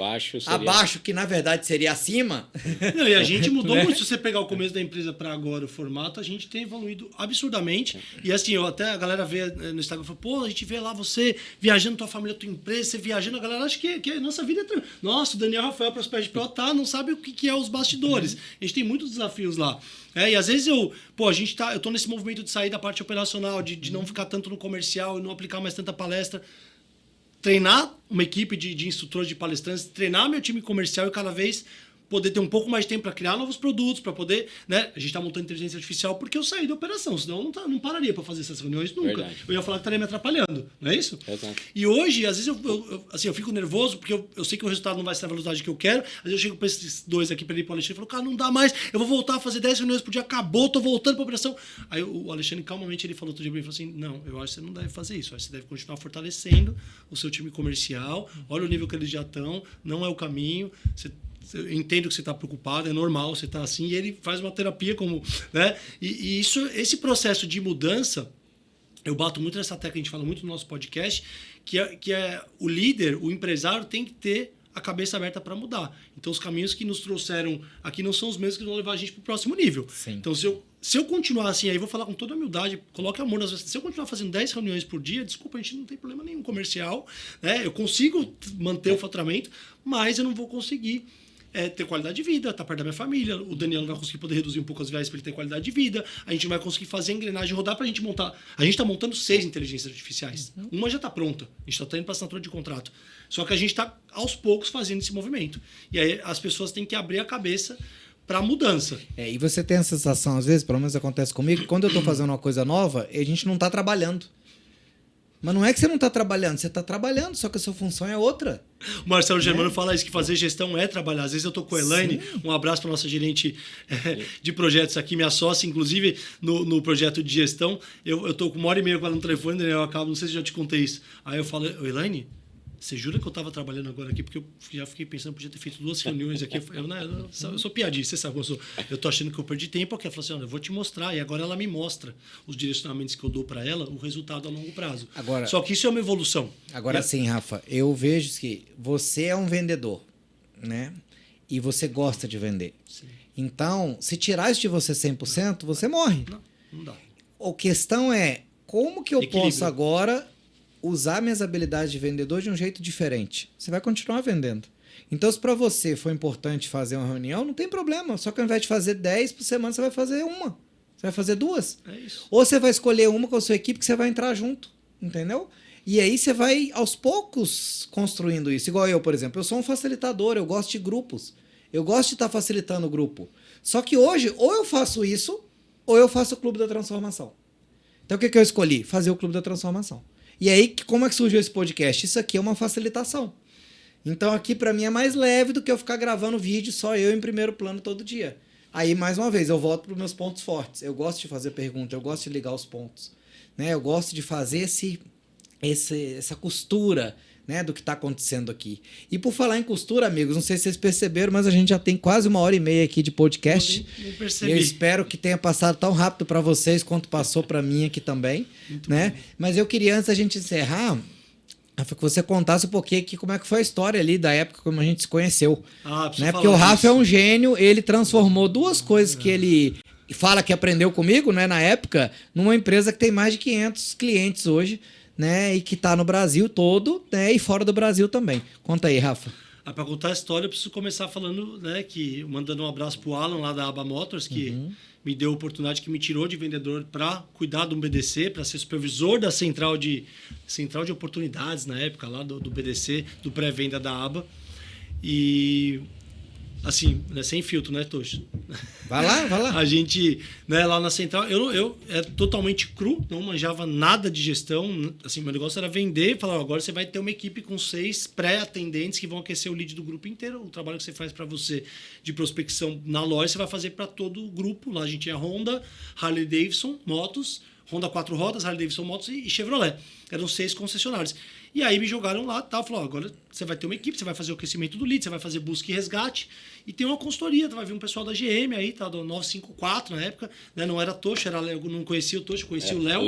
abaixo, que na verdade seria acima. Não, e a gente mudou muito. Se você pegar o começo da empresa para agora, o formato, a gente tem evoluído absurdamente. E assim, até a galera vê no Instagram e fala, pô, a gente vê lá você viajando, tua família, tua empresa, você viajando, a galera acha que a nossa vida é... Nossa, o Daniel Rafael Prosperity Pro não sabe o que é os bastidores. A gente tem muitos desafios lá. E às vezes eu tô nesse movimento de sair da parte operacional, de não ficar tanto no comercial e não aplicar mais tanta palestra. Treinar uma equipe de instrutores, de palestrantes, treinar meu time comercial e cada vez poder ter um pouco mais de tempo para criar novos produtos, para poder, né? A gente está montando inteligência artificial porque eu saí da operação, senão eu não pararia para fazer essas reuniões nunca. Verdade. Eu ia falar que estaria me atrapalhando, não é isso? Exato. E hoje, às vezes, eu fico nervoso porque eu sei que o resultado não vai ser a velocidade que eu quero. Às vezes eu chego para esses dois aqui, para ele e para o Alexandre, e falo, cara, não dá mais, eu vou voltar a fazer 10 reuniões por dia, acabou, tô voltando para a operação. Aí o Alexandre, calmamente, ele falou outro dia para mim, falou assim, não, eu acho que você não deve fazer isso, eu acho que você deve continuar fortalecendo o seu time comercial, olha o nível que eles já estão, não é o caminho, eu entendo que você está preocupado, é normal, você está assim, e ele faz uma terapia como, né? E esse processo de mudança, eu bato muito nessa tecla, a gente fala muito no nosso podcast, que é o líder, o empresário tem que ter a cabeça aberta para mudar. Então, os caminhos que nos trouxeram aqui não são os mesmos que vão levar a gente para o próximo nível. Sim. Então, se eu continuar assim, aí vou falar com toda a humildade, coloque amor nas vezes. Se eu continuar fazendo 10 reuniões por dia, desculpa, a gente não tem problema nenhum comercial, né? Eu consigo manter o faturamento, mas eu não vou conseguir ter qualidade de vida, estar perto da minha família. O Daniel não vai conseguir poder reduzir um pouco as viagens para ele ter qualidade de vida. A gente não vai conseguir fazer a engrenagem rodar para a gente montar. A gente está montando 6 inteligências artificiais. Uma já está pronta. A gente está indo para assinatura de contrato. Só que a gente está, aos poucos, fazendo esse movimento. E aí as pessoas têm que abrir a cabeça para a mudança. E você tem a sensação, às vezes, pelo menos acontece comigo, que quando eu estou fazendo uma coisa nova, a gente não está trabalhando. Mas não é que você não está trabalhando, você está trabalhando, só que a sua função é outra. O Marcelo Germano fala isso, que fazer gestão é trabalhar. Às vezes eu estou com a Elaine, um abraço para a nossa gerente de projetos aqui, minha sócia, inclusive, no projeto de gestão. Eu estou com 1h30 com ela no telefone, eu acabo, não sei se eu já te contei isso. Aí eu falo, Elaine, você jura que eu estava trabalhando agora aqui? Porque eu já fiquei pensando, podia ter feito 2 reuniões aqui. Eu sou piadista, você sabe como eu sou. Eu tô achando que eu perdi tempo, porque ela falou assim, olha, eu vou te mostrar. E agora ela me mostra os direcionamentos que eu dou para ela, o resultado a longo prazo. Agora, só que isso é uma evolução. Agora sim, Rafa, eu vejo que você é um vendedor, né? E você gosta de vender. Sim. Então, se tirar isso de você 100%, você morre. Não dá. A questão é, como que eu posso agora usar minhas habilidades de vendedor de um jeito diferente? Você vai continuar vendendo. Então, se para você foi importante fazer uma reunião, não tem problema. Só que ao invés de fazer 10 por semana, você vai fazer uma. Você vai fazer 2. É isso. Ou você vai escolher uma com a sua equipe que você vai entrar junto. Entendeu? E aí você vai, aos poucos, construindo isso. Igual eu, por exemplo. Eu sou um facilitador, eu gosto de grupos. Eu gosto de estar facilitando o grupo. Só que hoje, ou eu faço isso, ou eu faço o Clube da Transformação. Então, o que eu escolhi? Fazer o Clube da Transformação. E aí, como é que surgiu esse podcast? Isso aqui é uma facilitação. Então, aqui para mim é mais leve do que eu ficar gravando vídeo só eu em primeiro plano todo dia. Aí, mais uma vez, eu volto para os meus pontos fortes. Eu gosto de fazer pergunta, eu gosto de ligar os pontos. Né? Eu gosto de fazer essa costura, né, do que está acontecendo aqui. E por falar em costura, amigos, não sei se vocês perceberam, mas a gente já tem quase 1h30 aqui de podcast. Eu percebi. Eu espero que tenha passado tão rápido para vocês quanto passou para mim aqui também. Né? Mas eu queria, antes da gente encerrar, que você contasse um pouquinho aqui como é que foi a história ali da época como a gente se conheceu. Né? Porque o Rafa é um gênio, ele transformou 2 coisas que ele fala que aprendeu comigo, né, na época, numa empresa que tem mais de 500 clientes hoje, né, e que está no Brasil todo, né, e fora do Brasil também. Conta aí, Rafa. para contar a história, eu preciso começar falando, né, mandando um abraço pro Alan lá da Aba Motors, que me deu a oportunidade, que me tirou de vendedor para cuidar de um BDC, para ser supervisor da central de oportunidades na época lá do BDC, do pré-venda da Aba. E assim, né, sem filtro, né, Tocho? Vai lá. A gente, né, lá na central, eu era totalmente cru, não manjava nada de gestão. Assim, meu negócio era vender e falar: agora você vai ter uma equipe com 6 pré-atendentes que vão aquecer o lead do grupo inteiro. O trabalho que você faz para você de prospecção na loja, você vai fazer para todo o grupo. Lá a gente tinha Honda, Harley Davidson, motos, Honda 4 rodas, Harley Davidson motos e Chevrolet. Eram 6 concessionários. E aí me jogaram lá, tá? Falou: agora você vai ter uma equipe, você vai fazer o crescimento do lead, você vai fazer busca e resgate, e tem uma consultoria, vai vir um pessoal da GM aí, tá? Do 954 na época, né? Não era Tocho, eu não conhecia o Tocho, conhecia o Léo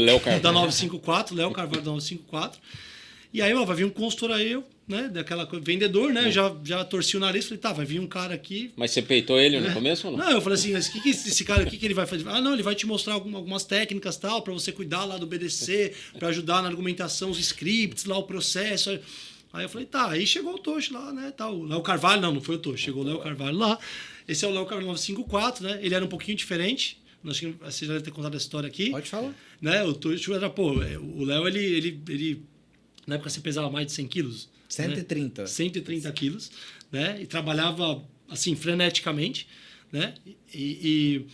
da 954, Léo Carvalho da 954. E aí, ó, vai vir um consultor aí, né? Daquela vendedor, né? Já torci o nariz, falei: tá, vai vir um cara aqui. Mas você peitou ele no começo ou não? Não, eu falei assim: mas esse cara aqui que ele vai fazer? Ah, não, ele vai te mostrar algumas técnicas tal, para você cuidar lá do BDC, para ajudar na argumentação, os scripts, lá o processo. Aí eu falei: tá, aí chegou o Tocho lá, né? Tá, o Léo Carvalho, não foi o Tocho, chegou o Léo Carvalho lá. Esse é o Léo Carvalho 954, né? Ele era um pouquinho diferente. Acho que você já deve ter contado essa história aqui. Pode falar. Né? O Tocho era, o Léo, ele na época você pesava mais de 100 quilos. 130. Né? 130 quilos, né? E trabalhava, assim, freneticamente, né? E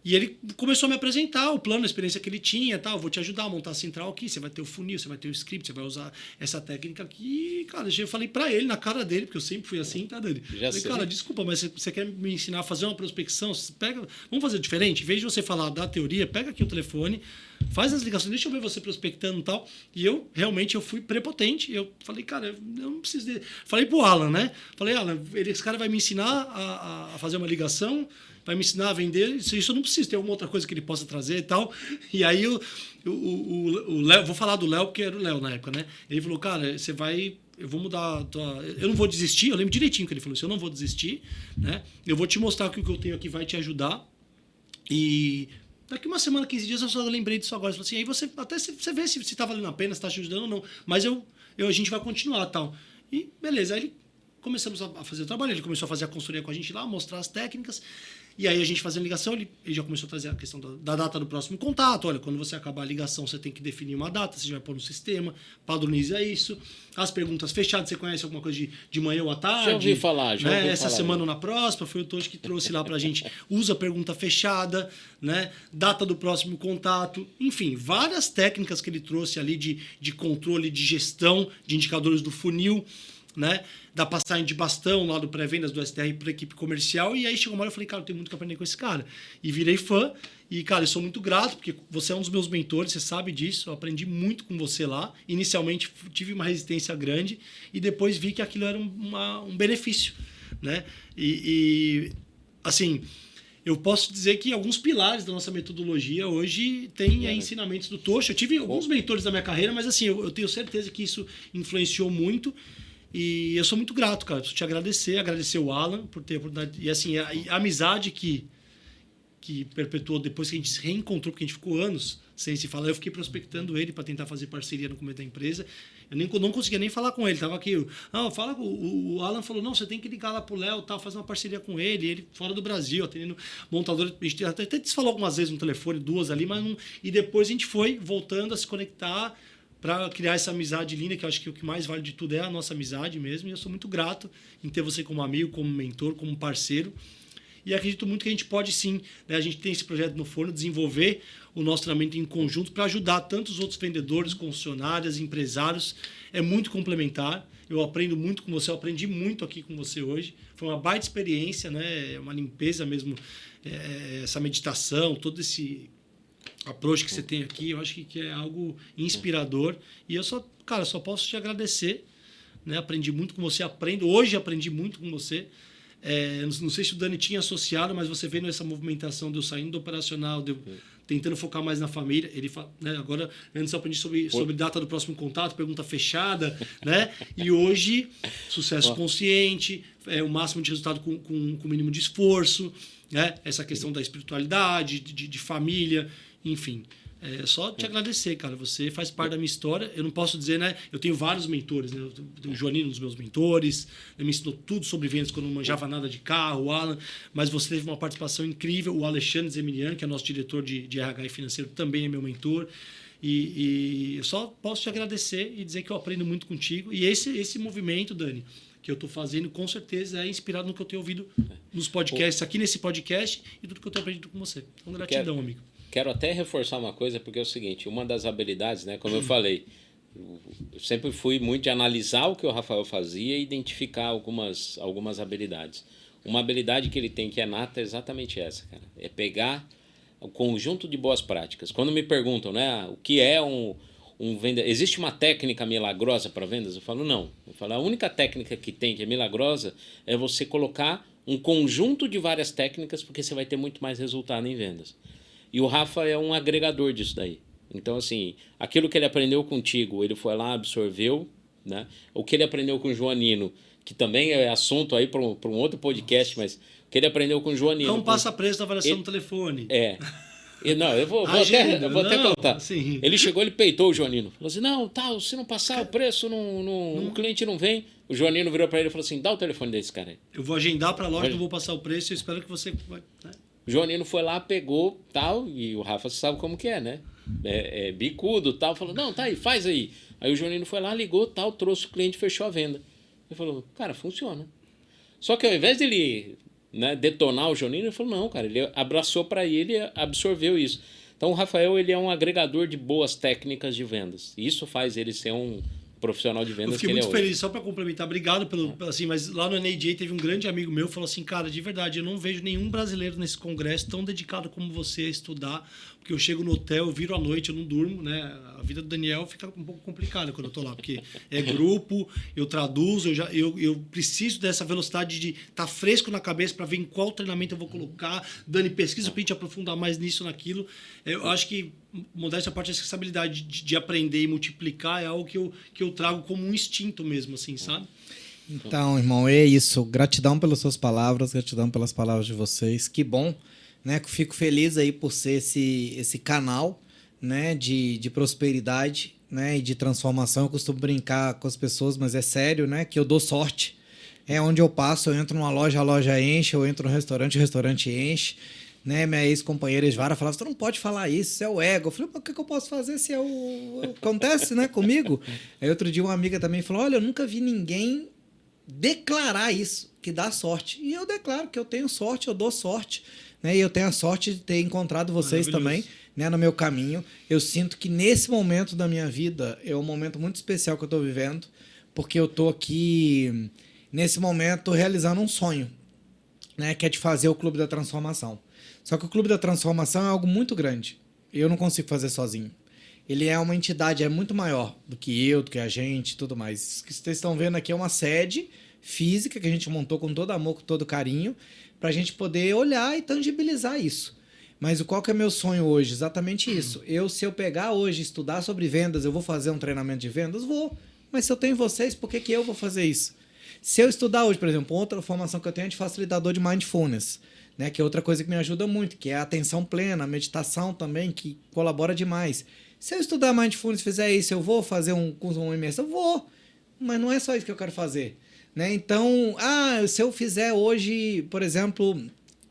ele começou a me apresentar o plano, a experiência que ele tinha, tal. Vou te ajudar a montar a central aqui, você vai ter o funil, você vai ter o script, você vai usar essa técnica aqui. E, cara, eu falei pra ele, na cara dele, porque eu sempre fui assim, tá, Dani? Falei: cara, desculpa, mas você quer me ensinar a fazer uma prospecção? Vamos fazer diferente? Em vez de você falar da teoria, pega aqui o telefone, faz as ligações, deixa eu ver você prospectando e tal. E eu fui prepotente. Eu falei: cara, eu não preciso de... Falei pro Alan, né? Falei: Alan, esse cara vai me ensinar a fazer uma ligação, vai me ensinar a vender, isso eu não preciso, tem alguma outra coisa que ele possa trazer e tal. E aí o Léo, vou falar do Léo porque era o Léo na época, né? Ele falou: cara, eu vou mudar eu não vou desistir. Eu lembro direitinho que ele falou assim: eu não vou desistir, né? Eu vou te mostrar que o que eu tenho aqui vai te ajudar. E daqui uma semana, 15 dias, eu só lembrei disso agora. Ele falou assim: aí você vê se tá valendo a pena, se tá te ajudando ou não. Mas a gente vai continuar, tal. E beleza, aí começamos a fazer o trabalho, ele começou a fazer a consultoria com a gente lá, mostrar as técnicas. E aí a gente fazendo ligação, ele já começou a trazer a questão da data do próximo contato. Olha, quando você acabar a ligação, você tem que definir uma data, você vai pôr no sistema, padroniza isso. As perguntas fechadas, você conhece alguma coisa de manhã ou à tarde? Já ouvi falar, Essa semana ou na próxima, foi o Tocho que trouxe lá pra gente. Usa pergunta fechada, né? Data do próximo contato. Enfim, várias técnicas que ele trouxe ali de controle, de gestão, de indicadores do funil, né? Da passagem de bastão lá do pré-vendas do STR para a equipe comercial. E aí chegou uma hora eu falei: cara, eu tenho muito que aprender com esse cara. E virei fã. E, cara, eu sou muito grato, porque você é um dos meus mentores, você sabe disso. Eu aprendi muito com você lá. Inicialmente tive uma resistência grande e depois vi que aquilo era um benefício, né? Assim, eu posso dizer que alguns pilares da nossa metodologia hoje têm ensinamentos do Tocho. Eu tive alguns mentores da minha carreira, mas assim, eu tenho certeza que isso influenciou muito. E eu sou muito grato, cara. Preciso te agradecer o Alan por ter a oportunidade. E assim, a amizade que perpetuou depois que a gente se reencontrou, porque a gente ficou anos sem se falar. Eu fiquei prospectando ele para tentar fazer parceria no começo da empresa. Eu não conseguia nem falar com ele. Tava aqui, o Alan falou: não, você tem que ligar lá pro Léo, tá, fazer uma parceria com ele. Ele fora do Brasil, atendendo montador. A gente até se falou algumas vezes no telefone, 2 ali, mas não. E depois a gente foi voltando a se conectar para criar essa amizade linda, que eu acho que o que mais vale de tudo é a nossa amizade mesmo. E eu sou muito grato em ter você como amigo, como mentor, como parceiro. E acredito muito que a gente pode sim, né? A gente tem esse projeto no forno, desenvolver o nosso treinamento em conjunto para ajudar tantos outros vendedores, concessionárias, empresários. É muito complementar. Eu aprendo muito com você, eu aprendi muito aqui com você hoje. Foi uma baita experiência, né? Uma limpeza mesmo, essa meditação, todo esse approach que você tem aqui, eu acho que é algo inspirador. E eu só posso te agradecer, né? Aprendi muito com você, hoje aprendi muito com você. Não sei se o Dani tinha associado, mas você vendo essa movimentação de eu saindo do operacional, de eu tentando focar mais na família. Ele né, agora, antes eu aprendi sobre data do próximo contato, pergunta fechada, né? E hoje, sucesso consciente, o máximo de resultado com o mínimo de esforço, né? Essa questão da espiritualidade, de família, enfim. É só te agradecer, cara. Você faz parte da minha história. Eu não posso dizer, né? Eu tenho vários mentores, né? Eu tenho o Joaninho, um dos meus mentores. Ele me ensinou tudo sobre vendas quando eu não manjava nada de carro, o Alan. Mas você teve uma participação incrível. O Alexandre Zemilian, que é nosso diretor de RH e financeiro, também é meu mentor. E eu só posso te agradecer e dizer que eu aprendo muito contigo. E esse movimento, Dani, que eu estou fazendo, com certeza é inspirado no que eu tenho ouvido nos podcasts, aqui nesse podcast e tudo que eu tenho aprendido com você. Então, gratidão, amigo. Quero até reforçar uma coisa, porque é o seguinte, uma das habilidades, né, como eu falei, eu sempre fui muito de analisar o que o Rafael fazia e identificar algumas habilidades. Uma habilidade que ele tem que é nata é exatamente essa, cara. É pegar o conjunto de boas práticas. Quando me perguntam, né, o que é um vendedor, existe uma técnica milagrosa para vendas? Eu falo, não. Eu falo, a única técnica que tem que é milagrosa é você colocar um conjunto de várias técnicas, porque você vai ter muito mais resultado em vendas. E o Rafa é um agregador disso daí. Então, assim, aquilo que ele aprendeu contigo, ele foi lá, absorveu, né? O que ele aprendeu com o Joanino, que também é assunto aí para um outro podcast, mas o que ele aprendeu com o Joanino... Não passa preço da avaliação no telefone. Não, eu vou até contar. Sim. Ele chegou, ele peitou o Joanino. Falou assim, não, tá, se não passar o preço, o cliente não vem. O Joanino virou para ele e falou assim, dá o telefone desse cara aí. Eu vou agendar para a loja, não vou passar o preço, eu espero que você... Né? O Joanino foi lá, pegou, tal, e o Rafa sabe como que é, né? Bicudo, tal, falou, não, tá aí, faz aí. Aí o Joanino foi lá, ligou, tal, trouxe o cliente, fechou a venda. Ele falou, cara, funciona. Só que ao invés dele, né, detonar o Joanino, ele falou, não, cara, ele abraçou para ele e absorveu isso. Então o Rafael, ele é um agregador de boas técnicas de vendas. E isso faz ele ser um profissional de vendas. Eu fiquei muito feliz, só para complementar, obrigado pelo assim, mas lá no NAJ teve um grande amigo meu que falou assim, cara, de verdade, eu não vejo nenhum brasileiro nesse congresso tão dedicado como você a estudar, porque eu chego no hotel, eu viro à noite, eu não durmo, né? A vida do Daniel fica um pouco complicada quando eu tô lá, porque é grupo, eu traduzo, eu preciso dessa velocidade de estar fresco na cabeça para ver em qual treinamento eu vou colocar, Dani, pesquisa para a gente aprofundar mais nisso, naquilo. Eu acho que modéstia à parte, essa habilidade de aprender e multiplicar é algo que eu trago como um instinto mesmo, assim, sabe? Então, irmão, é isso. Gratidão pelas suas palavras, gratidão pelas palavras de vocês. Que bom, né? Fico feliz aí por ser esse canal, né, de prosperidade, né, e de transformação. Eu costumo brincar com as pessoas, mas é sério, né, que eu dou sorte. É onde eu passo, eu entro numa loja, a loja enche, eu entro no restaurante, o restaurante enche. Né, minha ex-companheira Esvara falava, você não pode falar isso é o ego. Eu falei, mas o que eu posso fazer se é acontece, né, comigo? Aí outro dia uma amiga também falou, olha, eu nunca vi ninguém declarar isso, que dá sorte. E eu declaro que eu tenho sorte, eu dou sorte. Né, e eu tenho a sorte de ter encontrado vocês também, né, no meu caminho. Eu sinto que nesse momento da minha vida é um momento muito especial que eu estou vivendo, porque eu estou aqui, nesse momento, realizando um sonho, né, que é de fazer o Clube da Transformação. Só que o Clube da Transformação é algo muito grande. Eu não consigo fazer sozinho. Ele é uma entidade, é muito maior do que eu, do que a gente e tudo mais. O que vocês estão vendo aqui é uma sede física que a gente montou com todo amor, com todo carinho, para a gente poder olhar e tangibilizar isso. Mas qual que é meu sonho hoje? Exatamente isso. Se eu pegar hoje e estudar sobre vendas, eu vou fazer um treinamento de vendas? Vou. Mas se eu tenho vocês, por que eu vou fazer isso? Se eu estudar hoje, por exemplo, outra formação que eu tenho é de facilitador de mindfulness, né, que é outra coisa que me ajuda muito, que é a atenção plena, a meditação também, que colabora demais. Se eu estudar mindfulness e fizer isso, eu vou fazer um curso, uma imersão? Eu vou, mas não é só isso que eu quero fazer. Né? Então, se eu fizer hoje, por exemplo,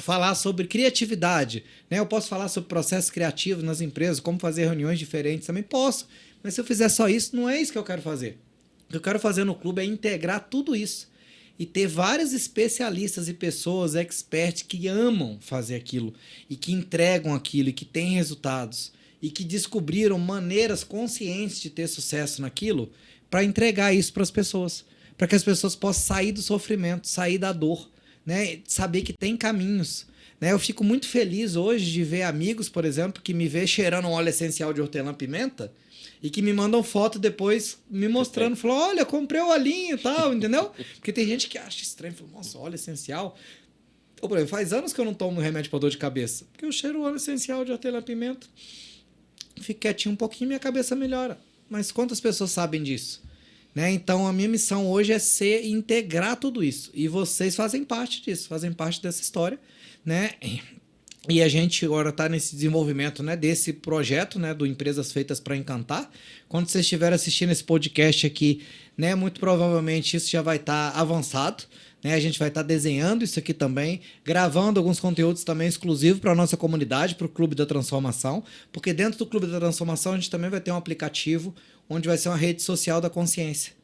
falar sobre criatividade, né? Eu posso falar sobre processos criativos nas empresas, como fazer reuniões diferentes, também posso. Mas se eu fizer só isso, não é isso que eu quero fazer. O que eu quero fazer no clube é integrar tudo isso. E ter vários especialistas e pessoas experts que amam fazer aquilo e que entregam aquilo e que têm resultados e que descobriram maneiras conscientes de ter sucesso naquilo para entregar isso para as pessoas, para que as pessoas possam sair do sofrimento, sair da dor, né? Saber que tem caminhos. Né? Eu fico muito feliz hoje de ver amigos, por exemplo, que me vê cheirando um óleo essencial de hortelã-pimenta e que me mandam foto depois me mostrando, falou, olha, comprei o olhinho e tal, entendeu? Porque tem gente que acha estranho, fala, nossa, óleo essencial. Ou, por exemplo, faz anos que eu não tomo remédio para dor de cabeça, porque eu cheiro o óleo essencial de hortelã-pimenta, fico quietinho um pouquinho e minha cabeça melhora. Mas quantas pessoas sabem disso? Né? Então, a minha missão hoje é integrar tudo isso. E vocês fazem parte disso, fazem parte dessa história, né? E a gente agora está nesse desenvolvimento, né, desse projeto, né, do Empresas Feitas para Encantar. Quando vocês estiverem assistindo esse podcast aqui, né, muito provavelmente isso já vai estar avançado. Né? A gente vai estar desenhando isso aqui também, gravando alguns conteúdos também exclusivos para a nossa comunidade, para o Clube da Transformação, porque dentro do Clube da Transformação a gente também vai ter um aplicativo onde vai ser uma rede social da consciência.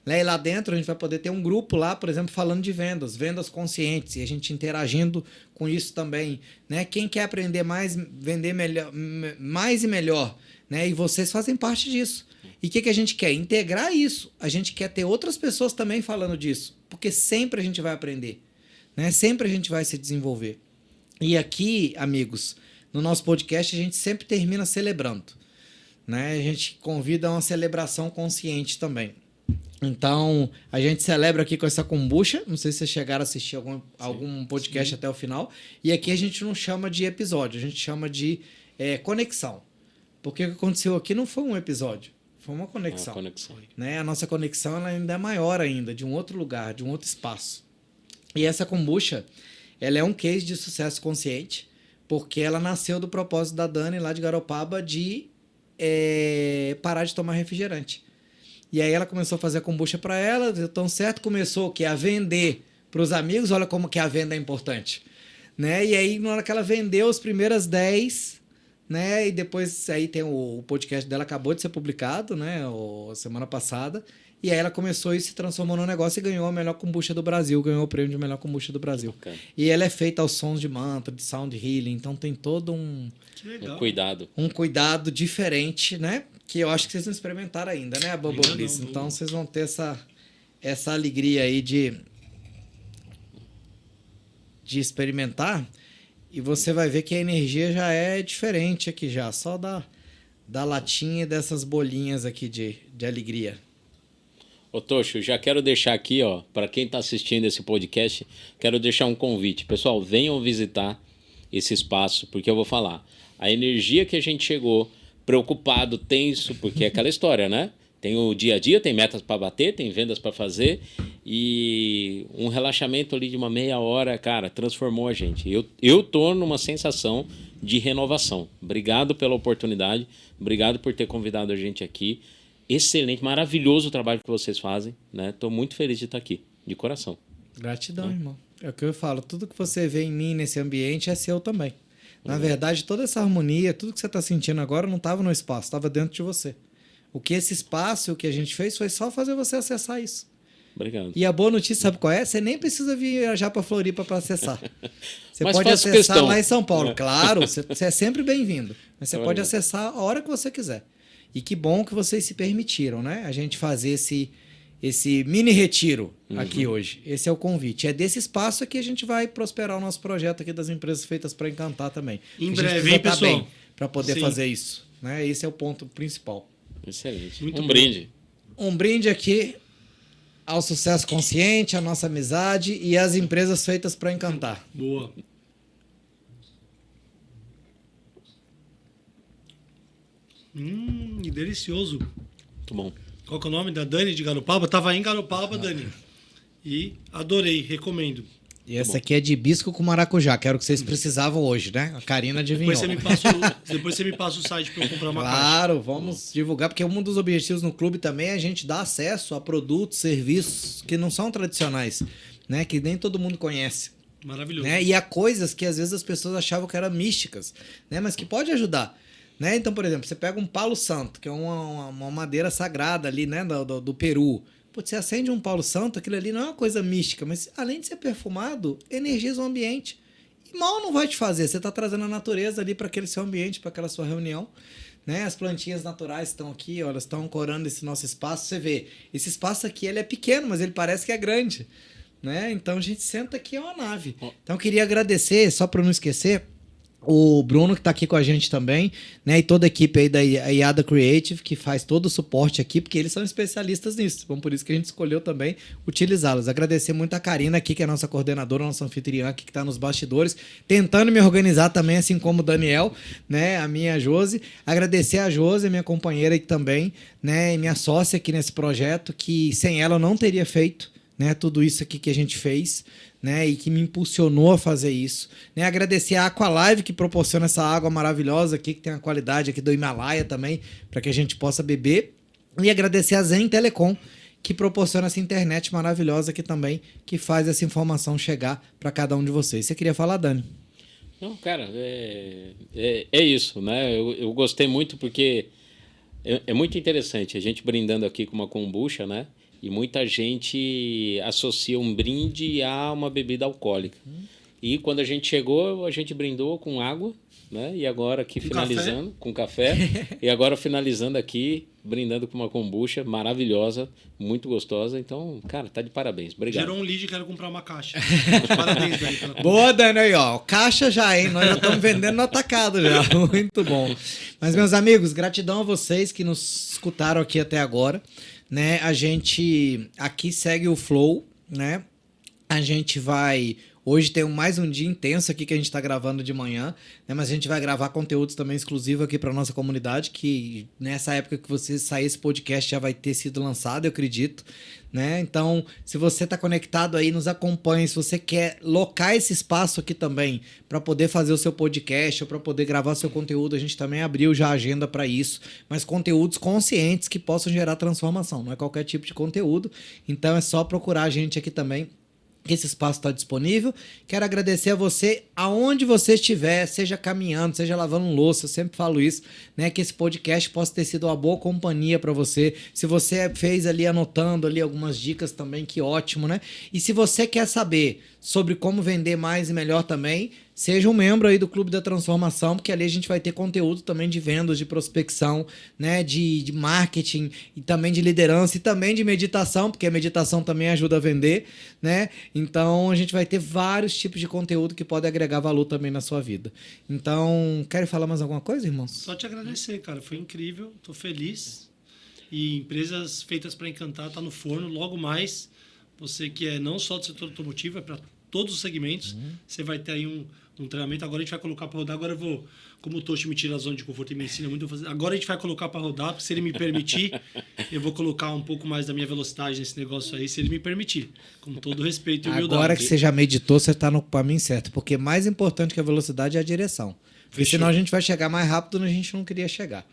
E lá dentro a gente vai poder ter um grupo lá, por exemplo, falando de vendas conscientes, e a gente interagindo com isso também. Né? Quem quer aprender mais, vender melhor, mais e melhor, né? E vocês fazem parte disso. E o que a gente quer? Integrar isso. A gente quer ter outras pessoas também falando disso, porque sempre a gente vai aprender, né? Sempre a gente vai se desenvolver. E aqui, amigos, no nosso podcast a gente sempre termina celebrando. Né? A gente convida a uma celebração consciente também. Então, a gente celebra aqui com essa kombucha. Não sei se vocês chegaram a assistir algum podcast até o final. E aqui a gente não chama de episódio, a gente chama de conexão. Porque o que aconteceu aqui não foi um episódio, foi uma conexão. Né? A nossa conexão ela ainda é maior ainda, de um outro lugar, de um outro espaço. E essa kombucha, ela é um case de sucesso consciente, porque ela nasceu do propósito da Dani lá de Garopaba de parar de tomar refrigerante. E aí ela começou a fazer a kombucha para ela, deu tão certo, começou a vender para os amigos, olha como que a venda é importante. Né? E aí, na hora que ela vendeu as primeiras 10, né? E depois aí tem o podcast dela, acabou de ser publicado, né? Semana passada. E aí ela começou e se transformou num negócio e ganhou a melhor kombucha do Brasil, ganhou o prêmio de melhor kombucha do Brasil. Okay. E ela é feita aos sons de mantra, de sound healing, então tem todo um cuidado. Um cuidado diferente, né? Que eu acho que vocês não experimentaram ainda, né, Bubble Bliss? Então vocês vão ter essa alegria aí de experimentar, e você vai ver que a energia já é diferente aqui já, só da latinha e dessas bolinhas aqui de alegria. Ô Tocho, já quero deixar aqui, ó, para quem está assistindo esse podcast, quero deixar um convite. Pessoal, venham visitar esse espaço, porque eu vou falar. A energia que a gente chegou, preocupado, tenso, porque é aquela história, né? Tem o dia a dia, tem metas para bater, tem vendas para fazer, e um relaxamento ali de uma meia hora, cara, transformou a gente. Eu tô numa sensação de renovação. Obrigado pela oportunidade, obrigado por ter convidado a gente aqui. Excelente, maravilhoso o trabalho que vocês fazem, né? Tô muito feliz de estar aqui, de coração. Gratidão, irmão. É o que eu falo, tudo que você vê em mim nesse ambiente é seu também. Na verdade, toda essa harmonia, tudo que você está sentindo agora não estava no espaço, estava dentro de você. O que esse espaço, o que a gente fez, foi só fazer você acessar isso. Obrigado. E a boa notícia, sabe qual é? Você nem precisa viajar para Floripa para acessar. Você mas pode acessar questão lá em São Paulo. Claro, você é sempre bem-vindo. Mas você pode acessar a hora que você quiser. E que bom que vocês se permitiram, né? A gente fazer esse mini retiro aqui hoje. Esse é o convite. É desse espaço que a gente vai prosperar o nosso projeto aqui das Empresas Feitas para Encantar também. Em breve, hein, pessoal? Para poder fazer isso. Né? Esse é o ponto principal. Excelente. Muito brinde. Um brinde aqui ao sucesso consciente, à nossa amizade e às Empresas Feitas para Encantar. Boa. Que delicioso. Muito bom. Qual que é o nome da Dani de Garopaba? Tava em Garopaba, Dani. E adorei, recomendo. E essa aqui é de hibisco com maracujá, que era o que vocês precisavam hoje, né? A Karina adivinhou. Depois você me passa o site para eu comprar uma caixa. Claro, vamos divulgar, porque um dos objetivos no clube também é a gente dar acesso a produtos, serviços que não são tradicionais, né? Que nem todo mundo conhece. Maravilhoso. Né? E há coisas que às vezes as pessoas achavam que eram místicas, né? Mas que pode ajudar. Né? Então, por exemplo, você pega um palo santo, que é uma madeira sagrada ali, né? do Peru. Pô, você acende um palo santo, aquilo ali não é uma coisa mística, mas além de ser perfumado, energiza o ambiente. E mal não vai te fazer, você está trazendo a natureza ali para aquele seu ambiente, para aquela sua reunião. Né? As plantinhas naturais estão aqui, ó, elas estão ancorando esse nosso espaço. Você vê, esse espaço aqui ele é pequeno, mas ele parece que é grande. Né? Então a gente senta aqui, é uma nave. Então eu queria agradecer, só para não esquecer, o Bruno, que está aqui com a gente também, né? E toda a equipe aí da IADA Creative, que faz todo o suporte aqui, porque eles são especialistas nisso. Então, por isso que a gente escolheu também utilizá-los. Agradecer muito a Karina aqui, que é a nossa coordenadora, nossa anfitriã aqui, que está nos bastidores, tentando me organizar também, assim como o Daniel, né? A minha Josi. Agradecer a Josi, minha companheira aqui também, né? E minha sócia aqui nesse projeto, que sem ela eu não teria feito. né, tudo isso aqui que a gente fez, né, e que me impulsionou a fazer isso, né, agradecer a Aqualive que proporciona essa água maravilhosa aqui, que tem a qualidade aqui do Himalaia também, para que a gente possa beber, e agradecer a Zen Telecom, que proporciona essa internet maravilhosa aqui também, que faz essa informação chegar para cada um de vocês. Você queria falar, Dani? Não, cara, é isso, né? Eu gostei muito porque é muito interessante a gente brindando aqui com uma kombucha, né? E muita gente associa um brinde a uma bebida alcoólica. E quando a gente chegou, a gente brindou com água, né? E agora aqui finalizando com café. E agora finalizando aqui, brindando com uma kombucha maravilhosa, muito gostosa. Então, cara, tá de parabéns. Obrigado. Gerou um lead e quero comprar uma caixa. Parabéns, Dani. Boa, Dani, aí, ó. Caixa já, hein? Nós já estamos vendendo no atacado já. Muito bom. Mas, meus amigos, gratidão a vocês que nos escutaram aqui até agora, né? A gente aqui segue o flow, né? A gente vai... Hoje tem mais um dia intenso aqui que a gente está gravando de manhã, né? Mas a gente vai gravar conteúdos também exclusivos aqui para nossa comunidade, que nessa época que você sair esse podcast já vai ter sido lançado, eu acredito, né? Então, se você está conectado aí, nos acompanhe. Se você quer locar esse espaço aqui também para poder fazer o seu podcast ou para poder gravar seu conteúdo, a gente também abriu já a agenda para isso, mas conteúdos conscientes que possam gerar transformação, não é qualquer tipo de conteúdo. Então é só procurar a gente aqui também, que esse espaço está disponível. Quero agradecer a você, aonde você estiver, seja caminhando, seja lavando louça, eu sempre falo isso, né? Que esse podcast possa ter sido uma boa companhia para você. Se você fez ali, anotando ali algumas dicas também, que ótimo, né? E se você quer saber sobre como vender mais e melhor também, seja um membro aí do Clube da Transformação, porque ali a gente vai ter conteúdo também de vendas, de prospecção, né, de marketing e também de liderança e também de meditação, porque a meditação também ajuda a vender, né? Então a gente vai ter vários tipos de conteúdo que pode agregar valor também na sua vida. Então, querem falar mais alguma coisa, irmãos? Só te agradecer, cara. Foi incrível, tô feliz. E empresas feitas para encantar tá no forno. Logo mais, você que é não só do setor automotivo, é para todos os segmentos. Você vai ter aí um treinamento. Agora a gente vai colocar para rodar. Agora eu vou, como o Toshi me tira a zona de conforto e me ensina muito a fazer. Agora a gente vai colocar para rodar, porque se ele me permitir, eu vou colocar um pouco mais da minha velocidade nesse negócio aí, se ele me permitir. Com todo respeito e humildade. Agora que você já meditou, você está no caminho certo. Porque mais importante que a velocidade é a direção. Porque Fechou. senão a gente vai chegar mais rápido onde a gente não queria chegar.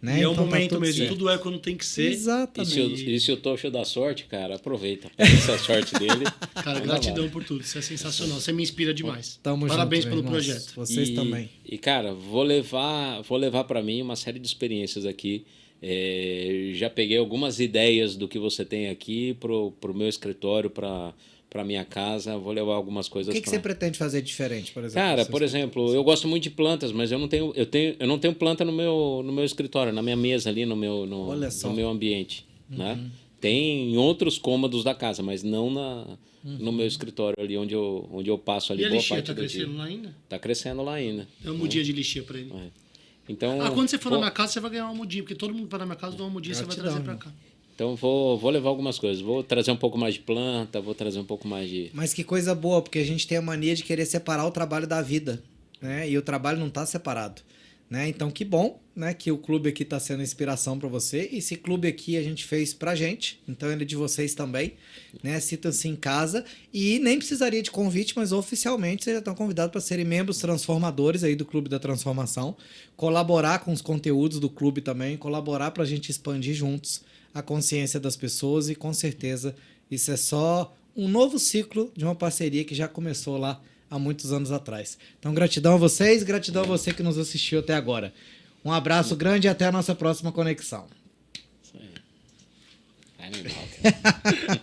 Né? E é o Então, momento tudo mesmo. certo. Tudo é quando tem que ser. Exatamente. E se o Tocho dá sorte, cara, aproveita. Essa é a sorte dele. Cara, gratidão por tudo. Isso é sensacional. Você me inspira demais. Tamo Parabéns junto, pelo irmãos. projeto. Vocês também. E, cara, vou levar para mim uma série de experiências aqui. Já peguei algumas ideias do que você tem aqui pro meu escritório, para minha casa. Vou levar algumas coisas. O que você pretende fazer diferente, por exemplo? Cara, por exemplo, eu gosto muito de plantas, mas eu não tenho planta no meu escritório, na minha mesa ali, no meu ambiente, né? Tem em outros cômodos da casa, mas não no meu escritório ali, onde eu passo ali E a boa lixia parte tá do dia. crescendo lá ainda? Tá crescendo lá ainda. Dá uma mudinha de lixia pra ele. Então, Quando você for na minha casa, você vai ganhar uma mudinha, porque todo mundo vai na minha casa, dá uma mudinha, você vai trazer pra cá. Então vou levar algumas coisas. Vou trazer um pouco mais de planta, vou trazer um pouco mais de... Mas que coisa boa, porque a gente tem a mania de querer separar o trabalho da vida, né? E o trabalho não está separado, né? Então que bom, né, que o clube aqui está sendo inspiração para você. E esse clube aqui a gente fez pra gente, então ele é de vocês também, né? Sintam-se em casa e nem precisaria de convite, mas oficialmente vocês já estão convidados para serem membros transformadores aí do Clube da Transformação, colaborar com os conteúdos do clube também, colaborar para a gente expandir juntos a consciência das pessoas, e com certeza isso é só um novo ciclo de uma parceria que já começou lá há muitos anos atrás. Então, gratidão a vocês, gratidão a você que nos assistiu até agora. Um abraço grande e até a nossa próxima conexão. Isso aí. Animal, cara.